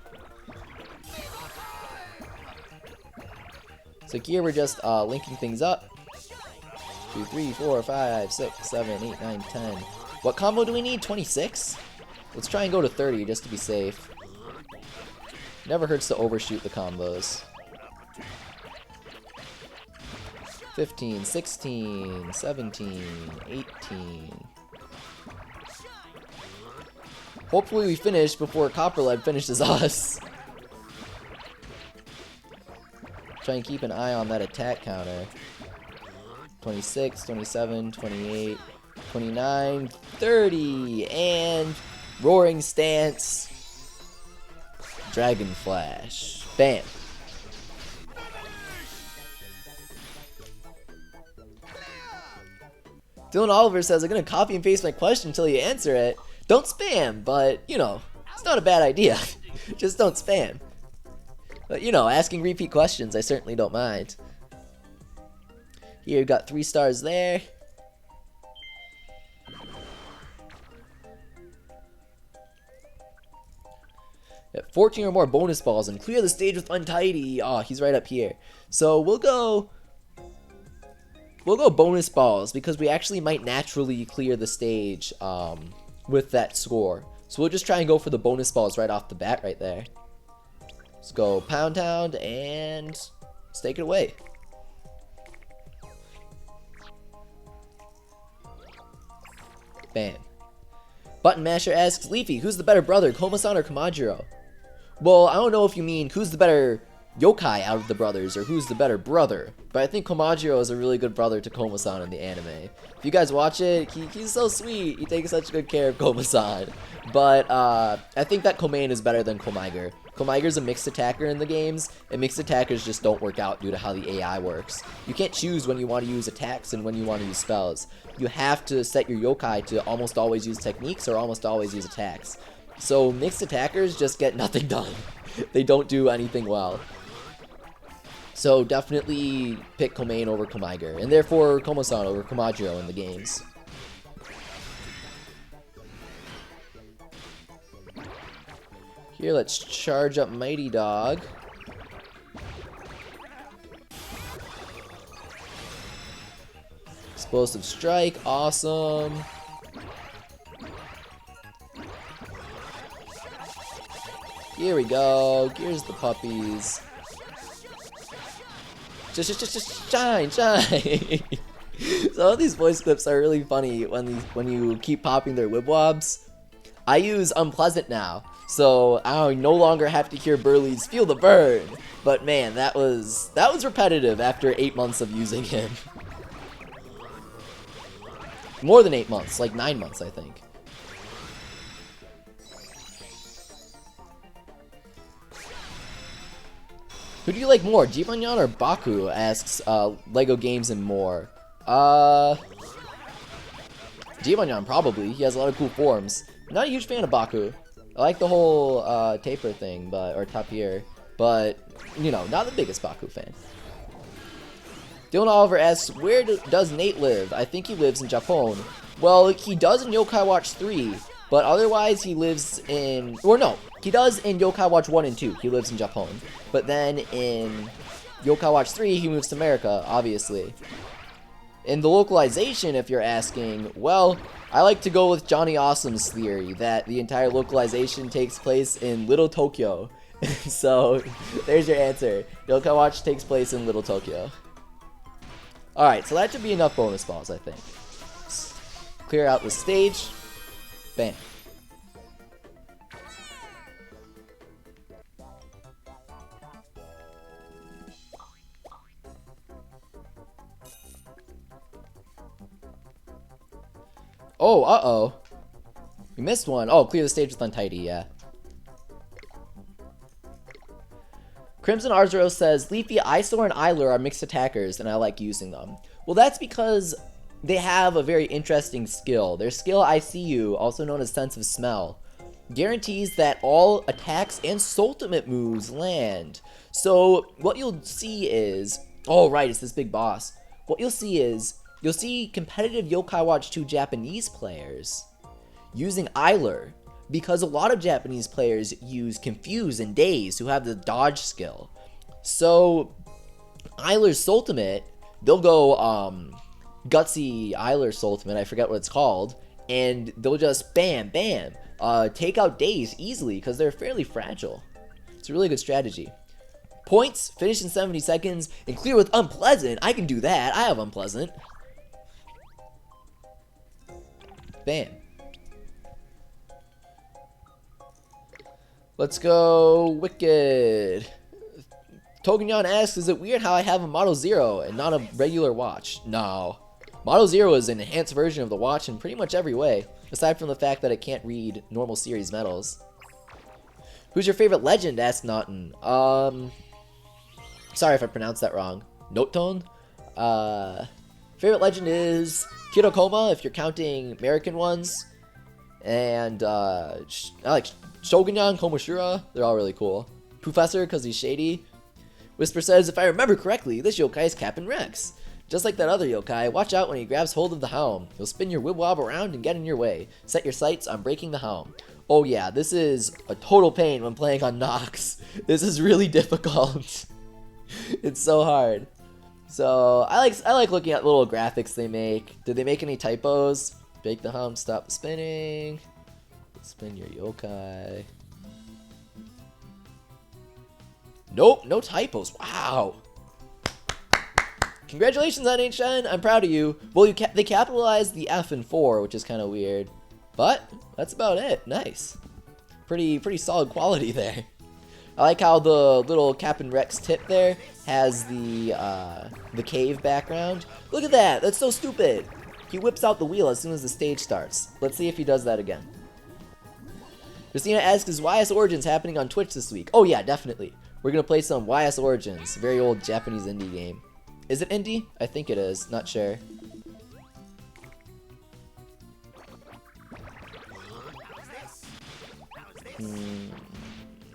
So here we're just linking things up. 2, 3, 4, 5, 6, 7, 8, 9, 10. What combo do we need? 26? Let's try and go to 30 just to be safe. Never hurts to overshoot the combos. 15, 16, 17, 18. Hopefully we finish before Copperlead finishes us. Try and keep an eye on that attack counter. 26, 27, 28, 29, 30, and Roaring Stance. Dragon Flash. Bam. Dylan Oliver says, I'm going to copy and paste my question until you answer it. Don't spam, but, you know, it's not a bad idea. Just don't spam. But, you know, asking repeat questions, I certainly don't mind. Here, got 3 stars there. Got 14 or more bonus balls and clear the stage with Untidy. Oh, he's right up here. So we'll go bonus balls because we actually might naturally clear the stage with that score. So we'll just try and go for the bonus balls right off the bat right there. Let's go Pound Town and let's take it away. Bam. Button Masher asks, Leafy, who's the better brother, Koma-san or Komajiro? Well, I don't know if you mean who's the better yokai out of the brothers or who's the better brother, but I think Komajiro is a really good brother to Koma-san in the anime. If you guys watch it, he's so sweet. He takes such good care of Koma-san. But I think that Komain is better than Komaiger. Komaiger's a mixed attacker in the games, and mixed attackers just don't work out due to how the AI works. You can't choose when you want to use attacks and when you want to use spells. You have to set your yokai to almost always use techniques or almost always use attacks. So mixed attackers just get nothing done. They don't do anything well. So definitely pick Komain over Komaiger, and therefore Koma-san over Komajiro in the games. Here, let's charge up Mighty Dog. Explosive Strike, awesome. Here we go. Here's the puppies. Just shine, shine. Some of these voice clips are really funny when you keep popping their Wibwobs. I use Unpleasant now, so I no longer have to hear Burley's Feel the Burn. But man, that was repetitive after 8 months of using him. More than 8 months, like 9 months, I think. Who do you like more, Jibanyan or Baku? Asks Lego Games and More. Jibanyan probably. He has a lot of cool forms. I'm not a huge fan of Baku. I like the whole taper thing, or tapir, but you know, not the biggest Baku fan. Dylan Oliver asks, where does Nate live? I think he lives in Japan. Well, he does in Yokai Watch 3, but otherwise he lives in... Or no, he does in Yokai Watch 1 and 2. He lives in Japan. But then in Yokai Watch 3, he moves to America, obviously. In the localization, if you're asking, well, I like to go with Johnny Awesome's theory that the entire localization takes place in Little Tokyo. So, there's your answer. Yokai Watch takes place in Little Tokyo. Alright, so that should be enough bonus balls, I think. Let's clear out the stage. Bam. Oh, uh-oh. We missed one. Oh, clear the stage with Untidy, yeah. Crimson Arzuro says, Leafy, Eyesore, and Eyelure are mixed attackers, and I like using them. Well, that's because they have a very interesting skill. Their skill, ICU, also known as Sense of Smell, guarantees that all attacks and ultimate moves land. So, what you'll see is... Oh, right, it's this big boss. What you'll see is... You'll see competitive Yokai Watch 2 Japanese players using Eyelure, because a lot of Japanese players use Confuse and Daze, who have the dodge skill. So Eiler's ultimate, they'll go Gutsy Eiler's ultimate, I forget what it's called, and they'll just bam, bam, take out Days easily because they're fairly fragile. It's a really good strategy. Points, finish in 70 seconds, and clear with Unpleasant. I can do that. I have Unpleasant. Bam. Let's go Wicked. Togenyon asks, is it weird how I have a Model Zero and not a regular watch? No. Model Zero is an enhanced version of the watch in pretty much every way, aside from the fact that it can't read normal series metals. Who's your favorite legend? Asks Naughton. Sorry if I pronounced that wrong. Note tone? Favorite legend is Kirokoma, if you're counting American ones. And I like Shogunyan, Komoshura. They're all really cool. Professor, because he's shady. Whisper says, if I remember correctly, this yokai is Captain Rex. Just like that other yokai, watch out when he grabs hold of the helm. He'll spin your Wibble Wobble around and get in your way. Set your sights on breaking the helm. Oh yeah, this is a total pain when playing on Nox. This is really difficult. It's so hard. So I like looking at little graphics they make. Did they make any typos? Break the helm, stop spinning. Spin your yokai. Nope, no typos. Wow. Congratulations on Ancient, I'm proud of you. Well, they capitalized the F in 4, which is kind of weird. But that's about it. Nice. Pretty solid quality there. I like how the little Captain Rex tip there has the cave background. Look at that. That's so stupid. He whips out the wheel as soon as the stage starts. Let's see if he does that again. Christina asks, is YS Origins happening on Twitch this week? Oh yeah, definitely. We're going to play some YS Origins, very old Japanese indie game. Is it indie? I think it is, not sure.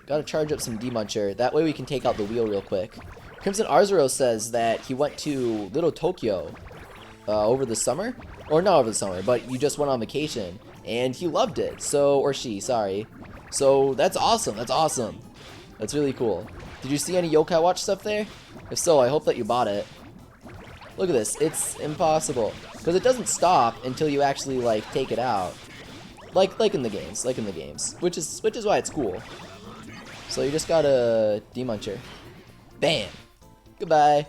Gotta charge up some D-Muncher, that way we can take out the wheel real quick. Crimson Arzuro says that he went to Little Tokyo over the summer? Or not over the summer, but you just went on vacation, and he loved it, so, or she, sorry. So that's awesome, that's awesome. That's really cool. Did you see any Yokai Watch stuff there? If so, I hope that you bought it. Look at this, it's impossible. Because it doesn't stop until you actually, like, take it out. Like in the games, which is why it's cool. So you just gotta D-Muncher. Bam! Goodbye.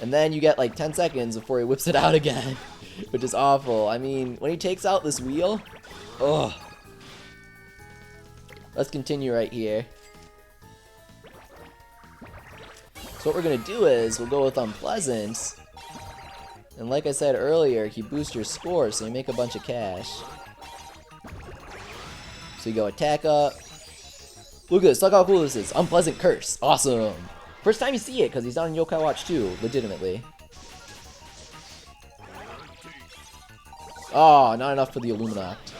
And then you get like 10 seconds before he whips it out again, which is awful. I mean, when he takes out this wheel, ugh. Let's continue right here. So what we're gonna do is, we'll go with Unpleasant. And like I said earlier, he boosts your score, so you make a bunch of cash. So you go attack up. Look at this, look how cool this is. Unpleasant Curse, awesome. First time you see it, because he's on Yokai Watch 2, legitimately. Oh, not enough for the Illuminact.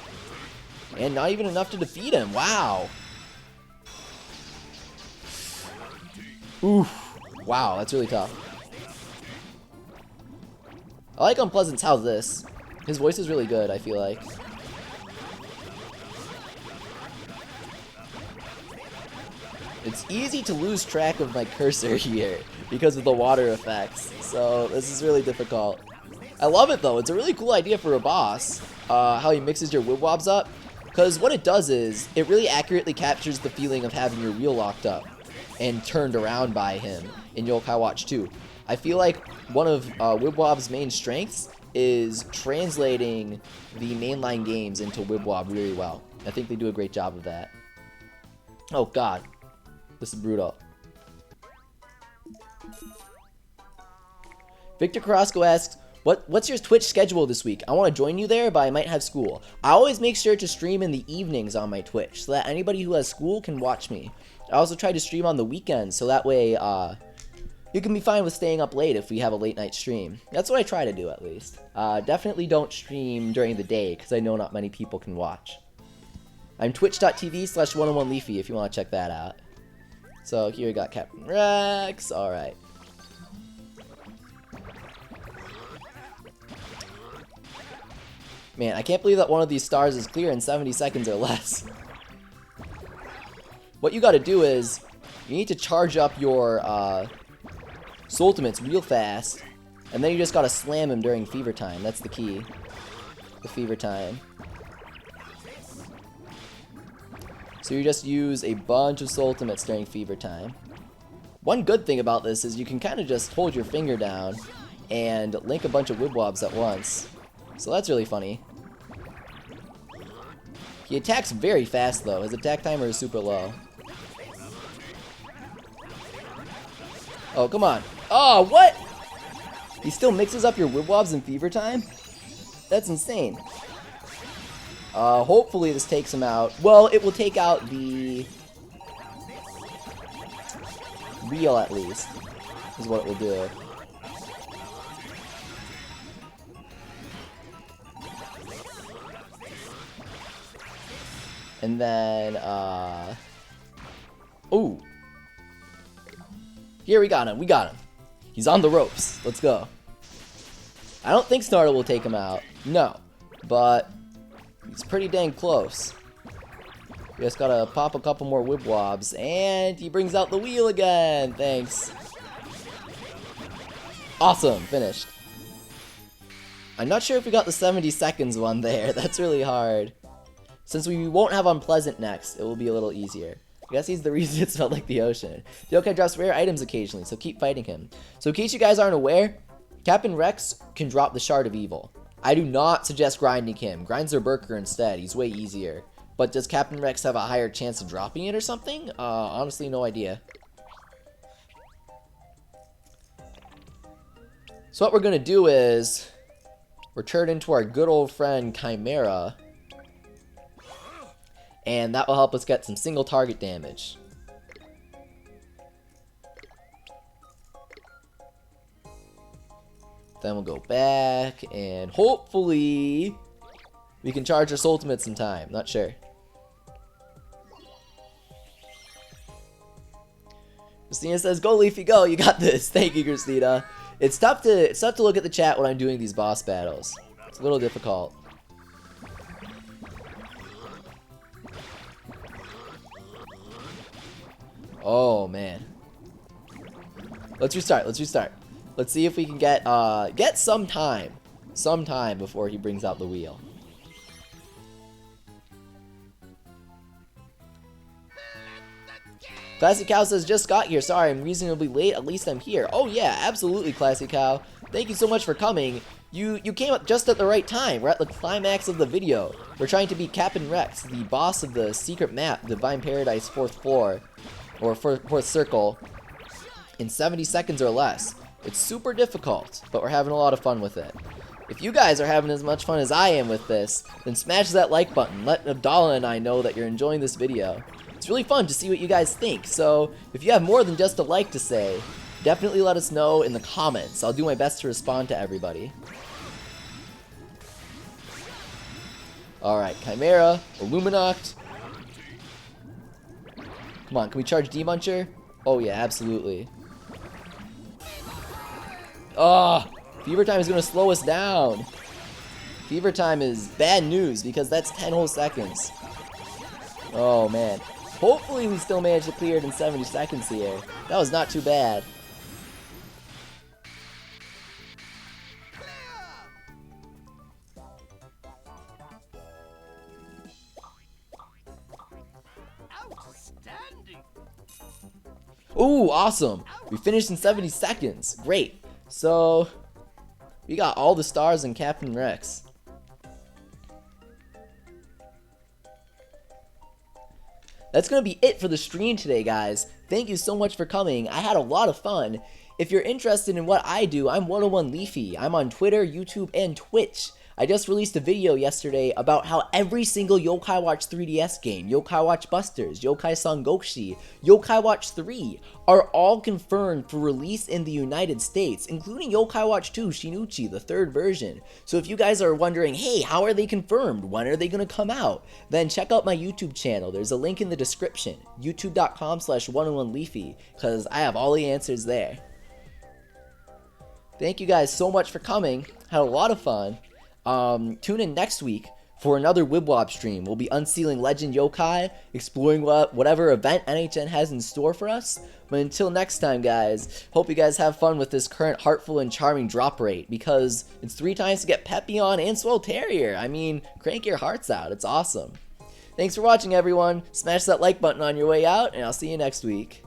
And not even enough to defeat him, wow. Oof, wow, that's really tough. I like Unpleasant's how's this. His voice is really good, I feel like. It's easy to lose track of my cursor here because of the water effects, so this is really difficult. I love it though, it's a really cool idea for a boss, how he mixes your Wibwobs up, because what it does is, it really accurately captures the feeling of having your wheel locked up and turned around by him in Yokai Watch 2. I feel like one of Wibwob's main strengths is translating the mainline games into Wibwob really well. I think they do a great job of that. Oh god. This is brutal. Victor Carrasco asks, what's your Twitch schedule this week? I want to join you there, but I might have school. I always make sure to stream in the evenings on my Twitch, so that anybody who has school can watch me. I also try to stream on the weekends, so that way, you can be fine with staying up late if we have a late night stream. That's what I try to do, at least. Definitely don't stream during the day, because I know not many people can watch. I'm twitch.tv/101leafy if you want to check that out. So here we got Captain Rex, alright. Man, I can't believe that one of these stars is clear in 70 seconds or less. What you gotta do is, you need to charge up your Ultimates real fast. And then you just gotta slam him during fever time. That's the key. The fever time. So you just use a bunch of ultimates during fever time. One good thing about this is you can kind of just hold your finger down and link a bunch of Wibwobs at once. So that's really funny. He attacks very fast though. His attack timer is super low. Oh, come on. Oh, what? He still mixes up your Wibwobs in fever time? That's insane. Hopefully this takes him out. Well, it will take out the Reel at least, is what it will do. And then, ooh. Here, we got him. We got him. He's on the ropes. Let's go. I don't think Snartle will take him out. No. But he's pretty dang close. We just gotta pop a couple more Wibwobs. And he brings out the wheel again. Thanks. Awesome. Finished. I'm not sure if we got the 70 seconds one there. That's really hard. Since we won't have Unpleasant next, it will be a little easier. I guess he's the reason it smelled like the ocean. The yokai drops rare items occasionally, so keep fighting him. So in case you guys aren't aware, Captain Rex can drop the Shard of Evil. I do not suggest grinding him. Grind Zerberker instead. He's way easier. But does Captain Rex have a higher chance of dropping it or something? Honestly, no idea. So what we're going to do is we're turned into our good old friend Chimera. And that will help us get some single target damage. Then we'll go back and hopefully we can charge our ultimates in time. Not sure. Christina says, "Go Leafy, go! You got this." Thank you, Christina. It's tough to look at the chat when I'm doing these boss battles. It's a little difficult. Oh man. Let's restart. Let's restart. Let's see if we can get some time before he brings out the wheel. Classy Cow says, "Just got here. Sorry, I'm reasonably late. At least I'm here." Oh yeah, absolutely, Classy Cow. Thank you so much for coming. You came up just at the right time. We're at the climax of the video. We're trying to beat Captain Rex, the boss of the secret map, Divine Paradise 4th floor, or 4th circle, in 70 seconds or less. It's super difficult, but we're having a lot of fun with it. If you guys are having as much fun as I am with this, then smash that like button. Let Abdallah and I know that you're enjoying this video. It's really fun to see what you guys think, so if you have more than just a like to say, definitely let us know in the comments. I'll do my best to respond to everybody. Alright, Chimera, Illuminact. Come on, can we charge D-Muncher? Oh yeah, absolutely. Oh, Fever Time is going to slow us down. Fever Time is bad news because that's 10 whole seconds. Oh man. Hopefully we still manage to clear it in 70 seconds here. That was not too bad. Ooh, awesome. We finished in 70 seconds. Great. So, we got all the stars in Captain Rex. That's going to be it for the stream today, guys. Thank you so much for coming. I had a lot of fun. If you're interested in what I do, I'm 101 Leafy. I'm on Twitter, YouTube, and Twitch. I just released a video yesterday about how every single Yokai Watch 3DS game, Yokai Watch Busters, Yokai Sangokushi, Yokai Watch 3, are all confirmed for release in the United States, including Yokai Watch 2 Shinuchi, the third version. So if you guys are wondering, hey, how are they confirmed? When are they going to come out? Then check out my YouTube channel. There's a link in the description, youtube.com/101leafy, because I have all the answers there. Thank you guys so much for coming. Had a lot of fun. Tune in next week for another Wibwob stream. We'll be unsealing Legend Yokai, exploring whatever event NHN has in store for us. But until next time, guys, hope you guys have fun with this current Heartful and Charming drop rate, because it's 3 times to get Pepion and Swole Terrier. I mean, crank your hearts out. It's awesome. Thanks for watching, everyone. Smash that like button on your way out, and I'll see you next week.